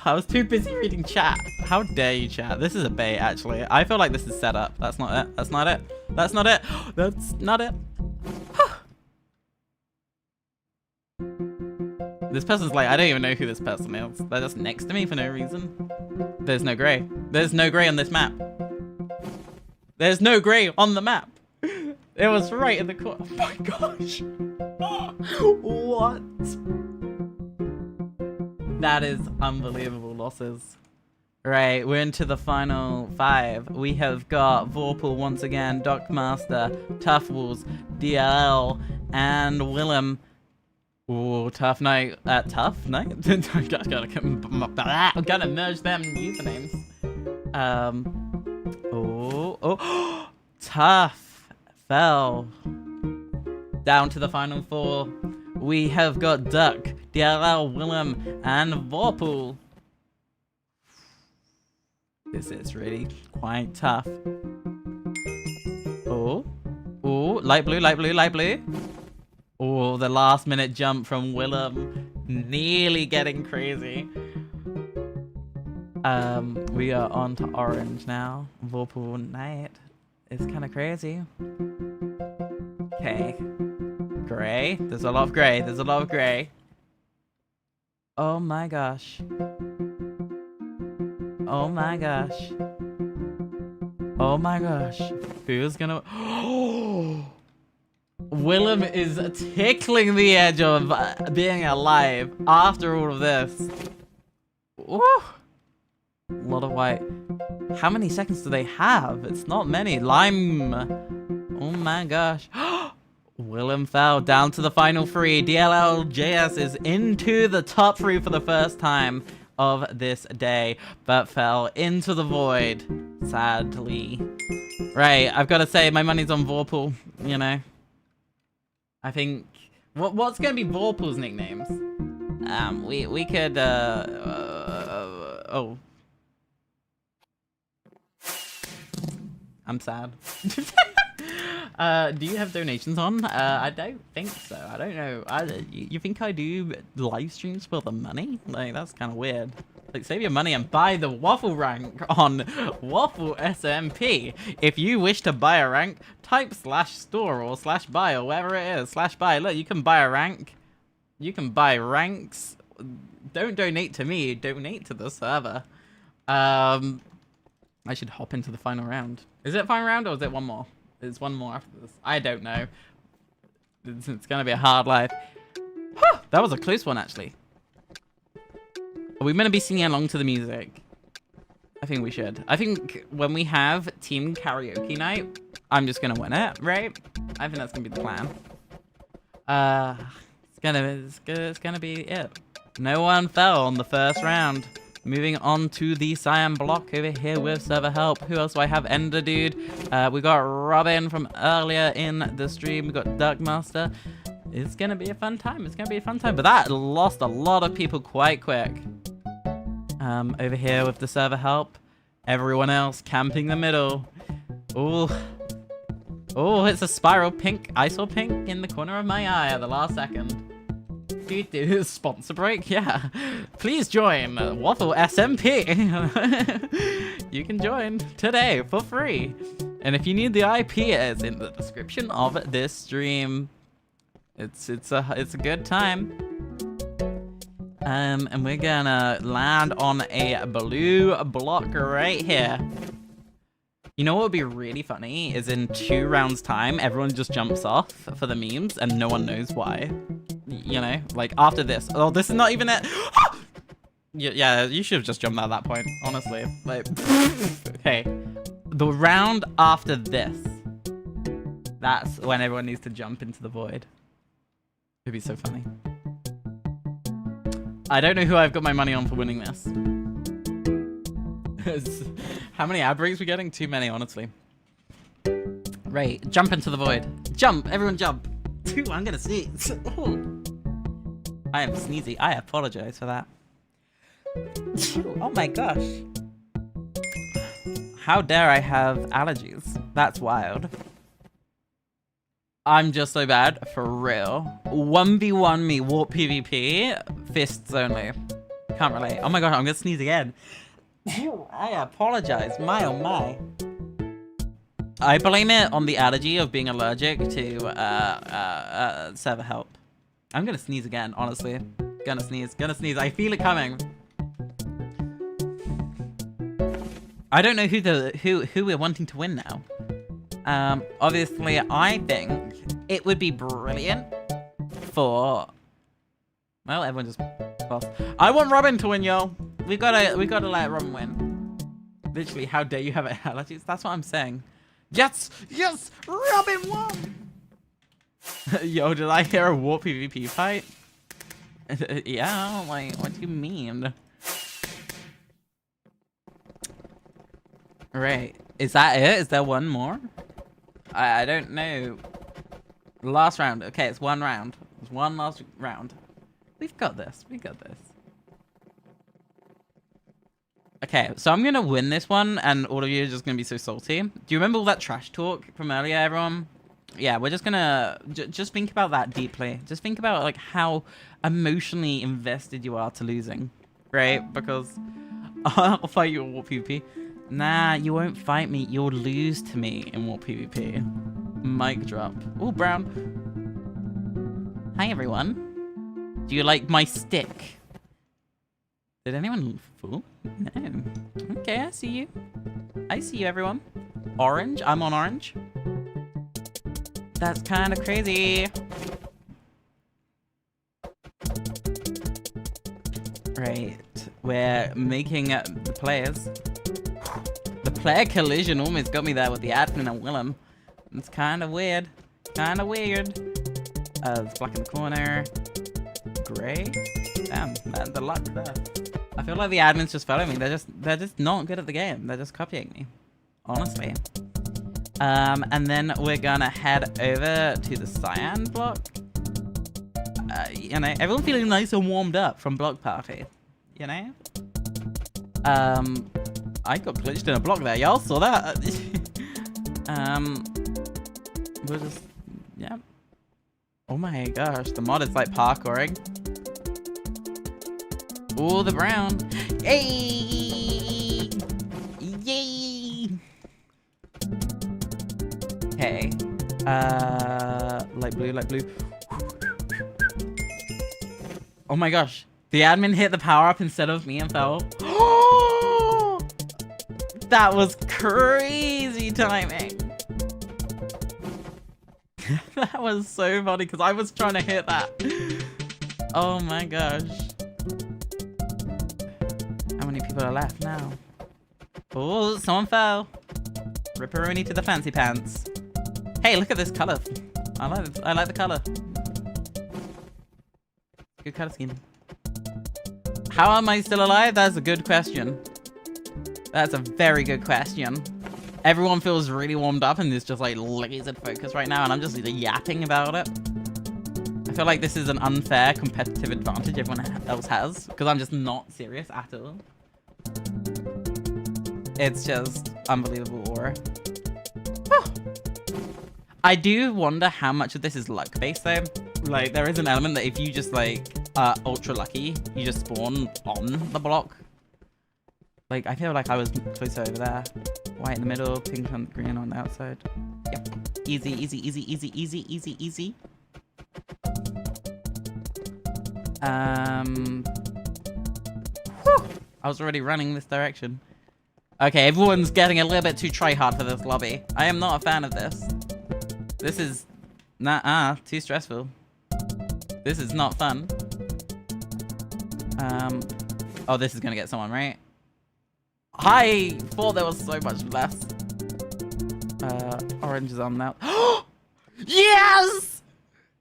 I was too busy reading chat. How dare you, chat? This is a bait, actually. I feel like this is set up. That's not it. That's not it. That's not it. That's not it. This person's like, I don't even know who this person is. They're just next to me for no reason. There's no gray. There's no gray on this map. There's no gray on the map. It was right in the corner. Oh my gosh. What? That is unbelievable losses. Right, we're into the final 5. We have got Vorpal once again, Dockmaster, Tough Walls, DLL, and Willem. Ooh, Tough Night. Tough Night? I'm gonna merge them usernames. Oh, Tough fell down to the final 4. We have got Duck, DLL, Willem, and Vorpal. This is really quite tough. Oh, light blue, light blue, light blue. Oh, the last minute jump from Willem, nearly getting crazy. We are on to orange now. Vorpal Knight is kind of crazy. Okay, gray. There's a lot of gray. There's a lot of gray. Oh my gosh. Oh my gosh. Oh my gosh. Who's gonna... Willem is tickling the edge of being alive after all of this. Woo! A lot of white. How many seconds do they have? It's not many. Lime. Oh my gosh. Willem fell down to the final 3. DLLJS is into the top 3 for the first time of this day, but fell into the void, sadly. Right, I've got to say, my money's on Vorpal, you know. I think... What's going to be Vorpal's nicknames? We could, oh. I'm sad. Do you have donations on? I don't think so. I don't know. You think I do live streams for the money? Like, that's kind of weird. Like, save your money and buy the Waffle rank on WaffleSMP. If you wish to buy a rank, type /store or /buy or whatever it is. /buy. Look, you can buy a rank. You can buy ranks. Don't donate to me. Donate to the server. I should hop into the final round. Is it final round or is it one more? There's one more after this. I don't know. It's gonna be a hard life. That was a close one, actually. Are we gonna be singing along to the music? I think we should. I think when we have team karaoke night, I'm just gonna win it, right? I think that's gonna be the plan. It's gonna be it. No one fell on the first round. Moving on to the cyan block over here with server help. Who else do I have? Ender Dude. We got Robin from earlier in the stream. We got Duckmaster. It's going to be a fun time. It's going to be a fun time. But that lost a lot of people quite quick. Over here with the server help. Everyone else camping the middle. Ooh. Oh, it's a spiral pink. I saw pink in the corner of my eye at the last second. Sponsor break, yeah. Please join WaffleSMP. You can join today for free. And if you need the IP, it's in the description of this stream. It's a good time. And we're gonna land on a blue block right here. You know what would be really funny is in 2 rounds time, everyone just jumps off for the memes and no one knows why. You know, like after this. Oh, this is not even it. Yeah, you should have just jumped at that point, honestly. Like, okay. The round after this, that's when everyone needs to jump into the void. It'd be so funny. I don't know who I've got my money on for winning this. How many ad breaks we getting? Too many, honestly. Right, jump into the void. Jump, everyone jump. I'm gonna sneeze. I am sneezy. I apologize for that. Oh my gosh. How dare I have allergies? That's wild. I'm just so bad, for real. 1v1 me, warp PvP, fists only. Can't relate. Oh my gosh, I'm gonna sneeze again. I apologize. My oh my. I blame it on the allergy of being allergic to server help. I'm gonna sneeze again, honestly. Gonna sneeze. I feel it coming. I don't know who we're wanting to win now. Obviously, I think it would be brilliant for. Well, everyone just lost. I want Robin to win, yo. We gotta let Robin win. Literally, how dare you have allergies? That's what I'm saying. Yes, Robin won. Yo, did I hear a warp PvP fight? Yeah, like, what do you mean? Right, is that it? Is there one more? I don't know. Last round. Okay, it's one round. It's one last round. We've got this. Okay, so I'm gonna win this one, and all of you are just gonna be so salty. Do you remember all that trash talk from earlier, everyone? Yeah, we're just gonna just think about that deeply. Just think about like how emotionally invested you are to losing, right? Because I'll fight you in Warp PvP. Nah, you won't fight me. You'll lose to me in Warp PvP. Mic drop. Oh, Brown. Hi, everyone. Do you like my stick? Did anyone fall? No. Okay, I see you. I see you, everyone. Orange. I'm on orange. That's kind of crazy. Right, we're making the players. The player collision almost got me there with the admin and Willem. It's kind of weird. Kind of weird. It's black in the corner. Gray? Damn, man, the luck there. I feel like the admins just follow me. They're just not good at the game. They're just copying me. Honestly. And then we're gonna head over to the cyan block. You know, everyone feeling nice and warmed up from block party. You know? I got glitched in a block there. Y'all saw that? We'll just, yeah. Oh my gosh, the mod is like parkouring. Oh, the brown. Hey! Yay! Hey. Light blue, light blue. Oh my gosh. The admin hit the power up instead of me and fell. That was crazy timing. That was so funny because I was trying to hit that. Oh my gosh. How many people are left now? Oh, someone fell. Ripperoni to the fancy pants. Hey, look at this color. I like the color. Good color scheme. How am I still alive? That's a good question. That's a very good question. Everyone feels really warmed up and is just like laser focused right now, and I'm just yapping about it. I feel like this is an unfair competitive advantage everyone else has, because I'm just not serious at all. It's just unbelievable aura. I do wonder how much of this is luck based though. Like, there is an element that if you just like ultra lucky, you just spawn on the block. Like, I feel like I was closer over there. White in the middle, pink and green on the outside. Yep. Easy, easy, easy, easy, easy, easy, easy. Whew. I was already running this direction. Okay, everyone's getting a little bit too try-hard for this lobby. I am not a fan of this. This is... too stressful. This is not fun. Oh, this is gonna get someone, right? I thought there was so much left. Orange is on now. Yes!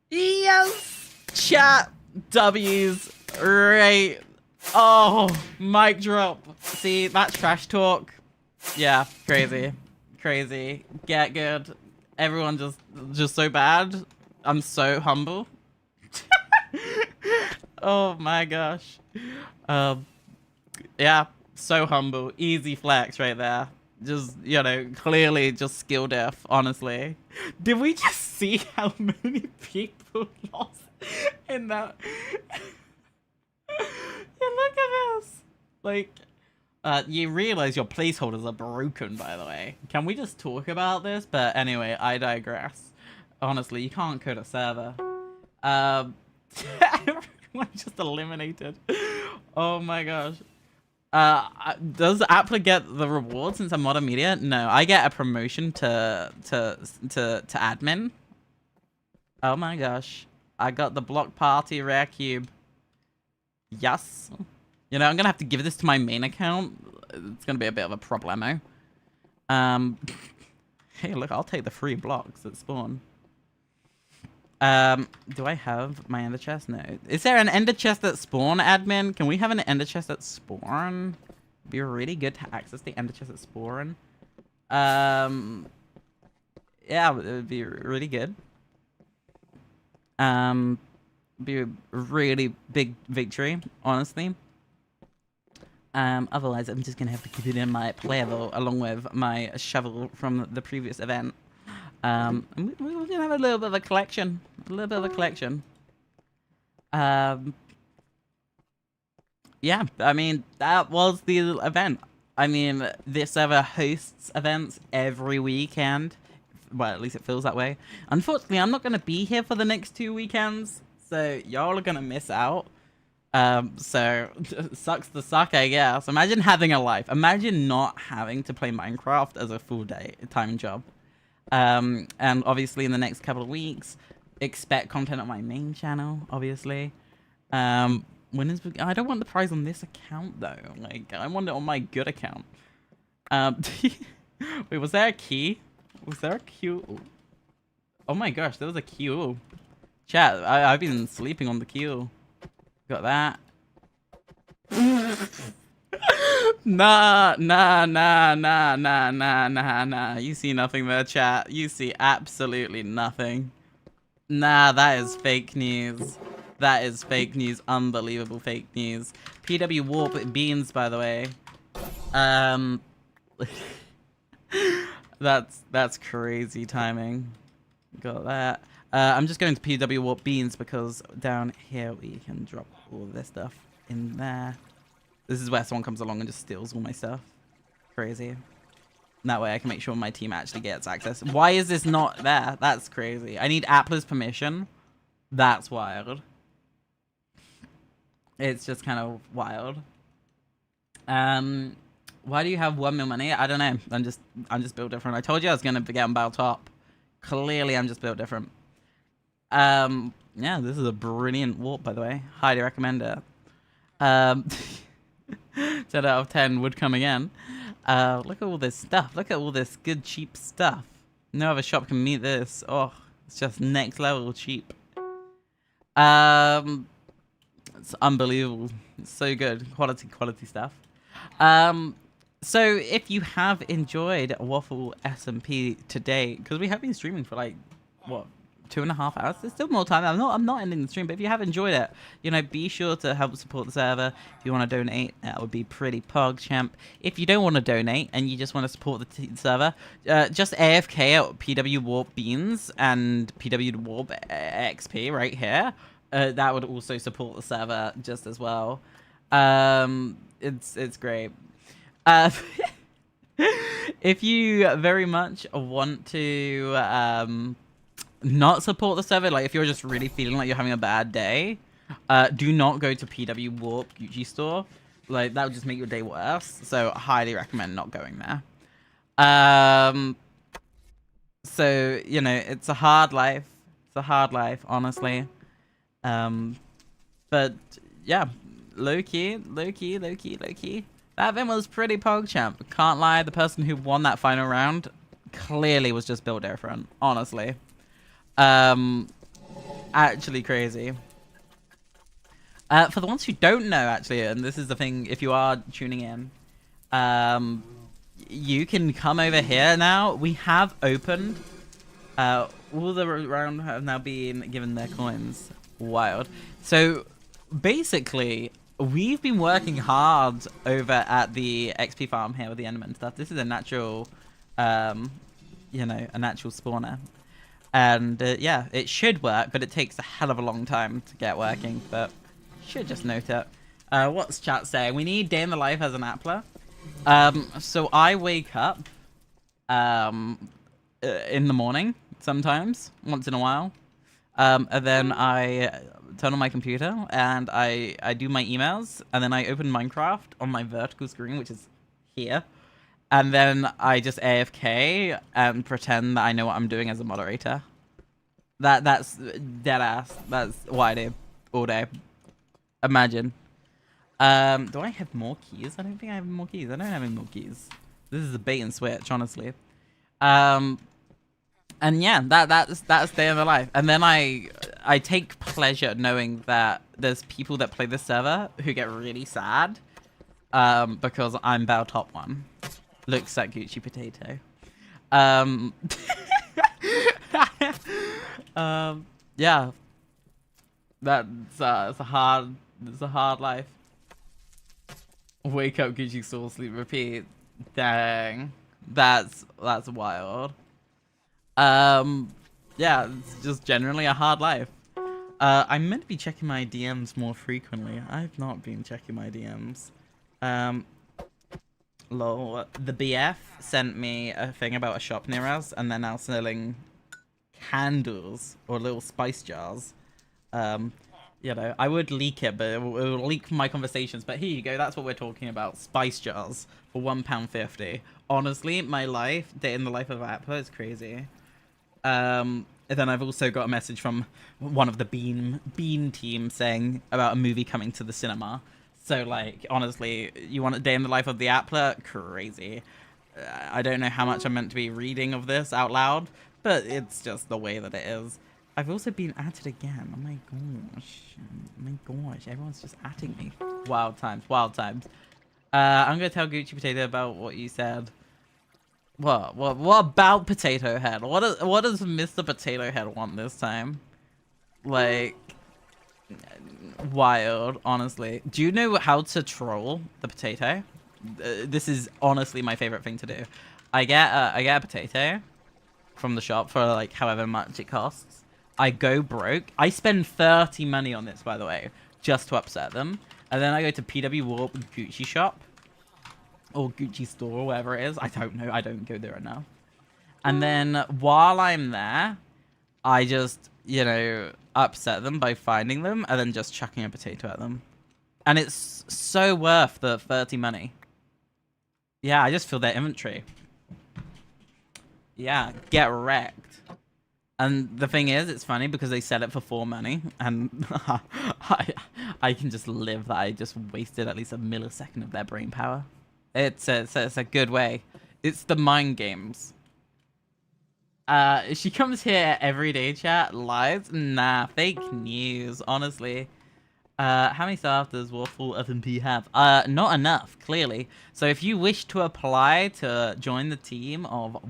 Yes! Chat W's. Right. Oh, mic drop. See, that's trash talk. Yeah, crazy. Crazy. Get good. Everyone just so bad. I'm so humble. Oh my gosh. Yeah. So humble. Easy flex right there. Just, you know, clearly just skill def, honestly. Did we just see how many people lost in that? Yeah, look at this. Like, you realize your placeholders are broken, by the way. Can we just talk about this? But anyway, I digress. Honestly, you can't code a server. Everyone just eliminated. Oh my gosh. Does ItsAppla get the reward since I'm modern media? No, I get a promotion to admin. Oh my gosh. I got the block party rare cube. Yes. You know, I'm gonna have to give this to my main account. It's gonna be a bit of a problemo. Hey, look, I'll take the free blocks that spawn. Do I have my ender chest? No. Is there an ender chest at spawn, admin? Can we have an ender chest at spawn? It'd be really good to access the ender chest at spawn. Yeah, it would be really good. Be a really big victory, honestly. Otherwise, I'm just gonna have to keep it in my player though, along with my shovel from the previous event. And we're gonna have a little bit of a collection. Yeah, I mean, that was the event. I mean, this server hosts events every weekend. Well, at least it feels that way. Unfortunately, I'm not gonna be here for the next 2 weekends, so y'all are gonna miss out. So sucks to suck, I guess. Imagine having a life. Imagine not having to play Minecraft as a full day time job. And obviously in the next couple of weeks, expect content on my main channel, obviously. When is I don't want the prize on this account though. Like I want it on my good account. Wait, was there a key? Was there a queue? Oh my gosh, there was a queue. Chat, I've been sleeping on the queue. Got that. Nah. You see nothing there, chat. You see absolutely nothing. Nah, that is fake news. That is fake news. Unbelievable fake news. PW Warp Beans, by the way. That's crazy timing. Got that. I'm just going to PW Warp Beans because down here we can drop all this stuff in there. This is where someone comes along and just steals all my stuff. Crazy. And that way I can make sure my team actually gets access. Why is this not there? That's crazy. I need ItsAppla's permission. That's wild. It's just kind of wild. Why do you have 1 mil money? I don't know. I'm just built different. I told you I was gonna get on Battle Top. Clearly, I'm just built different. Yeah, this is a brilliant warp, by the way. Highly recommend it. 10 out of 10 would come again. Look at all this stuff. Look at all this good, cheap stuff. No other shop can meet this. Oh, it's just next level cheap. It's unbelievable. It's so good. Quality stuff. So if you have enjoyed WaffleSMP today, because we have been streaming for like, what, 2.5 hours? There's still more time. I'm not ending the stream, but if you have enjoyed it, you know, be sure to help support the server. If you want to donate, that would be pretty PogChamp. If you don't want to donate and you just want to support the server, just AFK at PW Warp Beans and PW Warp XP right here. That would also support the server just as well. It's great. If you very much want to not support the server, like if you're just really feeling like you're having a bad day, do not go to PW Warp Gucci store. Like that would just make your day worse. So I highly recommend not going there. So you know, it's a hard life. It's a hard life, honestly. But yeah, low key. That event was pretty PogChamp. Can't lie, the person who won that final round clearly was just built different, honestly. Actually crazy. For the ones who don't know, actually, and this is the thing, if you are tuning in, you can come over here now. We have opened, all the round have now been given their coins. Wild. So, basically, we've been working hard over at the XP farm here with the Enderman stuff. This is a natural, you know, a natural spawner. And yeah, it should work, but it takes a hell of a long time to get working. But should just note it. What's chat saying? We need day in the life as an Appler. So I wake up in the morning sometimes, once in a while. And then I turn on my computer and I do my emails, and then I open Minecraft on my vertical screen, which is here. And then I just AFK and pretend that I know what I'm doing as a moderator. That's dead ass. That's what I do all day. Imagine. Do I have more keys? I don't think I have more keys. I don't have any more keys. This is a bait and switch, honestly. And yeah, that's day in the life. And then I take pleasure knowing that there's people that play this server who get really sad because I'm Bow Top 1. Looks like Gucci Potato. Yeah, it's a hard life. Wake up, Gucci Soul, sleep, repeat. Dang, that's wild. Yeah, it's just generally a hard life. I'm meant to be checking my DMs more frequently. I've not been checking my DMs. Lol. The BF sent me a thing about a shop near us, and they're now selling candles or little spice jars. Yeah, You know, I would leak it, but it will leak my conversations. But here you go. That's what we're talking about. Spice jars for £1.50. Honestly, my life, day in the life of ItsAppla is crazy. And then I've also got a message from one of the Bean team saying about a movie coming to the cinema. So, like, honestly, you want a day in the life of the ItsAppla? Crazy. I don't know how much I'm meant to be reading of this out loud, but it's just the way that it is. I've also been at it again. Oh my gosh. Oh my gosh. Everyone's just atting me. Wild times. Wild times. I'm going to tell Gucci Potato about what you said. What about Potato Head? What does Mr. Potato Head want this time? Like, wild, honestly. Do you know how to troll the potato? This is honestly my favorite thing to do. I get a potato from the shop for like however much it costs. I go broke. I spend 30 money on this, by the way, just to upset them. And then I go to PW Warp Gucci shop or Gucci store, or whatever it is. I don't know. I don't go there enough. And then while I'm there, I just, you know, upset them by finding them and then just chucking a potato at them. And it's so worth the 30 money. Yeah, I just fill their inventory. Yeah, get wrecked. And the thing is, it's funny because they sell it for 4 money, and I can just live that I just wasted at least a millisecond of their brain power. It's a good way. It's the mind games. She comes here every day, chat. Lies? Nah, fake news, honestly. How many staff does WaffleSMP have? Not enough, clearly. So if you wish to apply to join the team of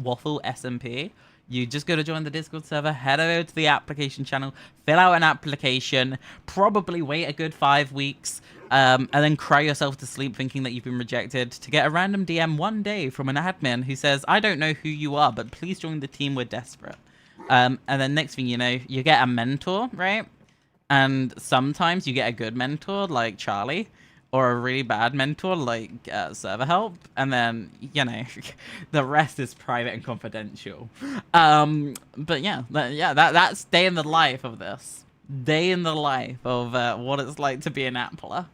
WaffleSMP, you just go to join the Discord server, head over to the application channel, fill out an application, probably wait a good 5 weeks, and then cry yourself to sleep thinking that you've been rejected to get a random DM one day from an admin who says, I don't know who you are, but please join the team, we're desperate. And then next thing you know, you get a mentor, right? And sometimes you get a good mentor like Charlie, or a really bad mentor like server help, and then, you know, the rest is private and confidential. But yeah, that's day in the life of this. Day in the life of what it's like to be an Appler.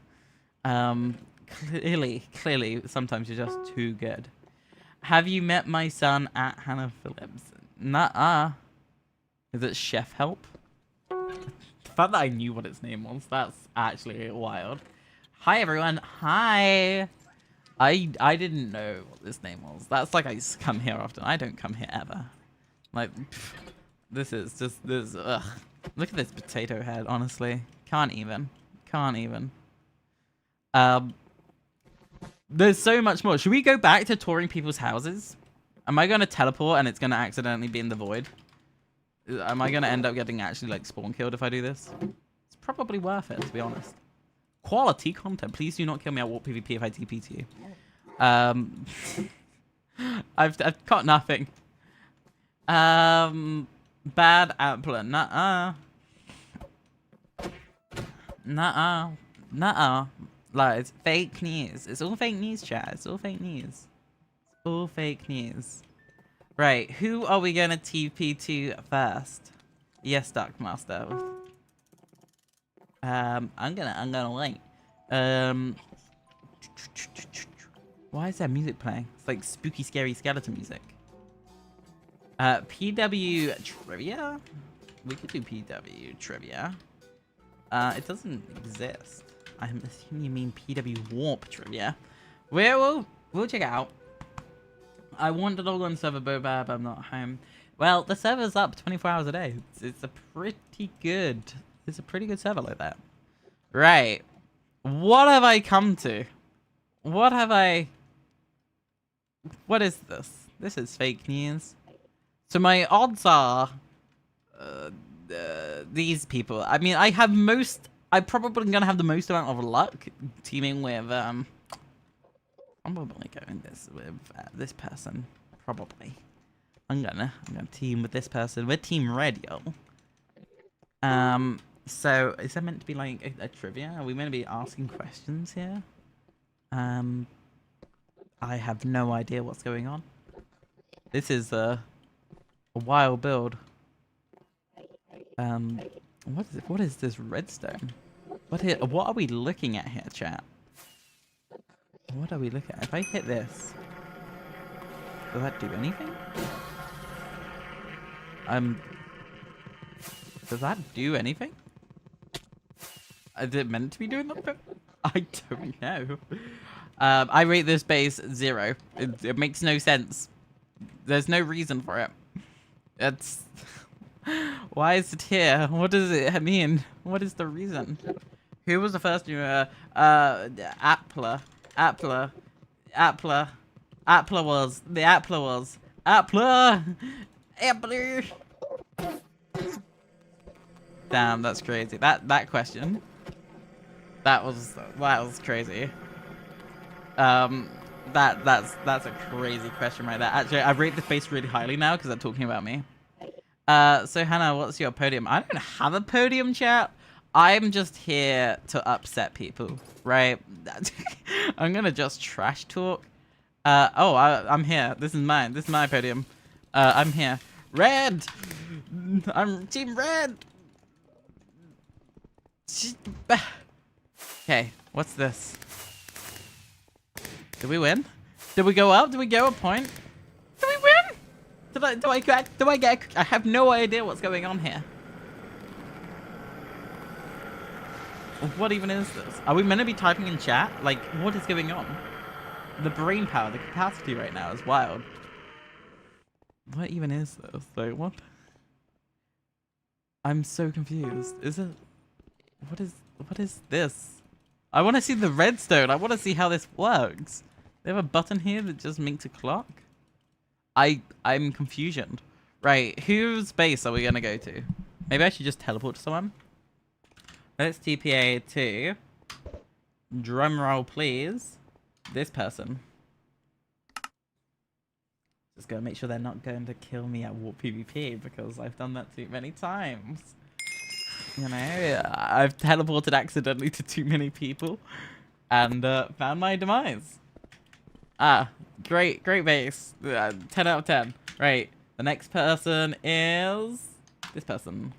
Clearly, sometimes you're just too good. Have you met my son at Hannah Phillips? Nuh-uh. Is it Chef Help? The fact that I knew what its name was, that's actually wild. Hi, everyone. Hi. I didn't know what this name was. That's like I come here often. I don't come here ever. Like, pff, this is just, this, ugh. Look at this potato head, honestly. Can't even. Can't even. There's so much more. Should we go back to touring people's houses? Am I going to teleport and it's going to accidentally be in the void? Am I going to end up getting actually, like, spawn killed if I do this? It's probably worth it, to be honest. Quality content. Please do not kill me at Warp PvP if I TP to you. I've got nothing. Bad Appler. Nuh-uh. Nuh-uh. Nuh-uh. Lies. Fake news. It's all fake news, chat. It's all fake news. It's all fake news. Right. Who are we going to TP to first? Yes, Darkmaster. I'm gonna wait. Why is there music playing? It's like spooky, scary skeleton music. PW trivia? We could do PW trivia. It doesn't exist. I'm assuming you mean PW Warp trivia. We'll check it out. I want to log on server Bobab, I'm not home. Well, the server's up 24 hours a day. It's a pretty good... It's a pretty good server like that. Right. What have I come to? What have I... What is this? This is fake news. So my odds are... these people. I mean, I have most... I'm probably going to have the most amount of luck teaming with... I'm probably going with this person. Probably. I'm gonna team with this person. We're Team Radio. So is that meant to be like a trivia? Are we meant to be asking questions here? I have no idea what's going on. This is a wild build. What is it? What is this redstone? What are we looking at here, chat? What are we looking at? If I hit this, will that do anything? Does that do anything? Is it meant to be doing that? I don't know. I rate this base 0. It makes no sense. There's no reason for it. It's... Why is it here? What does it mean? What is the reason? Who was the first new, ItsAppla was. Appler! Damn, that's crazy. That question. That was crazy. That's a crazy question right there. Actually, I rate the face really highly now because they're talking about me. So Hannah, what's your podium? I don't have a podium, chat. I'm just here to upset people, right? I'm gonna just trash talk. I'm here. This is mine. This is my podium. I'm here. Red! I'm team red! Okay, what's this? Did we win? Did we go up? Did we go a point? Did we win? Do I get I have no idea what's going on here. What even is this? Are we meant to be typing in chat? Like, what is going on? The brain power, the capacity right now is wild. What even is this? Like, what? I'm so confused. Is it... What is this? I want to see the redstone. I want to see how this works. They have a button here that just makes a clock. I'm confusioned. Right, whose base are we gonna go to? Maybe I should just teleport to someone. Let's TPA to, drumroll please, this person. Just gotta make sure they're not going to kill me at Warp PvP because I've done that too many times. You know, I've teleported accidentally to too many people and found my demise. Great base. 10 out of 10. Right, the next person is this person.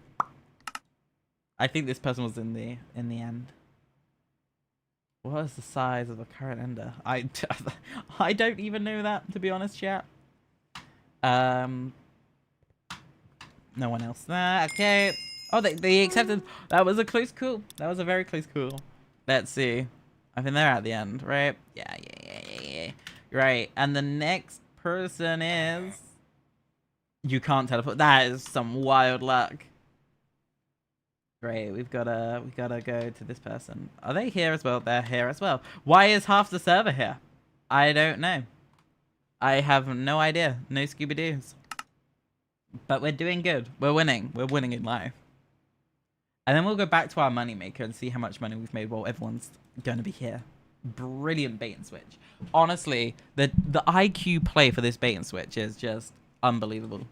I think this person was in the end. What is the size of the current ender? I don't even know that, to be honest, chat. No one else there. Okay. Oh, they accepted. That was a close call. That was a very close call. Let's see. I think they're at the end, right? Yeah. Right, and the next person is... You can't teleport. That is some wild luck. Great, we gotta go to this person. Are they here as well? They're here as well. Why is half the server here? I don't know. I have no idea. No Scooby-Doos. But we're doing good. We're winning. We're winning in life. And then we'll go back to our moneymaker and see how much money we've made while everyone's going to be here. Brilliant bait and switch. Honestly, the IQ play for this bait and switch is just unbelievable.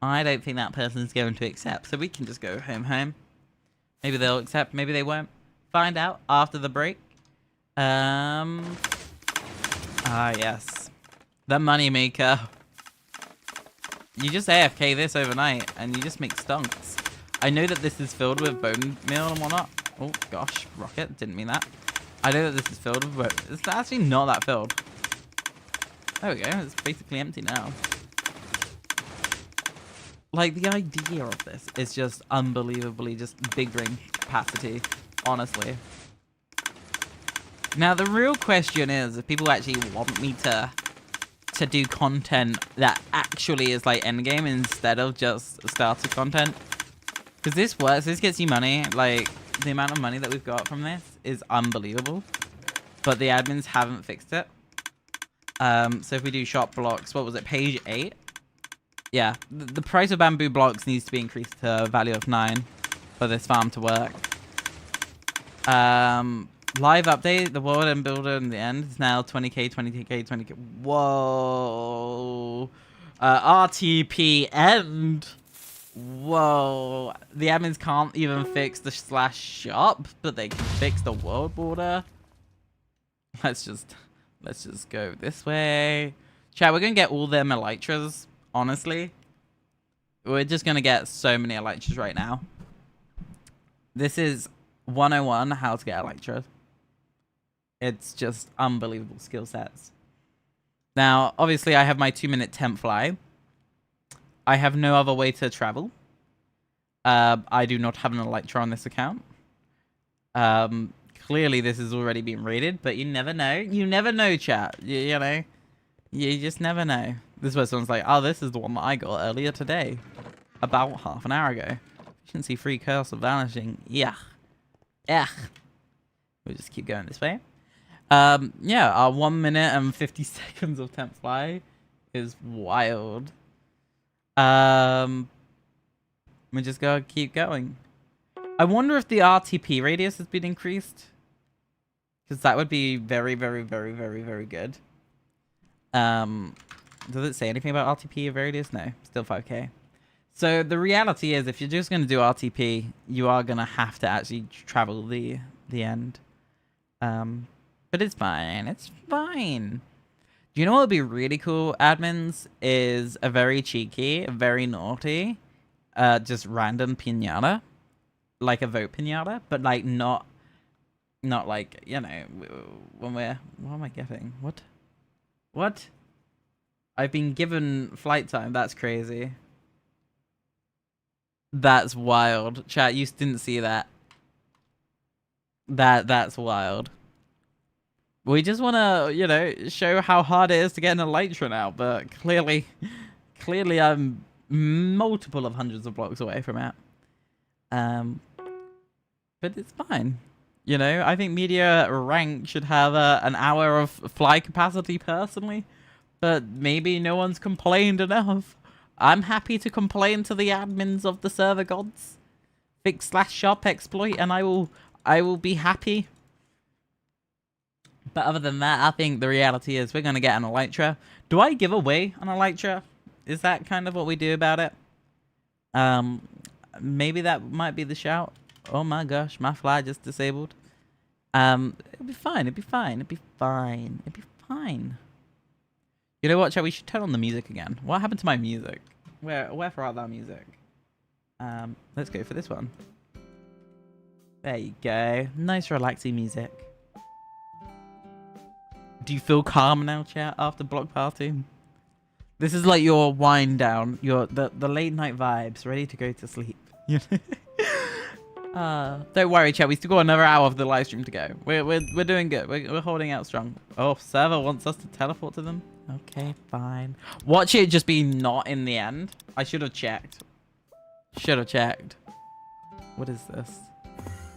I don't think that person's going to accept, so we can just go home. Maybe they'll accept, maybe they won't. Find out after the break. Yes. The moneymaker. You just AFK this overnight, and you just make stunks. I know that this is filled with bone meal and whatnot. Oh, gosh. Rocket. Didn't mean that. I know that this is filled with bone. It's actually not that filled. There we go. It's basically empty now. Like, the idea of this is just unbelievably just big brain capacity. Honestly. Now, the real question is if people actually want me to do content that actually is like endgame instead of just starter content. Because this works. This gets you money. Like, the amount of money that we've got from this is unbelievable. But the admins haven't fixed it. So if we do shop blocks, what was it? Page 8? Yeah. The price of bamboo blocks needs to be increased to a value of 9 for this farm to work. Live update. The world and builder in the end is now 20k, 20k, 20k. Whoa. RTP end. Whoa. The admins can't even fix the /shop, but they can fix the world border. Let's just go this way. Chat, we're gonna get all them elytras, honestly. We're just gonna get so many elytras right now. This is 101 how to get Elytra. It's just unbelievable skill sets. Now, obviously, I have my 2-minute temp fly. I have no other way to travel. I do not have an Elytra on this account. Clearly, this is already being rated, but you never know. You never know, chat. You know? You just never know. This is where someone's like, oh, this is the one that I got earlier today. About half an hour ago. Efficiency free curse of vanishing. Yeah. Yeah. We'll just keep going this way. Yeah, our 1 minute and 50 seconds of temp fly is wild. We just gotta keep going. I wonder if the RTP radius has been increased. Because that would be very, very, very, very, very good. Does it say anything about RTP radius? No, still 5k. So the reality is, if you're just gonna do RTP, you are gonna have to actually travel the end. But it's fine. It's fine. Do you know what would be really cool, admins? Is a very cheeky, very naughty, just random pinata, like a vote pinata, but like not like, you know, when we're, what am I getting? What? I've been given flight time. That's crazy. That's wild. Chat, you didn't see that. That's wild. We just want to, you know, show how hard it is to get an Elytra now, but clearly I'm multiple of hundreds of blocks away from it. But it's fine. You know, I think media rank should have an hour of fly capacity personally, but maybe no one's complained enough. I'm happy to complain to the admins of the server gods. Fix/shop exploit, and I will be happy. But other than that, I think the reality is we're going to get an Elytra. Do I give away an Elytra? Is that kind of what we do about it? Maybe that might be the shout. Oh my gosh, my fly just disabled. It'll be fine, it'll be fine, it'll be fine, it'll be fine. You know what, chat? We should turn on the music again. What happened to my music? Where art thou music? Let's go for this one. There you go. Nice relaxing music. Do you feel calm now, chat, after block party? This is like your wind down, the late night vibes, ready to go to sleep. Don't worry, chat. We still got another hour of the live stream to go. We're doing good. We're holding out strong. Oh, server wants us to teleport to them. Okay, fine. Watch it just be not in the end. I should have checked. Should have checked. What is this?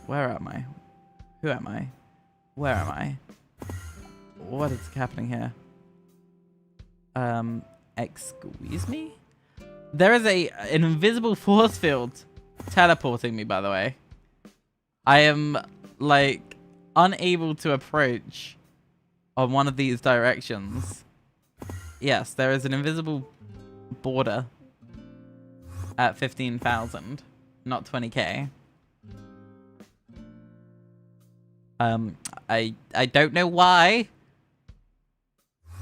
Where am I? Who am I? Where am I? What is happening here? Excuse me? There is an invisible force field teleporting me, by the way. I am, like, unable to approach on one of these directions. Yes, there is an invisible border at 15,000, not 20k. I don't know why.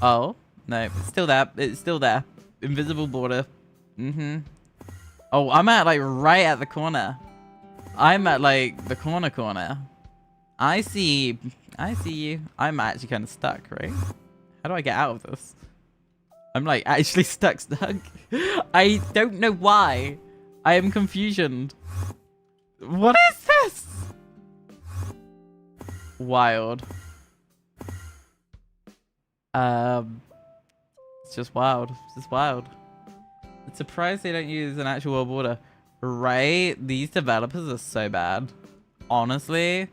Oh, no, it's still there. It's still there. Invisible border. Oh, I'm at, like, right at the corner. I'm at, like, the corner. I see you. I'm actually kind of stuck, right? How do I get out of this? I'm, like, actually stuck. I don't know why. I am confusioned. What is this? Wild. It's just wild. It's just wild. It's surprised they don't use an actual world border. Right? These developers are so bad. Honestly.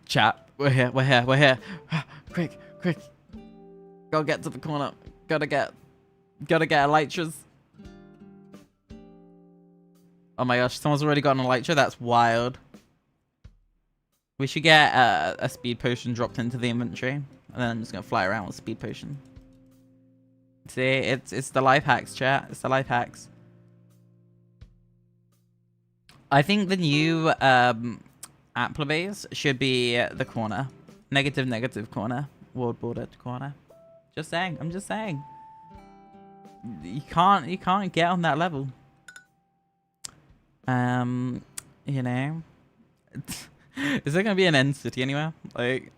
Chat. We're here. Quick. Gotta get to the corner. Gotta get Elytras. Oh my gosh, someone's already got an Elytra? That's wild. We should get a speed potion dropped into the inventory. And then I'm just gonna fly around with speed potion. See, it's the life hacks, chat. It's the life hacks. I think the new ItsAppla base should be the corner. Negative corner. World border corner. Just saying. I'm just saying. You can't get on that level. You know? Is there going to be an end city anywhere? Like,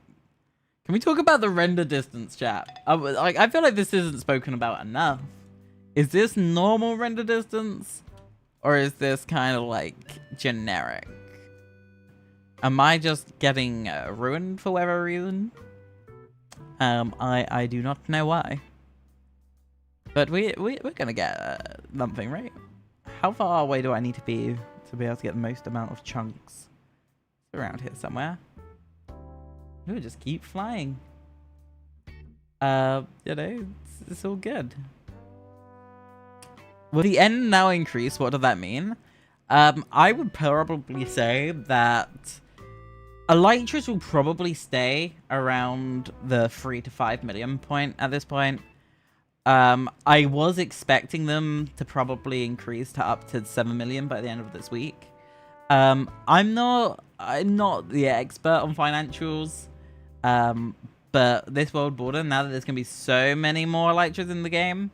can we talk about the render distance, chat? I feel like this isn't spoken about enough. Is this normal render distance? Or is this kind of like generic? Am I just getting ruined for whatever reason? I do not know why. But we're gonna get something, right? How far away do I need to be able to get the most amount of chunks? It's around here somewhere. We'll just keep flying. You know, it's all good. Will the end now increase? What does that mean? I would probably say that elytras will probably stay around the 3 to 5 million point at this point. I was expecting them to probably increase to up to 7 million by the end of this week. I'm not the expert on financials. But this world border, now that there's gonna be so many more elytras in the game,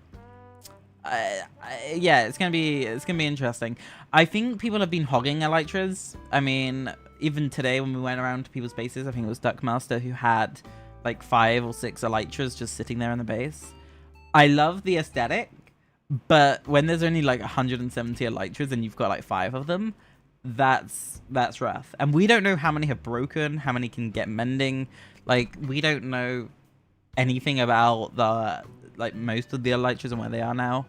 yeah, it's gonna be interesting. I think people have been hogging elytras. I mean, even today when we went around to people's bases, I think it was Duckmaster who had like 5 or 6 elytras just sitting there in the base. I love the aesthetic, but when there's only like 170 elytras and you've got like 5 of them, that's rough. And we don't know how many have broken, how many can get mending. Like, we don't know anything about the like most of the elytras and where they are now.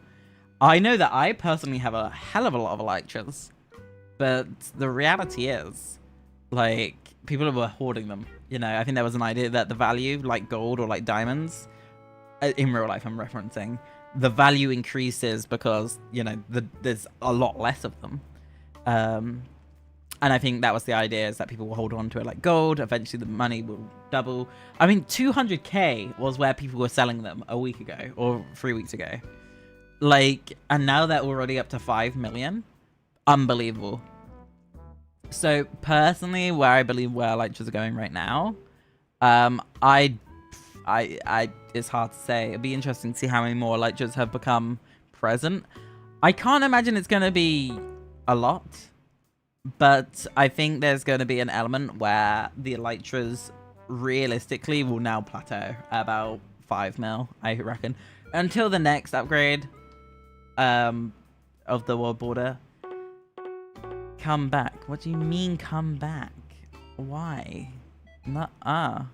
I know that I personally have a hell of a lot of elytras, but the reality is, like, people were hoarding them. You know, I think there was an idea that the value, like gold or like diamonds, in real life I'm referencing, the value increases because, you know, there's a lot less of them. And I think that was the idea, is that people will hold on to it like gold. Eventually the money will double. I mean, 200k was where people were selling them a week ago or 3 weeks ago. Like, and now they're already up to 5 million. Unbelievable. So personally, where I believe where elytras are going right now, it's hard to say. It'd be interesting to see how many more elytras have become present. I can't imagine it's going to be a lot, but I think there's going to be an element where the elytras realistically will now plateau at about 5 mil, I reckon, until the next upgrade of the world border. Come back. What do you mean come back? Why? Nuh-uh.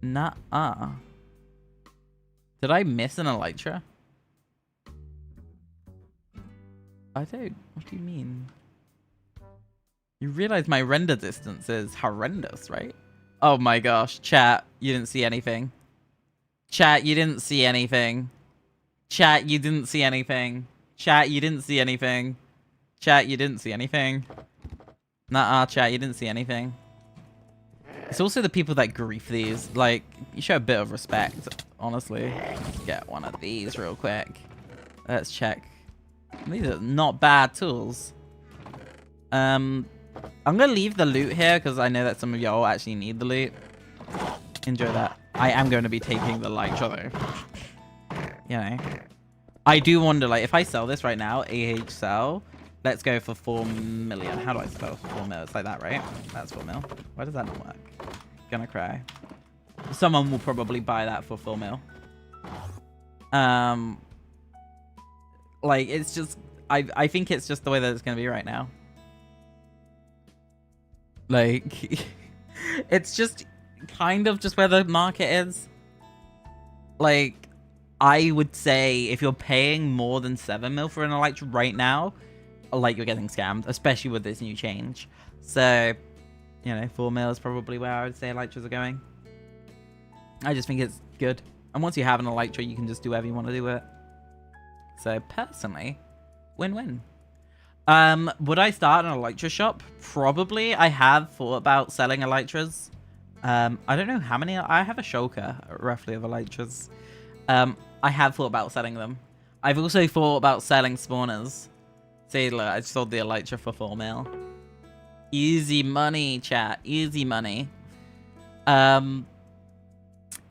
Nuh-uh. Did I miss an elytra? I don't. What do you mean? You realize my render distance is horrendous, right? Oh my gosh. Chat, you didn't see anything. Chat, you didn't see anything. Chat, you didn't see anything. Chat, you didn't see anything. Chat, you didn't see anything. Nuh-uh, chat, you didn't see anything. It's also the people that grief these. Like, you show a bit of respect, honestly. Let's get one of these real quick. Let's check. These are not bad tools. I'm gonna leave the loot here because I know that some of y'all actually need the loot. Enjoy that. I am going to be taking the elytra though. You know. I do wonder, like, if I sell this right now, AH sell, let's go for 4 million. How do I spell 4 mil? It's like that, right? That's 4 mil. Why does that not work? Gonna cry. Someone will probably buy that for 4 mil. Like, it's just, I think it's just the way that it's gonna be right now. Like, it's just kind of just where the market is. Like, I would say if you're paying more than 7 mil for an elytra right now, like, you're getting scammed, especially with this new change. So, you know, 4 mil is probably where I would say elytras are going. I just think it's good. And once you have an elytra, you can just do whatever you want to do with it. So, personally, win-win. Would I start an elytra shop? Probably. I have thought about selling elytras. I don't know how many. I have a shulker, roughly, of elytras. I have thought about selling them. I've also thought about selling spawners. See, look, I sold the elytra for 4 mil. Easy money, chat. Easy money.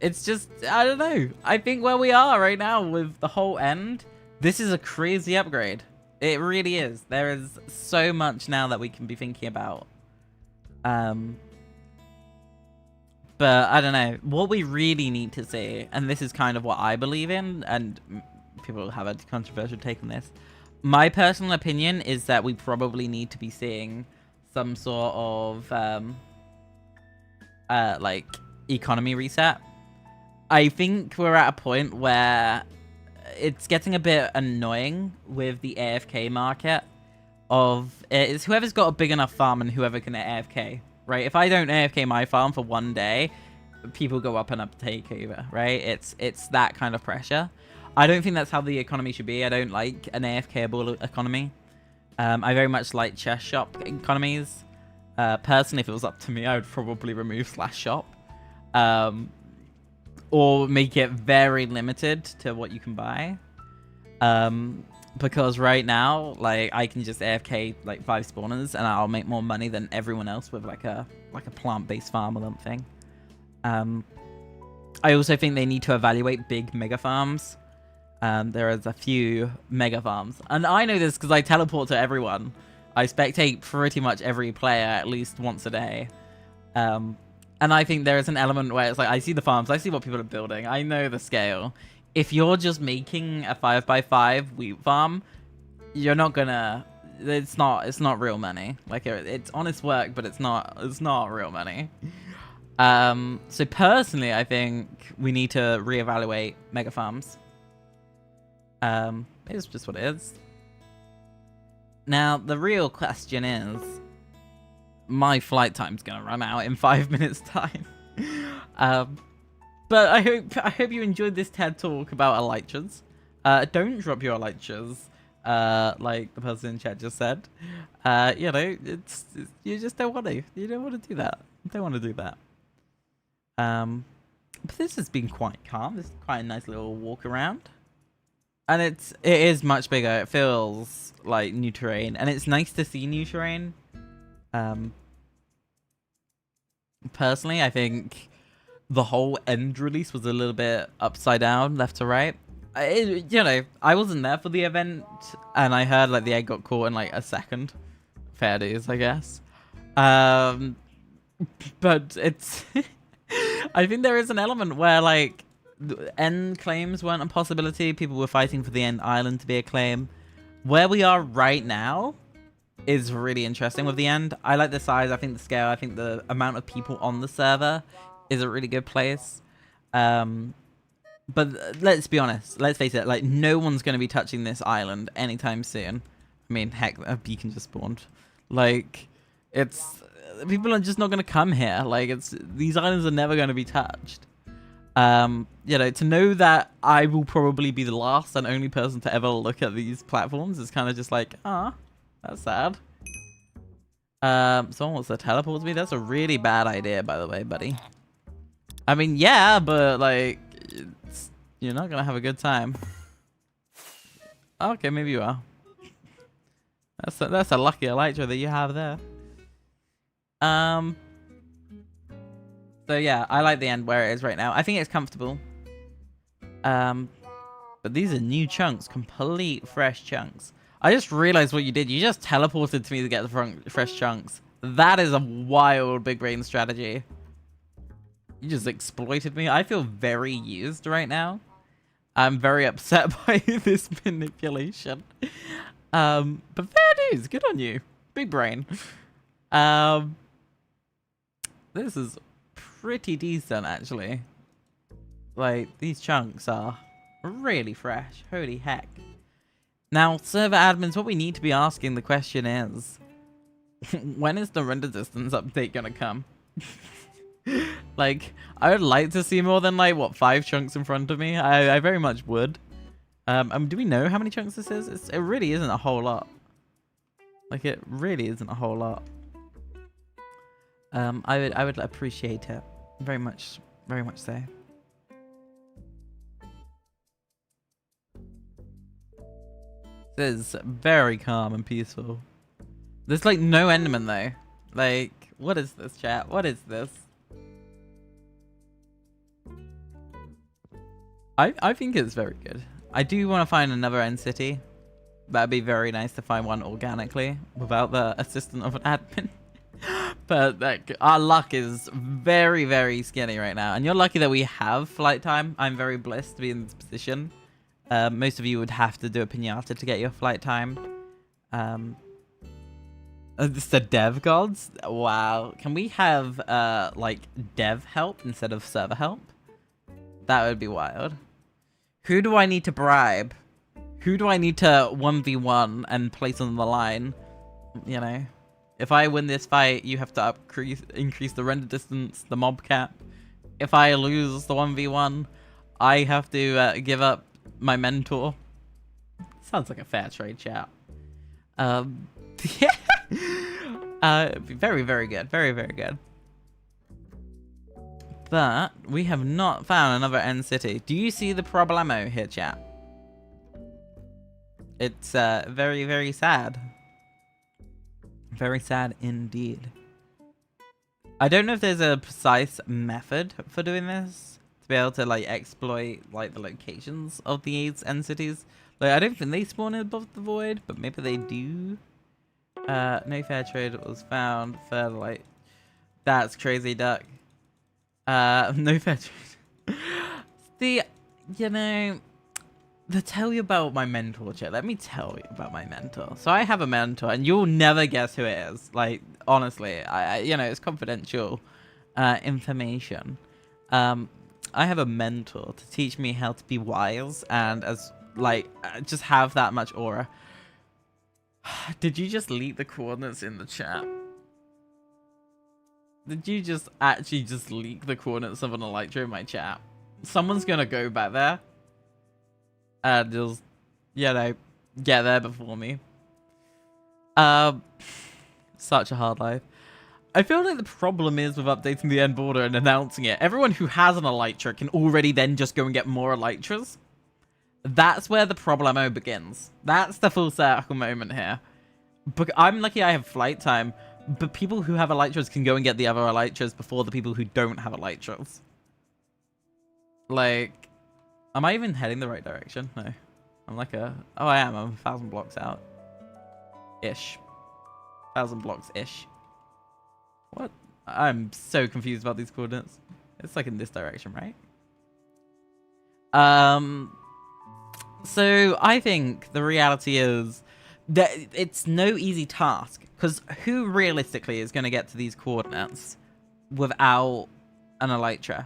It's just, I don't know. I think where we are right now with the whole end, this is a crazy upgrade. It really is. There is so much now that we can be thinking about. But I don't know. What we really need to see, and this is kind of what I believe in, and people have a controversial take on this. My personal opinion is that we probably need to be seeing some sort of like economy reset. I think we're at a point where it's getting a bit annoying with the AFK market of it's whoever's got a big enough farm and whoever can AFK, right? If I don't AFK my farm for one day, people go up and up takeover, right? It's that kind of pressure. I don't think that's how the economy should be. I don't like an AFK-able economy. I very much like chest shop economies. Personally, if it was up to me, I would probably remove /shop. Or make it very limited to what you can buy. Because right now, like, I can just AFK like 5 spawners and I'll make more money than everyone else with like a plant-based farm or something. I also think they need to evaluate big mega farms. There is a few mega farms, and I know this because I teleport to everyone. I spectate pretty much every player at least once a day. And I think there is an element where it's like, I see the farms, I see what people are building, I know the scale. If you're just making a 5x5 wheat farm, you're not gonna... It's not real money. Like, it's honest work, but it's not real money. So personally, I think we need to reevaluate mega farms. It's just what it is. Now, the real question is, my flight time's gonna run out in 5 minutes time. But I hope you enjoyed this TED talk about elytras. Don't drop your elytras, like the person in chat just said. You know, it's you just don't want to. You don't want to do that. You don't want to do that. But this has been quite calm. This is quite a nice little walk around. And it is much bigger. It feels like new terrain, and it's nice to see new terrain. Personally, I think the whole end release was a little bit upside down, left to right. You know, I wasn't there for the event, and I heard like the egg got caught in like a second. Fair dues, I guess. But it's... I think there is an element where like end claims weren't a possibility. People were fighting for the end island to be a claim. Where we are right now is really interesting with the end. I like the size, I think the scale, I think the amount of people on the server is a really good place. But let's be honest, let's face it, like no one's going to be touching this island anytime soon. I mean, heck, a beacon just spawned. Like, it's... people are just not going to come here. Like, these islands are never going to be touched. You know, to know that I will probably be the last and only person to ever look at these platforms is kind of just like, ah, that's sad. Someone wants to teleport me? That's a really bad idea, by the way, buddy. I mean, yeah, but like, you're not going to have a good time. Okay, maybe you are. That's a lucky elytra that you have there. So yeah, I like the end where it is right now. I think it's comfortable. But these are new chunks, complete fresh chunks. I just realized what you did. You just teleported to me to get the fresh chunks. That is a wild big brain strategy. You just exploited me. I feel very used right now. I'm very upset by this manipulation. But fair dues, good on you. Big brain. This is pretty decent, actually. Like, these chunks are really fresh. Holy heck. Now, server admins, what we need to be asking the question is, when is the render distance update gonna come? Like, I would like to see more than, like, what, 5 chunks in front of me? I very much would. Do we know how many chunks this is? It really isn't a whole lot. Like, it really isn't a whole lot. I would appreciate it very much so. This is very calm and peaceful. There's like no enderman though. Like, what is this, chat? What is this? I think it's very good. I do want to find another end city, That'd be very nice to find one organically without the assistant of an admin. But like, our luck is very, very skinny right now. And you're lucky that we have flight time. I'm very blessed to be in this position. Most of you would have to do a pinata to get your flight time. It's the dev gods? Wow. Can we have, like, dev help instead of server help? That would be wild. Who do I need to bribe? Who do I need to 1v1 and place on the line? You know? If I win this fight, you have to increase the render distance, the mob cap. If I lose the 1v1, I have to give up my mentor. Sounds like a fair trade, chat. Yeah. Very, very good. Very, very good. But we have not found another end city. Do you see the problemo here, chat? It's very, very sad. Very sad indeed. I don't know if there's a precise method for doing this to be able to like exploit like the locations of the end cities. Like I don't think they spawn above the void, but maybe they do. No fair trade was found. Further like that's crazy, duck. No fair trade. You know, to tell you about my mentor, chat. Let me tell you about my mentor. So I have a mentor, and you'll never guess who it is. Like honestly, I you know, it's confidential information. I have a mentor to teach me how to be wise and as like just have that much aura. Did you just leak the coordinates in the chat? Did you just actually just leak the coordinates of an elytra in my chat? Someone's gonna go back there and just, you know, get there before me. Such a hard life. I feel like the problem is with updating the end border and announcing it. Everyone who has an elytra can already then just go and get more elytras. That's where the problemo begins. That's the full circle moment here. But I'm lucky I have flight time, but people who have elytras can go and get the other elytras before the people who don't have elytras. Like, am I even heading the right direction? No. I'm like a... Oh, I am. I'm 1,000 blocks out. Ish. 1,000 blocks-ish. What? I'm so confused about these coordinates. It's like in this direction, right? So I think the reality is that it's no easy task, because who realistically is going to get to these coordinates without an elytra?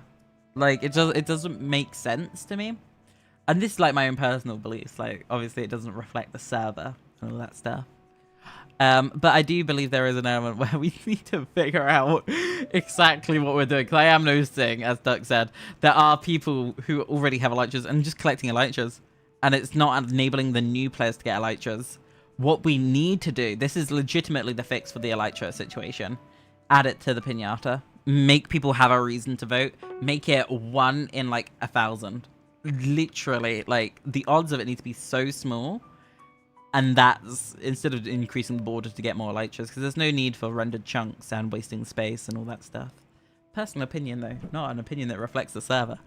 Like, it doesn't make sense to me. And this is like my own personal beliefs. Like, obviously it doesn't reflect the server and all that stuff. But I do believe there is an element where we need to figure out exactly what we're doing. Because I am noticing, as Duck said, there are people who already have elytras and just collecting elytras. And it's not enabling the new players to get elytras. What we need to do, this is legitimately the fix for the elytra situation. Add it to the pinata. Make people have a reason to vote. Make it 1 in like 1,000. Literally, like the odds of it need to be so small. And that's instead of increasing the border to get more elytras, because there's no need for rendered chunks and wasting space and all that stuff. Personal opinion though, not an opinion that reflects the server.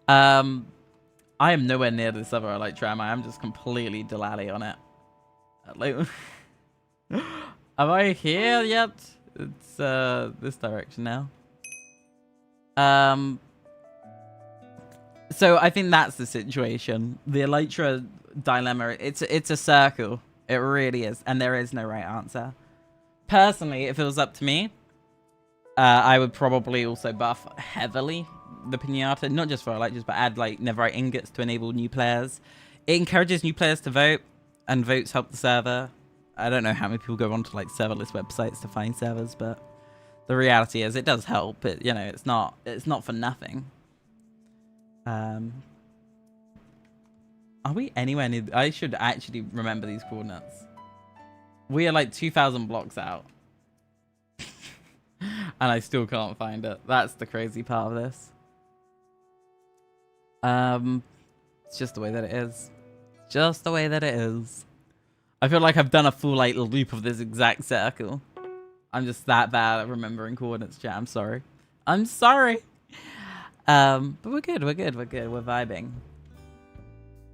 I am nowhere near this other elytra, am I? I'm just completely delally on it. Like, am I here yet? It's this direction now. So I think that's the situation. The elytra dilemma, it's a circle. It really is, and there is no right answer. Personally, if it was up to me, I would probably also buff heavily the pinata, not just for elytras, but add like netherite ingots to enable new players. It encourages new players to vote, and votes help the server. I don't know how many people go onto like serverless websites to find servers, but the reality is it does help. It, you know, it's not for nothing. Are we anywhere near? I should actually remember these coordinates. We are like 2,000 blocks out. And I still can't find it. That's the crazy part of this. It's just the way that it is. Just the way that it is. I feel like I've done a full like loop of this exact circle. I'm just that bad at remembering coordinates, chat. I'm sorry. I'm sorry. But we're good. We're good. We're good. We're vibing.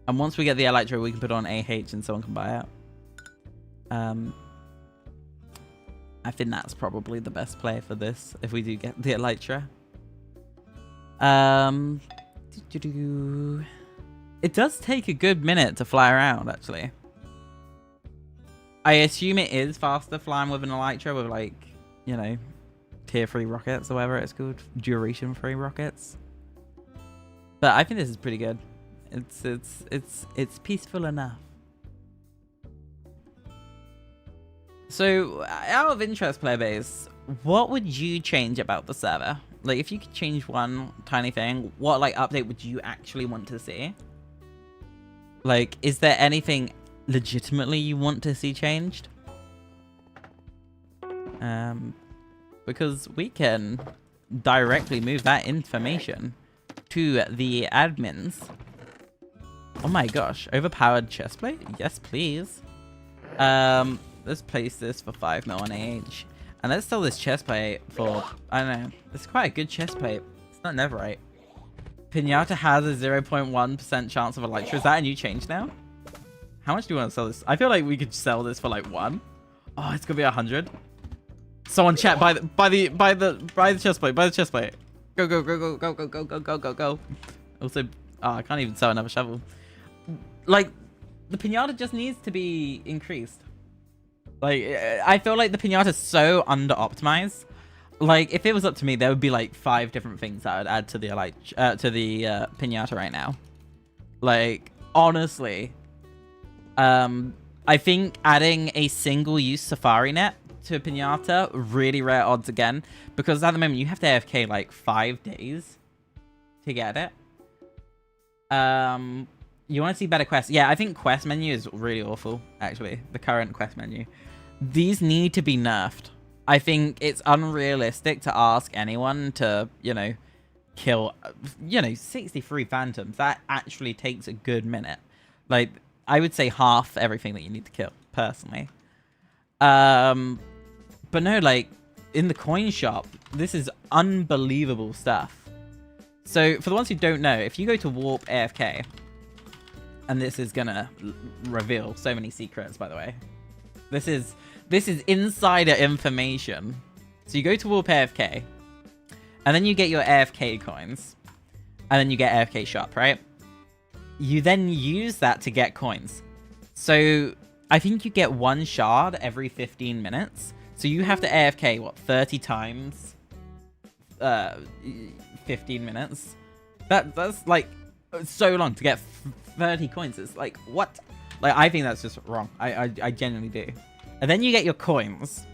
And once we get the Elytra, we can put on AH and someone can buy it. I think that's probably the best play for this if we do get the Elytra. It does take a good minute to fly around, actually. I assume it is faster flying with an Elytra with, like, you know, tier 3 rockets or whatever it's called, duration 3 rockets. But I think this is pretty good. It's peaceful enough. So, out of interest, player base, what would you change about the server? Like, if you could change one tiny thing, what, like, update would you actually want to see? Like, is there anything legitimately you want to see changed? Because we can directly move that information to the admins. Oh my gosh, overpowered chestplate? Yes, please. Let's place this for 5 mil on AH. And let's sell this chestplate for, I don't know, it's quite a good chestplate. It's not netherite. Pinata has a 0.1% chance of Elytra. Is that a new change now? How much do you want to sell this? I feel like we could sell this for like 1. Oh, it's gonna be 100. Someone chat, buy the chestplate, buy the chestplate. Go, go, go, go, go, go, go, go, go, go, go. Also, oh, I can't even sell another shovel. Like, the pinata just needs to be increased. Like, I feel like the pinata is so under-optimized. Like, if it was up to me, there would be like 5 different things that I would add to the pinata right now. Like, honestly, I think adding a single-use safari net to a pinata, really rare odds again, because at the moment you have to AFK like 5 days to get it. You want to see better quests? Yeah, I think quest menu is really awful, actually. The current quest menu. These need to be nerfed. I think it's unrealistic to ask anyone to, you know, kill, 63 phantoms. That actually takes a good minute. Like, I would say half everything that you need to kill, personally. But no, like, in the coin shop, this is unbelievable stuff. So, for the ones who don't know, if you go to Warp AFK, and this is gonna reveal so many secrets, by the way. This is insider information. So you go to Warp AFK, and then you get your AFK coins, and then you get AFK shop, right? You then use that to get coins. So I think you get 1 shard every 15 minutes. So you have to AFK, what, 30 times? 15 minutes? That's like so long to get 30 coins. It's like, what? Like, I think that's just wrong. I genuinely do. And then you get your coins.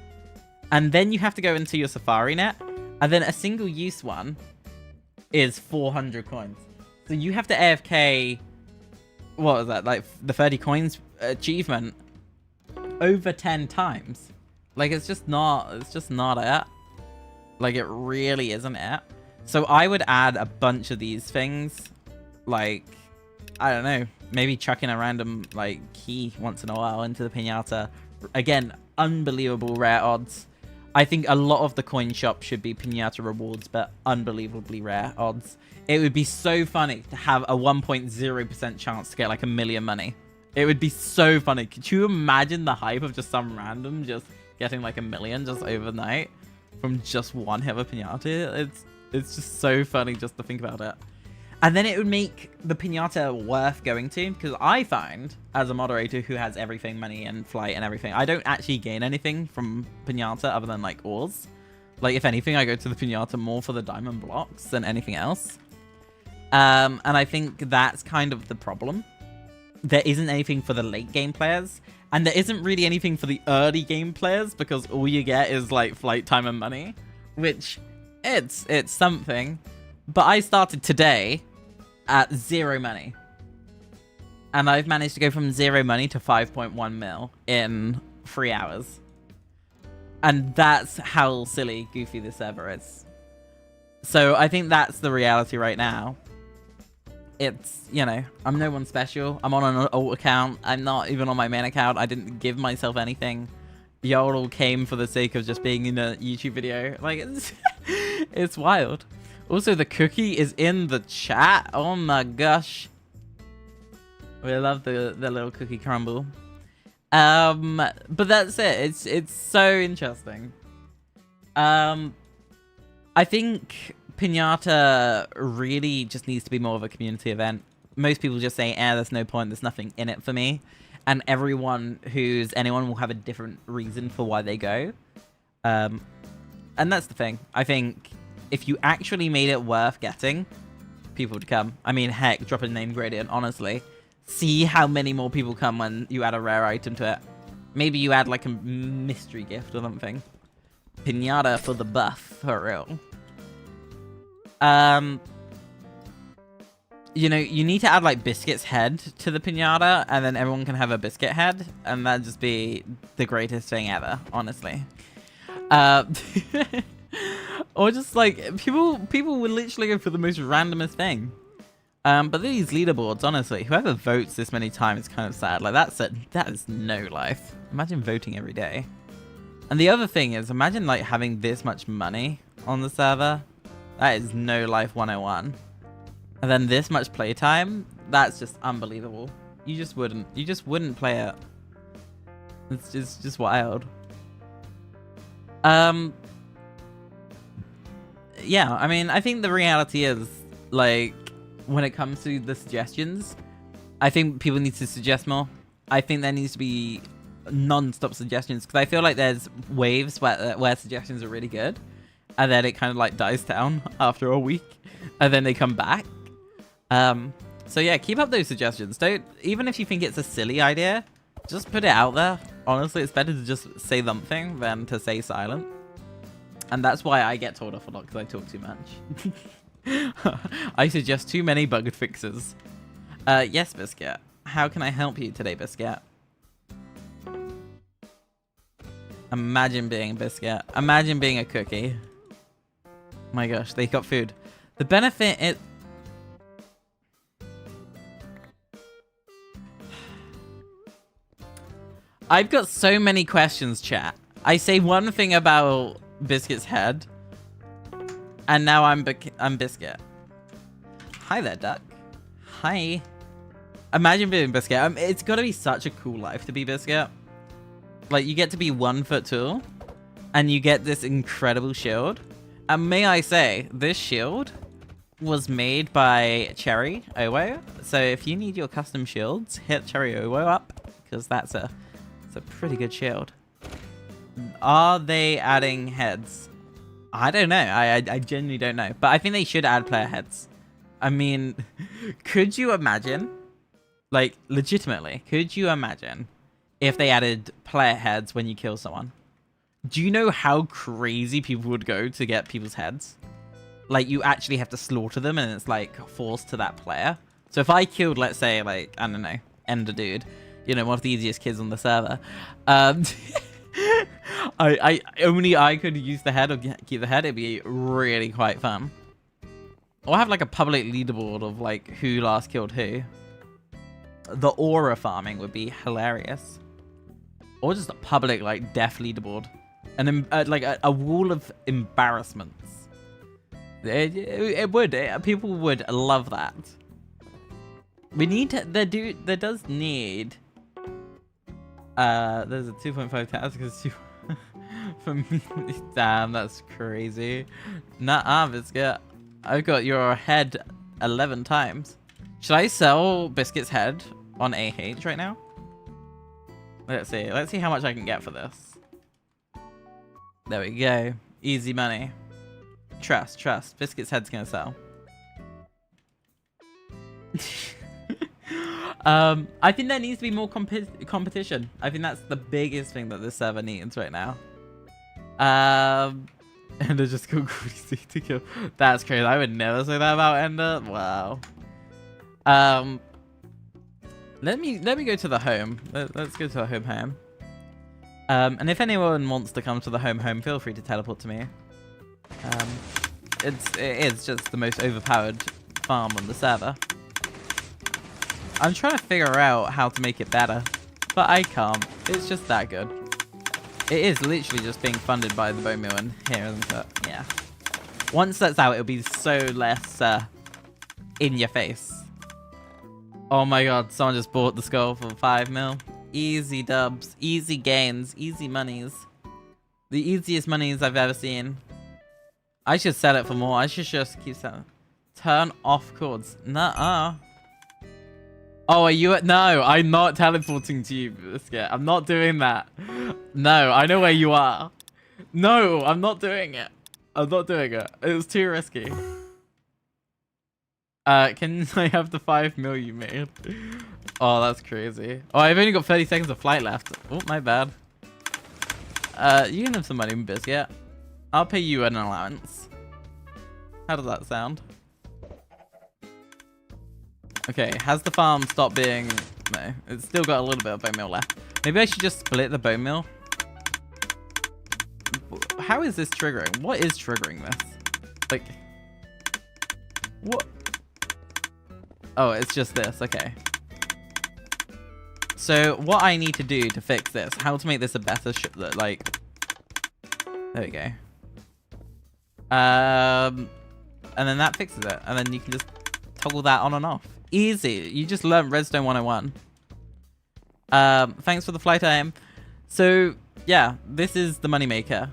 And then you have to go into your safari net. And then a single use one is 400 coins. So you have to AFK, what was that? Like the 30 coins achievement over 10 times. Like, it's just not it. Like, it really isn't it. So I would add a bunch of these things. Like, I don't know, maybe chucking a random, like, key once in a while into the pinata. Again, unbelievable rare odds. I think a lot of the coin shop should be pinata rewards, but unbelievably rare odds. It would be so funny to have a 1.0% chance to get, like, 1 million money. It would be so funny. Could you imagine the hype of just some random just getting, like, 1 million just overnight from just one hit of pinata? It's just so funny just to think about it. And then it would make the pinata worth going to, because I find, as a moderator who has everything, money and flight and everything, I don't actually gain anything from pinata other than, like, ores. Like, if anything, I go to the pinata more for the diamond blocks than anything else. And I think that's kind of the problem. There isn't anything for the late game players, and there isn't really anything for the early game players, because all you get is, like, flight time and money, which, it's something. But I started today at 0 money. And I've managed to go from 0 money to 5.1 mil in 3 hours. And that's how silly, goofy this server is. So I think that's the reality right now. It's, you know, I'm no one special. I'm on an alt account. I'm not even on my main account. I didn't give myself anything. Y'all all came for the sake of just being in a YouTube video. Like, it's wild. Also, the cookie is in the chat. Oh my gosh. We love the little cookie crumble. But that's it. It's so interesting. I think Pinata really just needs to be more of a community event. Most people just say, there's no point, there's nothing in it for me. And everyone anyone will have a different reason for why they go. And that's the thing. I think if you actually made it worth getting, people would come. I mean, heck, drop a name gradient, honestly. See how many more people come when you add a rare item to it. Maybe you add like a mystery gift or something. Pinata for the buff, for real. You know, you need to add like Biscuit's head to the pinata, and then everyone can have a biscuit head, and that'd just be the greatest thing ever, honestly. Or just like people would literally go for the most randomest thing. But these leaderboards, honestly, whoever votes this many times is kind of sad. Like that is no life. Imagine voting every day. And the other thing is, imagine like having this much money on the server. That is no life 101. And then this much playtime, that's just unbelievable. You just wouldn't play it. It's just wild. Yeah, I mean, I think the reality is, like, when it comes to the suggestions, I think people need to suggest more. I think there needs to be non-stop suggestions, because I feel like there's waves where suggestions are really good, and then it kind of like dies down after a week, and then they come back. So yeah, keep up those suggestions. Even if you think it's a silly idea, just put it out there. Honestly, it's better to just say something than to say silent. And that's why I get told off a lot, because I talk too much. I suggest too many bug fixes. Yes, Biscuit. How can I help you today, Biscuit? Imagine being Biscuit. Imagine being a cookie. My gosh, they got food. The benefit is... I've got so many questions, chat. I say one thing about Biscuit's head, and now I'm Biscuit. Hi there, Duck. Hi. Imagine being Biscuit. It's got to be such a cool life to be Biscuit. Like, you get to be 1 foot tall, and you get this incredible shield. And may I say, this shield was made by Cherry Owo. So if you need your custom shields, hit Cherry Owo up, because that's a pretty good shield. Are they adding heads? I don't know. I genuinely don't know. But I think they should add player heads. I mean, could you imagine? Like, legitimately, could you imagine if they added player heads when you kill someone? Do you know how crazy people would go to get people's heads? Like, you actually have to slaughter them, and it's, like, forced to that player. So if I killed, let's say, like, I don't know, Ender Dude, you know, one of the easiest kids on the server, only I could use the head or keep the head. It'd be really quite fun. Or have like a public leaderboard of like who last killed who. The aura farming would be hilarious. Or just a public like death leaderboard, and then like a wall of embarrassments. It would. People would love that. We need to. There does need. There's a 2.5 task because for me. Damn, that's crazy. Nah, Biscuit. I've got your head 11 times. Should I sell Biscuit's head on AH right now? Let's see. Let's see how much I can get for this. There we go. Easy money. Trust. Biscuit's head's gonna sell. I think there needs to be more competition. I think that's the biggest thing that this server needs right now. Ender just go crazy to kill. That's crazy. I would never say that about Ender. Wow. Let me go to the home. Let's go to the home. And if anyone wants to come to the home, feel free to teleport to me. It is just the most overpowered farm on the server. I'm trying to figure out how to make it better, but I can't. It's just that good. It is literally just being funded by the bone meal in here, isn't it? Yeah. Once that's out, it'll be so less in your face. Oh my god, someone just bought the skull for 5 mil. Easy dubs, easy gains, easy monies. The easiest monies I've ever seen. I should sell it for more. I should just keep selling. Turn off cords. Nuh-uh. Oh, are you at... No, I'm not teleporting to you, Biscuit. I'm not doing that. No, I know where you are. No, I'm not doing it. I'm not doing it. It was too risky. Can I have the 5 mil you made? Oh, that's crazy. Oh, I've only got 30 seconds of flight left. Oh, my bad. You can have some money, Biscuit. I'll pay you an allowance. How does that sound? Okay, has the farm stopped being... No, it's still got a little bit of bone meal left. Maybe I should just split the bone meal. How is this triggering? What is triggering this? Like... What? Oh, it's just this. Okay. So, what I need to do to fix this, how to make this a better like... There we go. And then that fixes it. And then you can just toggle that on and off. Easy. You just learned Redstone 101. Thanks for the flight time. So, yeah, this is the moneymaker.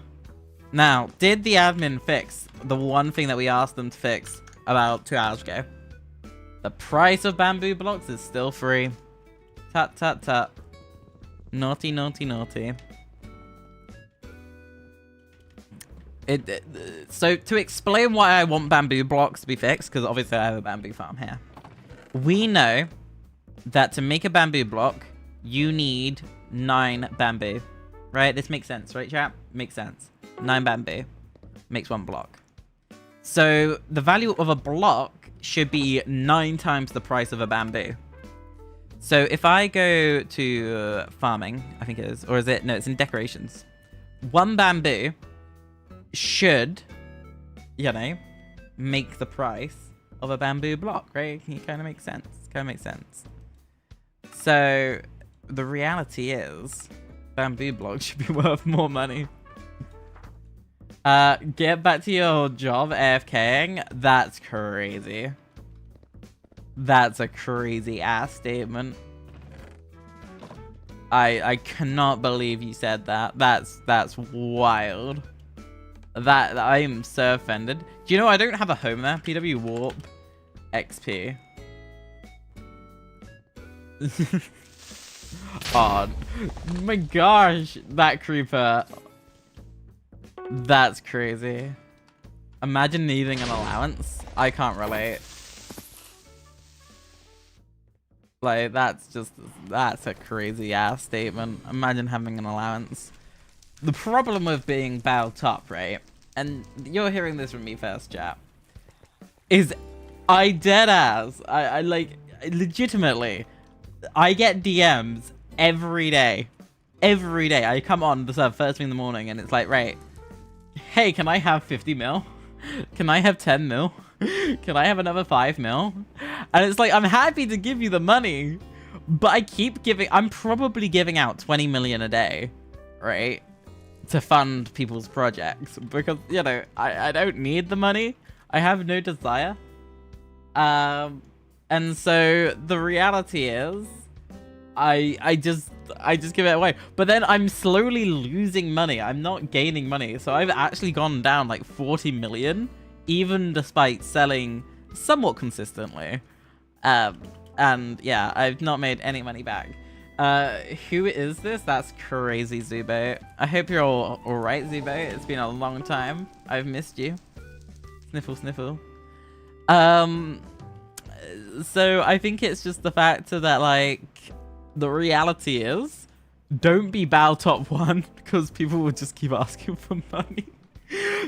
Now, did the admin fix the one thing that we asked them to fix about 2 hours ago? The price of bamboo blocks is still free. Tut, tut, tut. Naughty, naughty, naughty. So, to explain why I want bamboo blocks to be fixed, because obviously I have a bamboo farm here. We know that to make a bamboo block, you need 9 bamboo. Right? This makes sense, right, chap? Makes sense. 9 bamboo makes 1 block. So, the value of a block should be 9 times the price of a bamboo. So, if I go to farming, I think it is, or is it? No, it's in decorations. 1 bamboo should, you know, make the price of a bamboo block, right? It kind of makes sense. Kind of makes sense. So, the reality is, bamboo blocks should be worth more money. Get back to your job, AFKing. That's crazy. That's a crazy ass statement. I cannot believe you said that. That's wild. That I am so offended. Do you know I don't have a home there? PW Warp XP. Oh my gosh, that creeper. That's crazy. Imagine needing an allowance. I can't relate. Like, that's a crazy ass statement. Imagine having an allowance. The problem with being bowed top, right? And you're hearing this from me first, chat. Is I dead ass. I like, legitimately, I get DMs every day. Every day. I come on the server first thing in the morning and it's like, right. Hey, can I have 50 mil? Can I have 10 mil? Can I have another 5 mil? And it's like, I'm happy to give you the money, but I keep giving, I'm probably giving out 20 million a day, right? To fund people's projects because, you know, I don't need the money. I have no desire. And so the reality is I just give it away. But then I'm slowly losing money. I'm not gaining money. So I've actually gone down like 40 million, even despite selling somewhat consistently. And yeah, I've not made any money back. Who is this? That's crazy, Zubo. I hope you're all right, Zubo. It's been a long time. I've missed you. Sniffle, sniffle. So I think it's just the fact that, like, the reality is, don't be bow top 1 because people will just keep asking for money.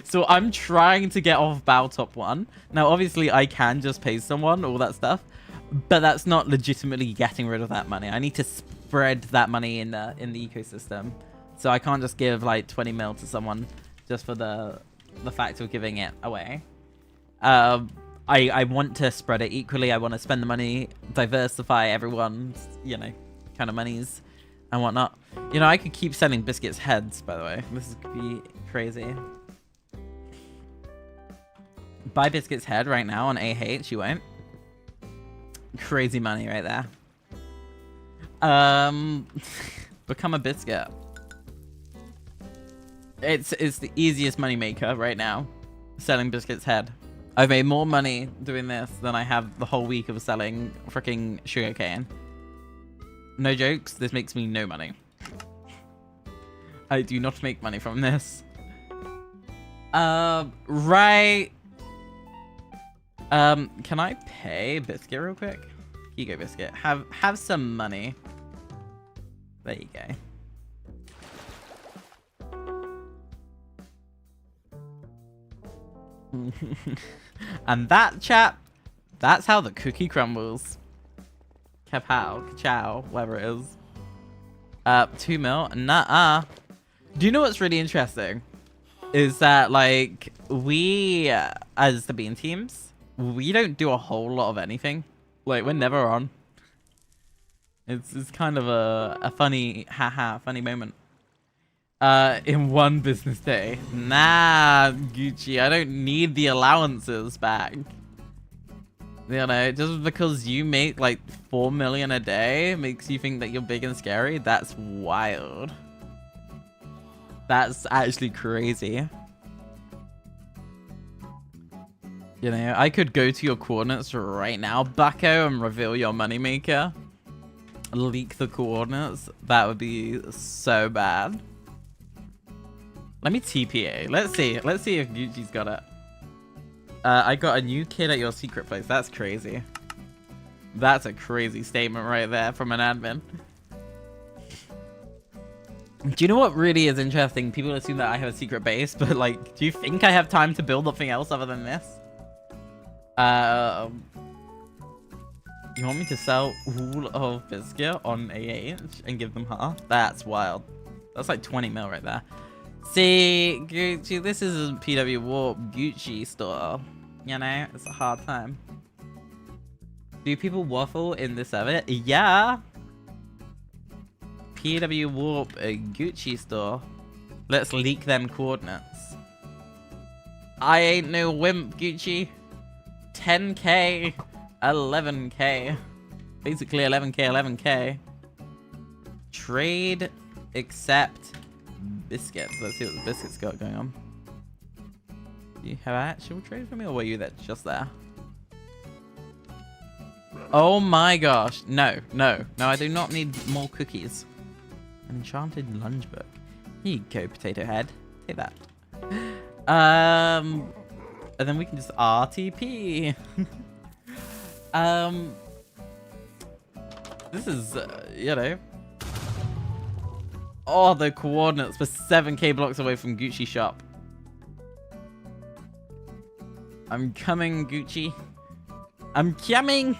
So I'm trying to get off bow top 1. Now, obviously, I can just pay someone, all that stuff, but that's not legitimately getting rid of that money. I need to spread that money in the ecosystem. So I can't just give like 20 mil to someone just for the fact of giving it away. I want to spread it equally. I want to spend the money, diversify everyone's, you know, kind of monies and whatnot. You know, I could keep selling biscuits heads, by the way. This could be crazy. Buy biscuits head right now on AH, you won't. Crazy money right there. Become a biscuit. It's the easiest money maker right now. Selling biscuits head. I've made more money doing this than I have the whole week of selling freaking sugarcane. No jokes, this makes me no money. I do not make money from this. Right. Can I pay Biscuit real quick? Here you go, Biscuit. Have some money. There you go. And that, chat, that's how the cookie crumbles. Kapow, ka-chow, whatever it is. 2 mil? Nuh-uh. Do you know what's really interesting? Is that, like, we, as the Bean teams, we don't do a whole lot of anything. Like, we're never on. It's kind of a funny, funny moment. In one business day. Nah, Gucci, I don't need the allowances back. You know, just because you make like 4 million a day makes you think that you're big and scary. That's wild. That's actually crazy. You know, I could go to your coordinates right now, Bucko, and reveal your moneymaker. Leak the coordinates. That would be so bad. Let me TPA. Let's see if Gucci's got it. I got a new kid at your secret place. That's crazy. That's a crazy statement right there from an admin. Do you know what really is interesting? People assume that I have a secret base, but like, do you think I have time to build something else other than this? You want me to sell all of Biscuit on AH and give them half? That's wild. That's like 20 mil right there. See, Gucci, this isn't PW Warp Gucci store. You know, it's a hard time. Do people waffle in this server? Yeah. PW Warp a Gucci store. Let's leak them coordinates. I ain't no wimp, Gucci. 10k, 11k. Basically 11k, 11k. Trade, accept biscuits. Let's see what the biscuits got going on. Do you have actual trade for me, or were you that just there? Oh my gosh. No, I do not need more cookies. An enchanted lunch book. Here you go, potato head. Take that. And then we can just RTP. This is, you know. Oh, the coordinates for 7k blocks away from Gucci shop. I'm coming, Gucci. I'm coming.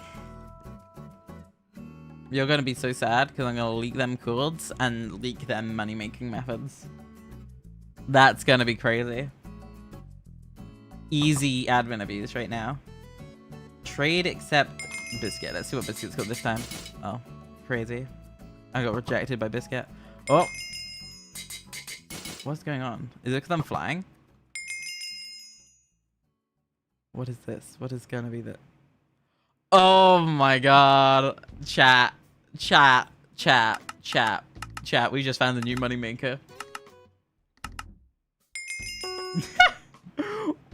You're gonna be so sad because I'm gonna leak them codes and leak them money-making methods. That's gonna be crazy. Easy admin abuse right now. Trade accept Biscuit. Let's see what Biscuit's got this time. Oh, crazy. I got rejected by Biscuit. Oh. What's going on? Is it because I'm flying? What is this? What is gonna be the... Oh my god. Chat. We just found the new moneymaker.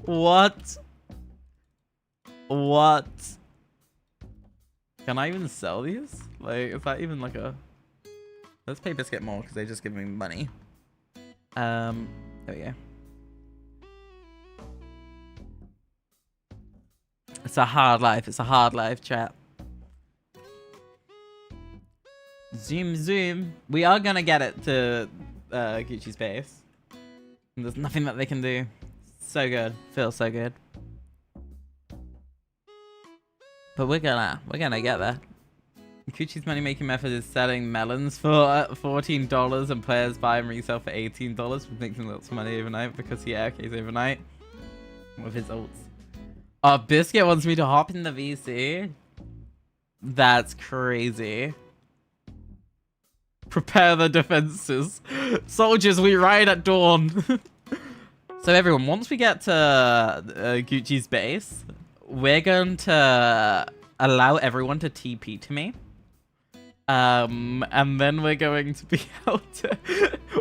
What? What? Can I even sell these? Like, is that even like a... Let's pay Biscuit more because they just give me money. There we go. It's a hard life. It's a hard life, chat. Zoom. We are gonna get it to Gucci's base. And there's nothing that they can do. So good. Feels so good. But we're gonna get there. Gucci's money-making method is selling melons for $14 and players buy and resell for $18, which makes him lots of money overnight because he AFKs overnight with his ults. Oh, Biscuit wants me to hop in the VC? That's crazy. Prepare the defenses. Soldiers, we ride at dawn. So everyone, once we get to Gucci's base, we're going to allow everyone to TP to me. And then we're going to be able to...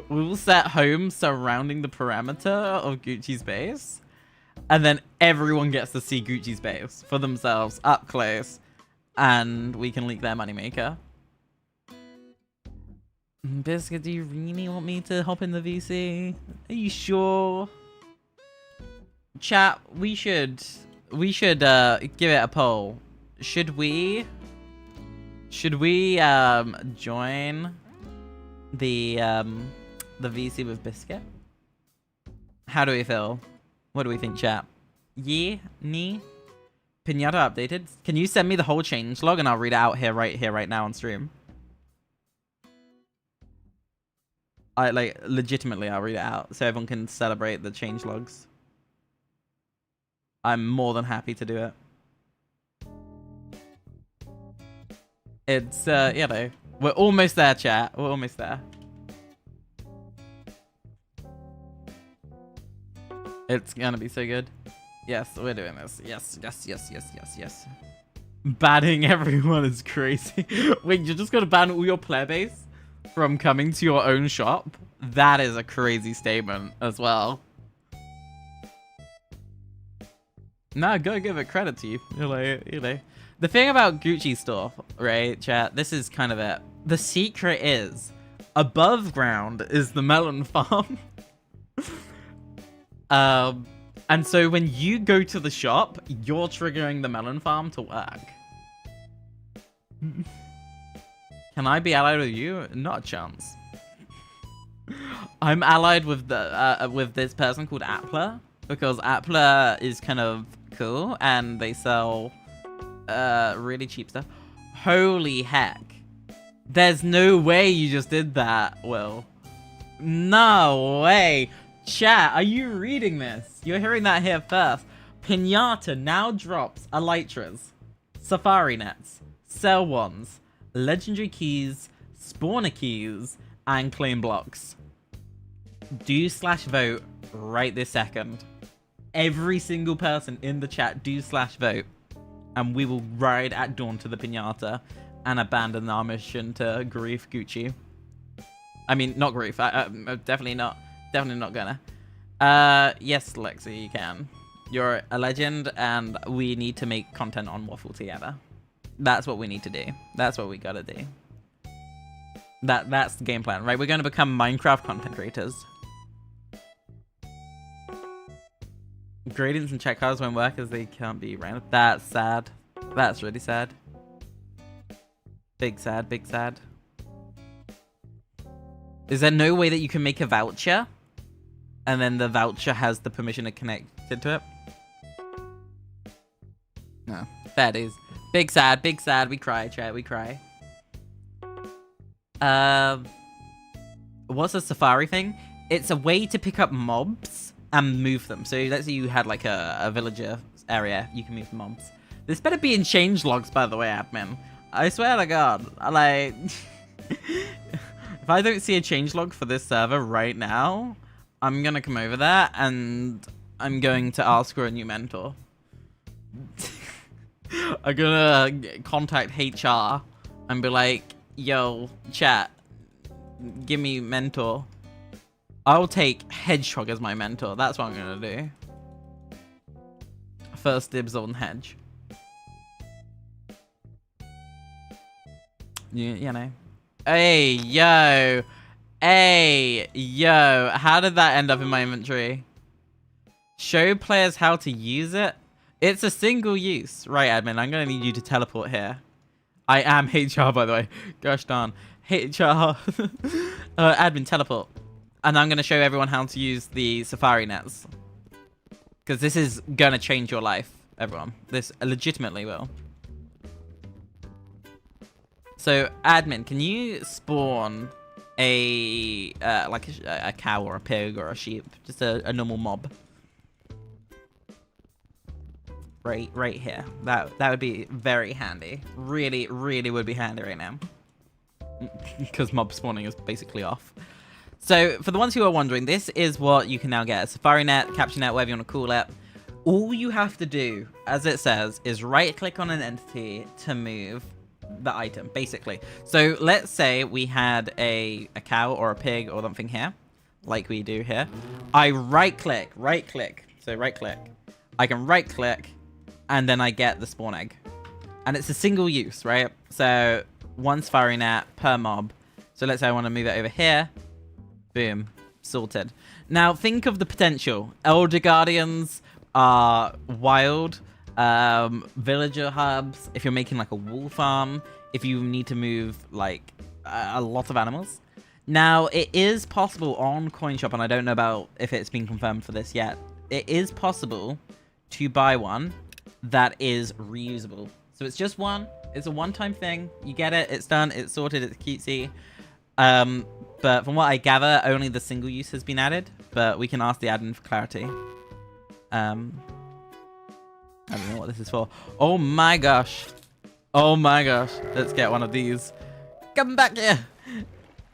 we'll set homes surrounding the parameter of Gucci's base. And then everyone gets to see Gucci's base for themselves up close. And we can leak their moneymaker. Biscuit, do you really want me to hop in the VC? Are you sure? Chat, we should give it a poll. Should we join the VC with Biscuit? How do we feel? What do we think, chat? Yeah, nee. Pinata updated. Can you send me the whole changelog and I'll read it out right now on stream? Legitimately, I'll read it out so everyone can celebrate the changelogs. I'm more than happy to do it. It's, you know, we're almost there, chat. We're almost there. It's gonna be so good. Yes, we're doing this. Yes. Banning everyone is crazy. Wait, you're just gonna ban all your player base from coming to your own shop? That is a crazy statement as well. No, gotta give it credit to you. You know. The thing about Gucci store, right, chat? This is kind of it. The secret is, above ground is the melon farm. And so when you go to the shop, you're triggering the melon farm to work. Can I be allied with you? Not a chance. I'm allied with the with this person called ItsAppla because ItsAppla is kind of cool and they sell really cheap stuff. Holy heck. There's no way you just did that, Will. No way. Chat, are you reading this? You're hearing that here first. Pinata now drops elytras, safari nets, cell wands, legendary keys, spawner keys, and claim blocks. Do/vote right this second. Every single person in the chat do/vote. And we will ride at dawn to the pinata and abandon our mission to grief Gucci. I mean, not grief. Definitely not. Definitely not gonna. Yes, Lexi, you can. You're a legend, and we need to make content on Waffle together. That's what we need to do. That's what we gotta do. That's the game plan, right? We're gonna become Minecraft content creators. Gradients and check cards won't work as they can't be random. That's sad. That's really sad. Big sad, big sad. Is there no way that you can make a voucher? And then the voucher has the permission to connect to it? No. That is. Big sad, big sad. We cry, chat, we cry. What's a safari thing? It's a way to pick up mobs and move them. So let's say you had like a villager area, you can move mobs. This better be in changelogs, by the way, admin. I swear to God, like, if I don't see a changelog for this server right now, I'm gonna come over there and I'm going to ask for a new mentor. I'm gonna contact HR and be like, yo, chat, give me mentor. I'll take Hedgehog as my mentor. That's what I'm gonna do. First dibs on Hedge. You know. Hey, yo. Hey, yo. How did that end up in my inventory? Show players how to use it. It's a single use. Right, admin. I'm going to need you to teleport here. I am HR, by the way. Gosh darn. HR. Admin, teleport. And I'm going to show everyone how to use the safari nets. Because this is going to change your life, everyone. This legitimately will. So, admin, can you spawn a like a cow or a pig or a sheep? Just a normal mob. Right here. That would be very handy. Really would be handy right now. Because mob spawning is basically off. So, for the ones who are wondering, this is what you can now get. A safari net, capture net, whatever you want to call it. All you have to do, as it says, is right-click on an entity to move the item, basically. So let's say we had a cow or a pig or something here, like we do here. I right-click. So right-click. I can right-click, and then I get the spawn egg. And it's a single use, right? So one safari net per mob. So let's say I want to move it over here. Boom. Sorted. Now think of the potential. Elder Guardians are wild. Villager hubs. If you're making like a wool farm. If you need to move like a lot of animals. Now it is possible on CoinShop, and I don't know about if it's been confirmed for this yet. It is possible to buy one that is reusable. So it's just one. It's a one-time thing. You get it. It's done. It's sorted. It's cutesy. But from what I gather, only the single use has been added. But we can ask the admin for clarity. I don't know what this is for. Oh my gosh. Oh my gosh. Let's get one of these. Come back here.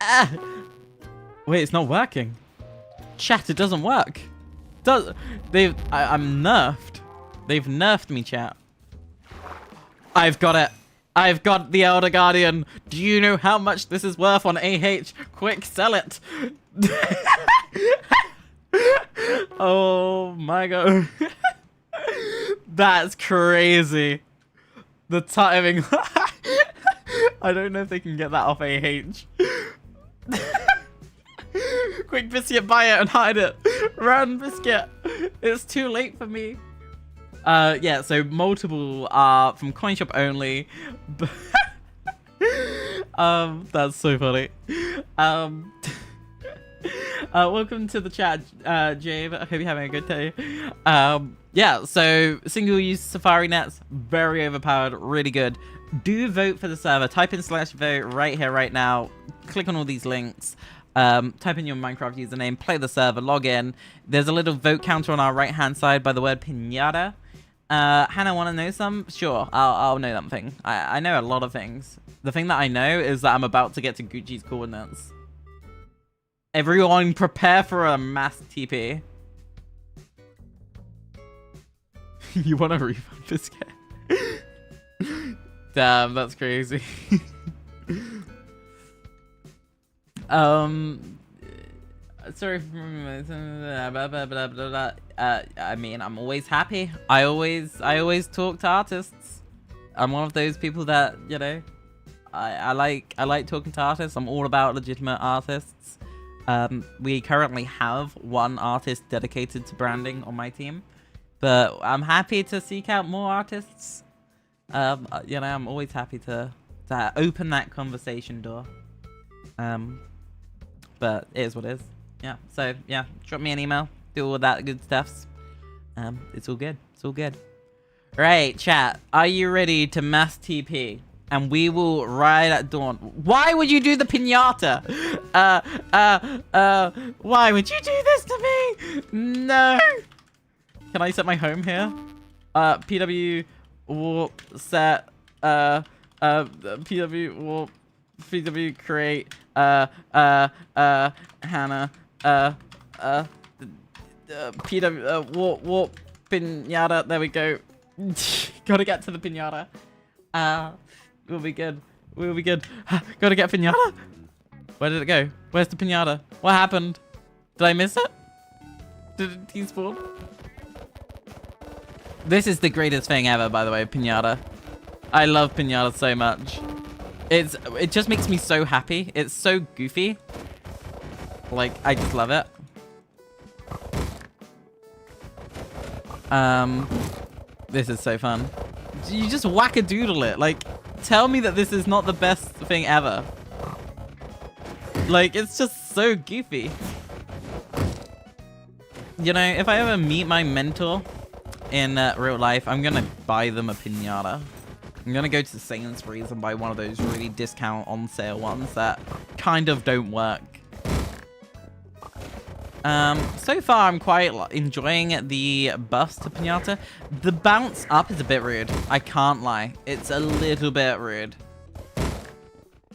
Ah. Wait, it's not working. Chat, it doesn't work. I'm nerfed. They've nerfed me, chat. I've got it. I've got the Elder Guardian. Do you know how much this is worth on AH? Quick, sell it. Oh my god. That's crazy. The timing. I don't know if they can get that off AH. Quick, Biscuit, buy it and hide it. Run, Biscuit. It's too late for me. Yeah, so multiple are from CoinShop only. That's so funny. Welcome to the chat, Jave. I hope you're having a good day. Yeah, so single-use safari nets, very overpowered, really good. Do vote for the server. Type in /vote right here, right now. Click on all these links. Type in your Minecraft username, play the server, log in. There's a little vote counter on our right-hand side by the word pinata. Hannah, want to know some? Sure, I'll know something. I know a lot of things. The thing that I know is that I'm about to get to Gucci's coordinates. Everyone prepare for a mass TP. You want a refund, Biscuit? Damn, that's crazy. Sorry for I mean, I'm always happy. I always talk to artists. I'm one of those people that, you know, I like talking to artists. I'm all about legitimate artists. We currently have one artist dedicated to branding on my team, but I'm happy to seek out more artists. You know, I'm always happy to open that conversation door. But it is what it is. Yeah, so yeah, drop me an email, do all that good stuffs. It's all good. It's all good. Right, chat, are you ready to mass TP? And we will ride at dawn. Why would you do the pinata? Why would you do this to me? No. Can I set my home here? PW warp set. PW warp. PW create. Hannah. PW warp pinata. There we go. Gotta get to the pinata. We'll be good. We'll be good. Gotta get pinata. Where did it go? Where's the pinata? What happened? Did I miss it? Did it despawn? This is the greatest thing ever, by the way, pinata. I love pinata so much. It just makes me so happy. It's so goofy. Like, I just love it. This is so fun. You just whack-a-doodle it. Like, tell me that this is not the best thing ever. Like, it's just so goofy. You know, if I ever meet my mentor in real life, I'm gonna buy them a pinata. I'm gonna go to Sainsbury's and buy one of those really discount on sale ones that kind of don't work. So far I'm quite enjoying the buffs to pinata. The bounce up is a bit rude. I can't lie. It's a little bit rude.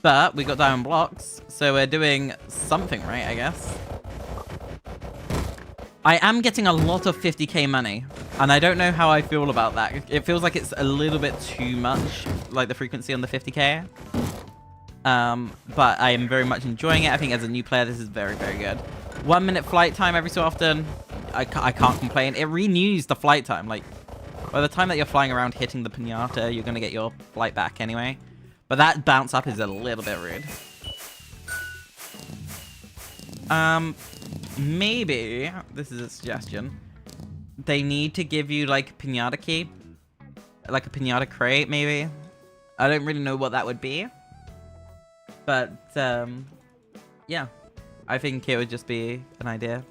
But we got diamond blocks, so we're doing something right, I guess. I am getting a lot of 50k money And I don't know how I feel about that. It feels like it's a little bit too much, like the frequency on the 50k. But I am very much enjoying it. I think as a new player, this is very, very good. 1 minute flight time every so often. I can't complain. It renews the flight time. Like, by the time that you're flying around hitting the pinata, you're going to get your flight back anyway. But that bounce up is a little bit rude. Maybe, this is a suggestion, they need to give you, like, a pinata key. Like a pinata crate, maybe. I don't really know what that would be. But, yeah. I think it would just be an idea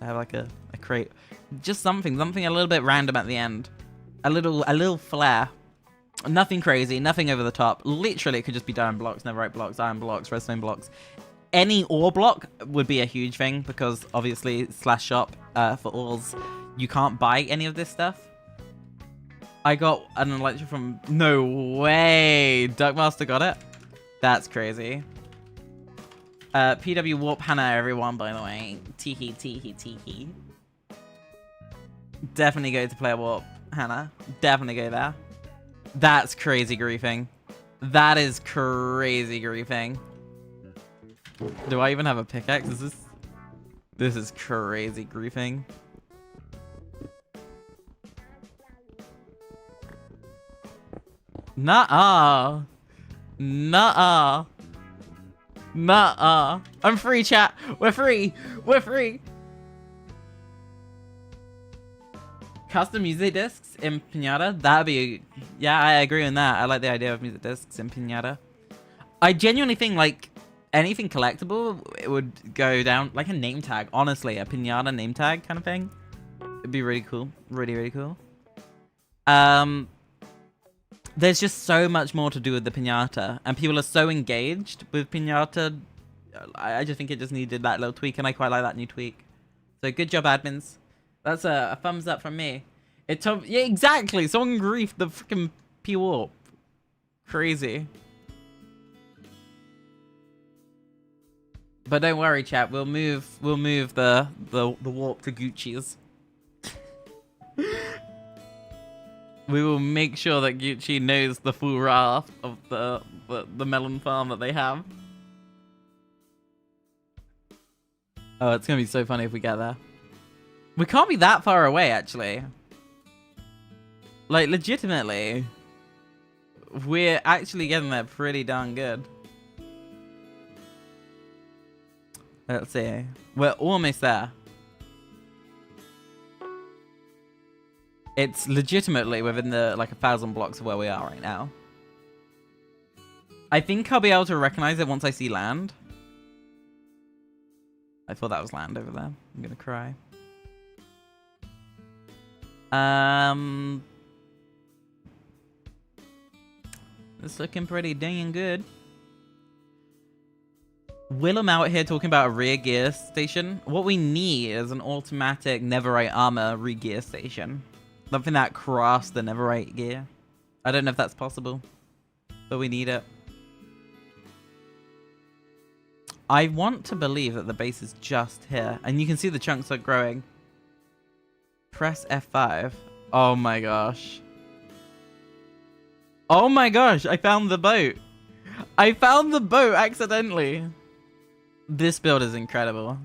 to have, like, a crate. Just something a little bit random at the end. A little flair. Nothing crazy, nothing over the top. Literally, it could just be diamond blocks, netherite blocks, iron blocks, redstone blocks. Any ore block would be a huge thing because obviously /shop for ores, you can't buy any of this stuff. I got an electric from... No way! Duckmaster got it? That's crazy. PW Warp Hannah, everyone, by the way. Teehee, teehee, teehee. Definitely go to Player Warp Hannah. Definitely go there. That's crazy griefing. That is crazy griefing. Do I even have a pickaxe? This is crazy griefing. Nuh-uh. Nuh-uh. Nuh-uh. I'm free, chat. We're free. We're free. Custom music discs in Pinata? That'd be... Yeah, I agree on that. I like the idea of music discs in Pinata. I genuinely think, like, anything collectible, it would go down... Like a name tag. Honestly, a Pinata name tag kind of thing. It'd be really cool. Really, really cool. There's just so much more to do with the Pinata. And people are so engaged with Pinata. I just think it just needed that little tweak. And I quite like that new tweak. So good job, admins. That's a thumbs up from me. Yeah, exactly. Someone griefed the freaking P-Warp. Crazy. But don't worry, chat. We'll move the warp to Gucci's. We will make sure that Gucci knows the full wrath of the melon farm that they have. Oh, it's gonna be so funny if we get there. We can't be that far away, actually. Like, legitimately. We're actually getting there pretty darn good. Let's see. We're almost there. It's legitimately within the, like, 1,000 blocks of where we are right now. I think I'll be able to recognize it once I see land. I thought that was land over there. I'm gonna cry. It's looking pretty dang good. Willem out here talking about a rear gear station. What we need is an automatic netherite armor re-gear station. Something that crafts the netherite gear. I don't know if that's possible, but we need it. I want to believe that the base is just here, and you can see the chunks are growing. Press F5. Oh my gosh. Oh my gosh, I found the boat. I found the boat accidentally. This build is incredible.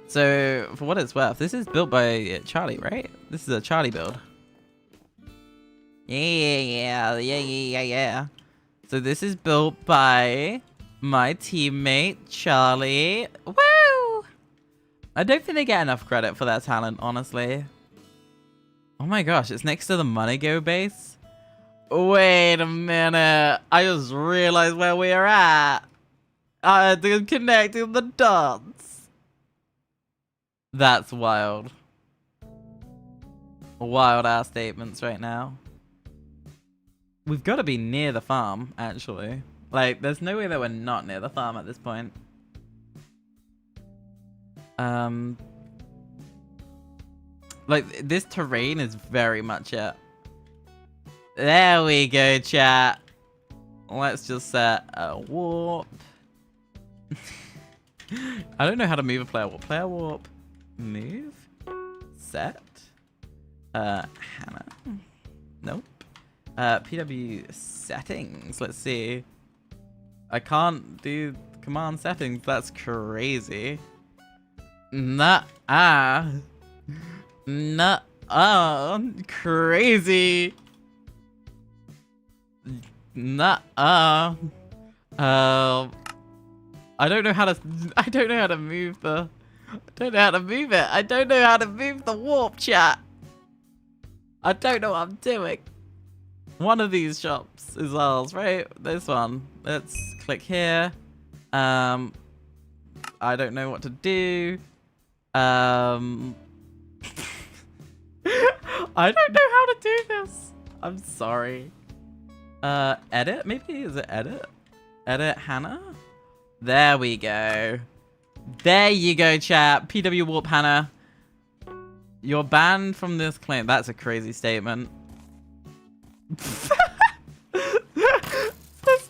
So, for what it's worth, this is built by Charlie, right? This is a Charlie build. Yeah. So this is built by my teammate, Charlie. Woo! I don't think they get enough credit for that talent, honestly. Oh my gosh, it's next to the Moneygo base. Wait a minute. I just realized where we are at. I had to connect the dots. That's wild. Wild ass statements right now. We've got to be near the farm, actually. Like, there's no way that we're not near the farm at this point. Like, this terrain is very much it. There we go, chat. Let's just set a warp. I don't know how to move a player warp. Player warp. Move. Set. Hannah. Nope. PW settings. Let's see. I can't do command settings. That's crazy. Nuh-uh. Nuh-uh. Crazy. Nuh-uh. I don't know how to move the... I don't know how to move it. I don't know how to move the warp, chat. I don't know what I'm doing. One of these shops is ours, right? This one. Let's click here. I don't know what to do. I don't know how to do this. I'm sorry. Edit? Maybe? Is it edit? Edit Hannah? There we go. There you go, chat. PW Warp Hannah. You're banned from this claim. That's a crazy statement. That's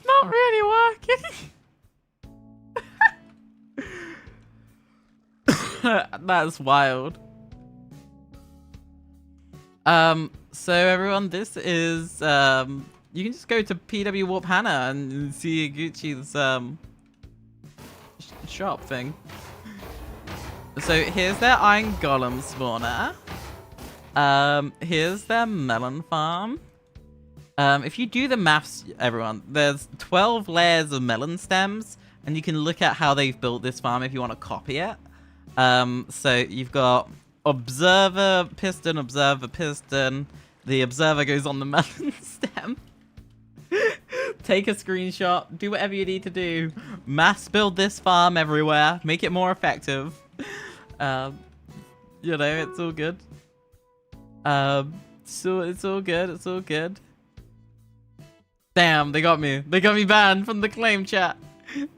not really working. That's wild. So everyone, this is you can just go to PW Warp Hannah and see Gucci's shop thing. So here's their Iron Golem spawner. Here's their melon farm. If you do the maths, everyone, there's 12 layers of melon stems, and you can look at how they've built this farm if you want to copy it. So you've got observer piston. The observer goes on the melon stem. Take a screenshot, do whatever you need to do. Mass build this farm everywhere, make it more effective. You know, it's all good. So it's all good, it's all good. Damn, they got me. They got me banned from the claim, chat.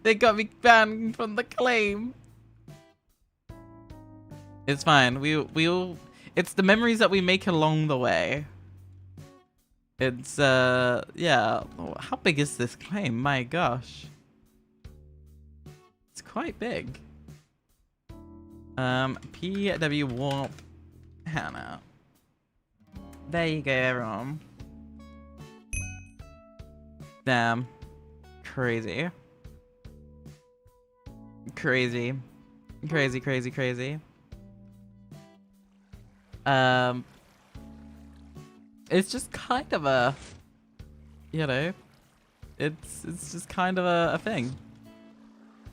They got me banned from the claim. It's fine. We'll it's the memories that we make along the way. It's yeah. How big is this claim? My gosh. It's quite big. PW Warp Hannah. There you go, everyone. Damn. Crazy. Crazy. Crazy, crazy, crazy. It's just kind of a, you know, it's just kind of a thing.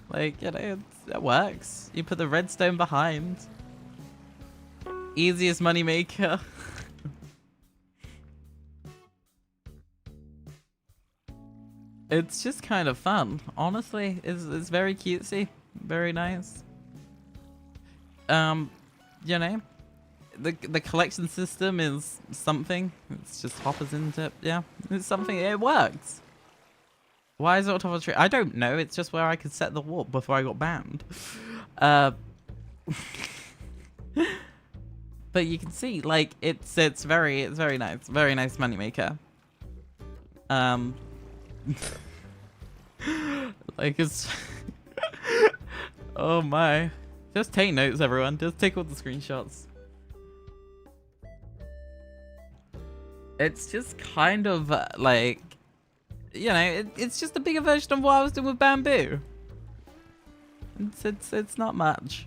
Like, you know, it works. You put the redstone behind. Easiest money maker. It's just kind of fun. Honestly, it's very cutesy, very nice. You know, the collection system is something. It's just hoppers into it. Yeah, it's something. It works. Why is it on top of a tree? I don't know. It's just where I could set the warp before I got banned. But you can see, like, it's very nice. Very nice moneymaker. Like, it's oh my. Just take notes, everyone. Just take all the screenshots. It's just kind of like, you know, it's just a bigger version of what I was doing with bamboo. It's not much.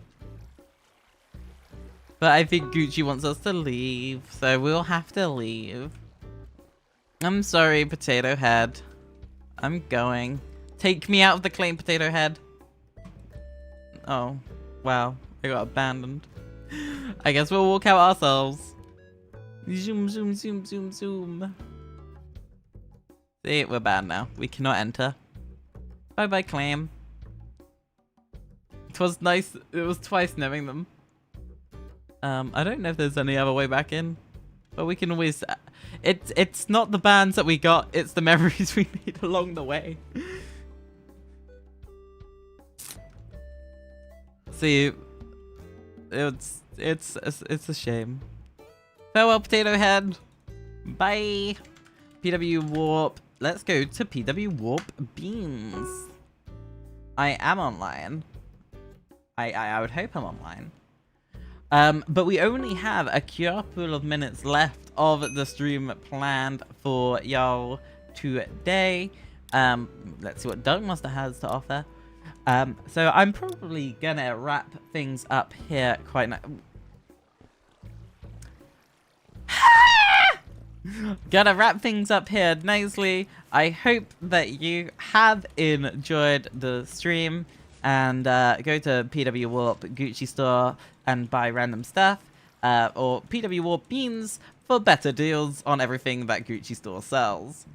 But I think Gucci wants us to leave, so we'll have to leave. I'm sorry, Potato Head. I'm going. Take me out of the claim, Potato Head. Oh, wow. I got abandoned. I guess we'll walk out ourselves. Zoom, zoom, zoom, zoom, zoom. See, we're banned now. We cannot enter. Bye-bye, claim. It was nice. It was twice knowing them. I don't know if there's any other way back in. But we can always... It's not the bans that we got. It's the memories we made along the way. See, it's a shame. Farewell, Potato Head. Bye. PW Warp. Let's go to PW Warp Beans. I am online. I would hope I'm online. But we only have a couple of minutes left of the stream planned for y'all today. Let's see what Doug Monster has to offer. So I'm probably gonna wrap things up here quite Gonna wrap things up here nicely. I hope that you have enjoyed the stream, and go to PW Warp Gucci store and buy random stuff, or PW Warp Beans for better deals on everything that Gucci store sells.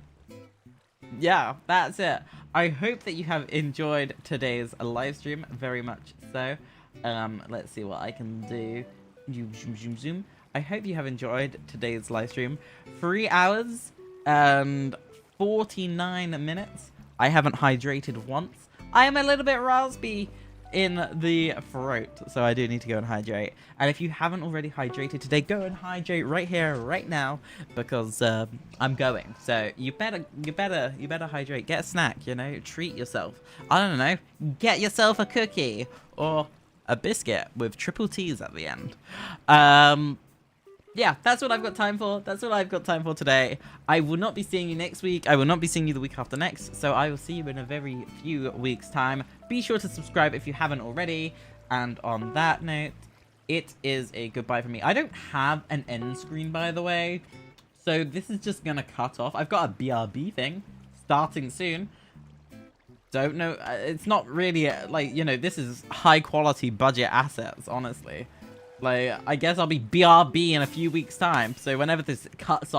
Yeah, that's it. I hope that you have enjoyed today's live stream very much so. Let's see what I can do. Zoom. I hope you have enjoyed today's live stream. 3 hours and 49 minutes. I haven't hydrated once. I am a little bit raspy in the throat, so I do need to go and hydrate. And if you haven't already hydrated today, go and hydrate right here, right now, because I'm going. So you better hydrate. Get a snack, you know, treat yourself. I don't know, get yourself a cookie or a biscuit with triple T's at the end. Yeah, that's what I've got time for. That's what I've got time for today. I will not be seeing you next week. I will not be seeing you the week after next. So I will see you in a very few weeks' time. Be sure to subscribe if you haven't already. And on that note, it is a goodbye from me. I don't have an end screen, by the way. So this is just going to cut off. I've got a BRB thing starting soon. Don't know. It's not really, like, you know, this is high quality budget assets, honestly. Like, I guess I'll be BRB in a few weeks' time. So whenever this cuts off.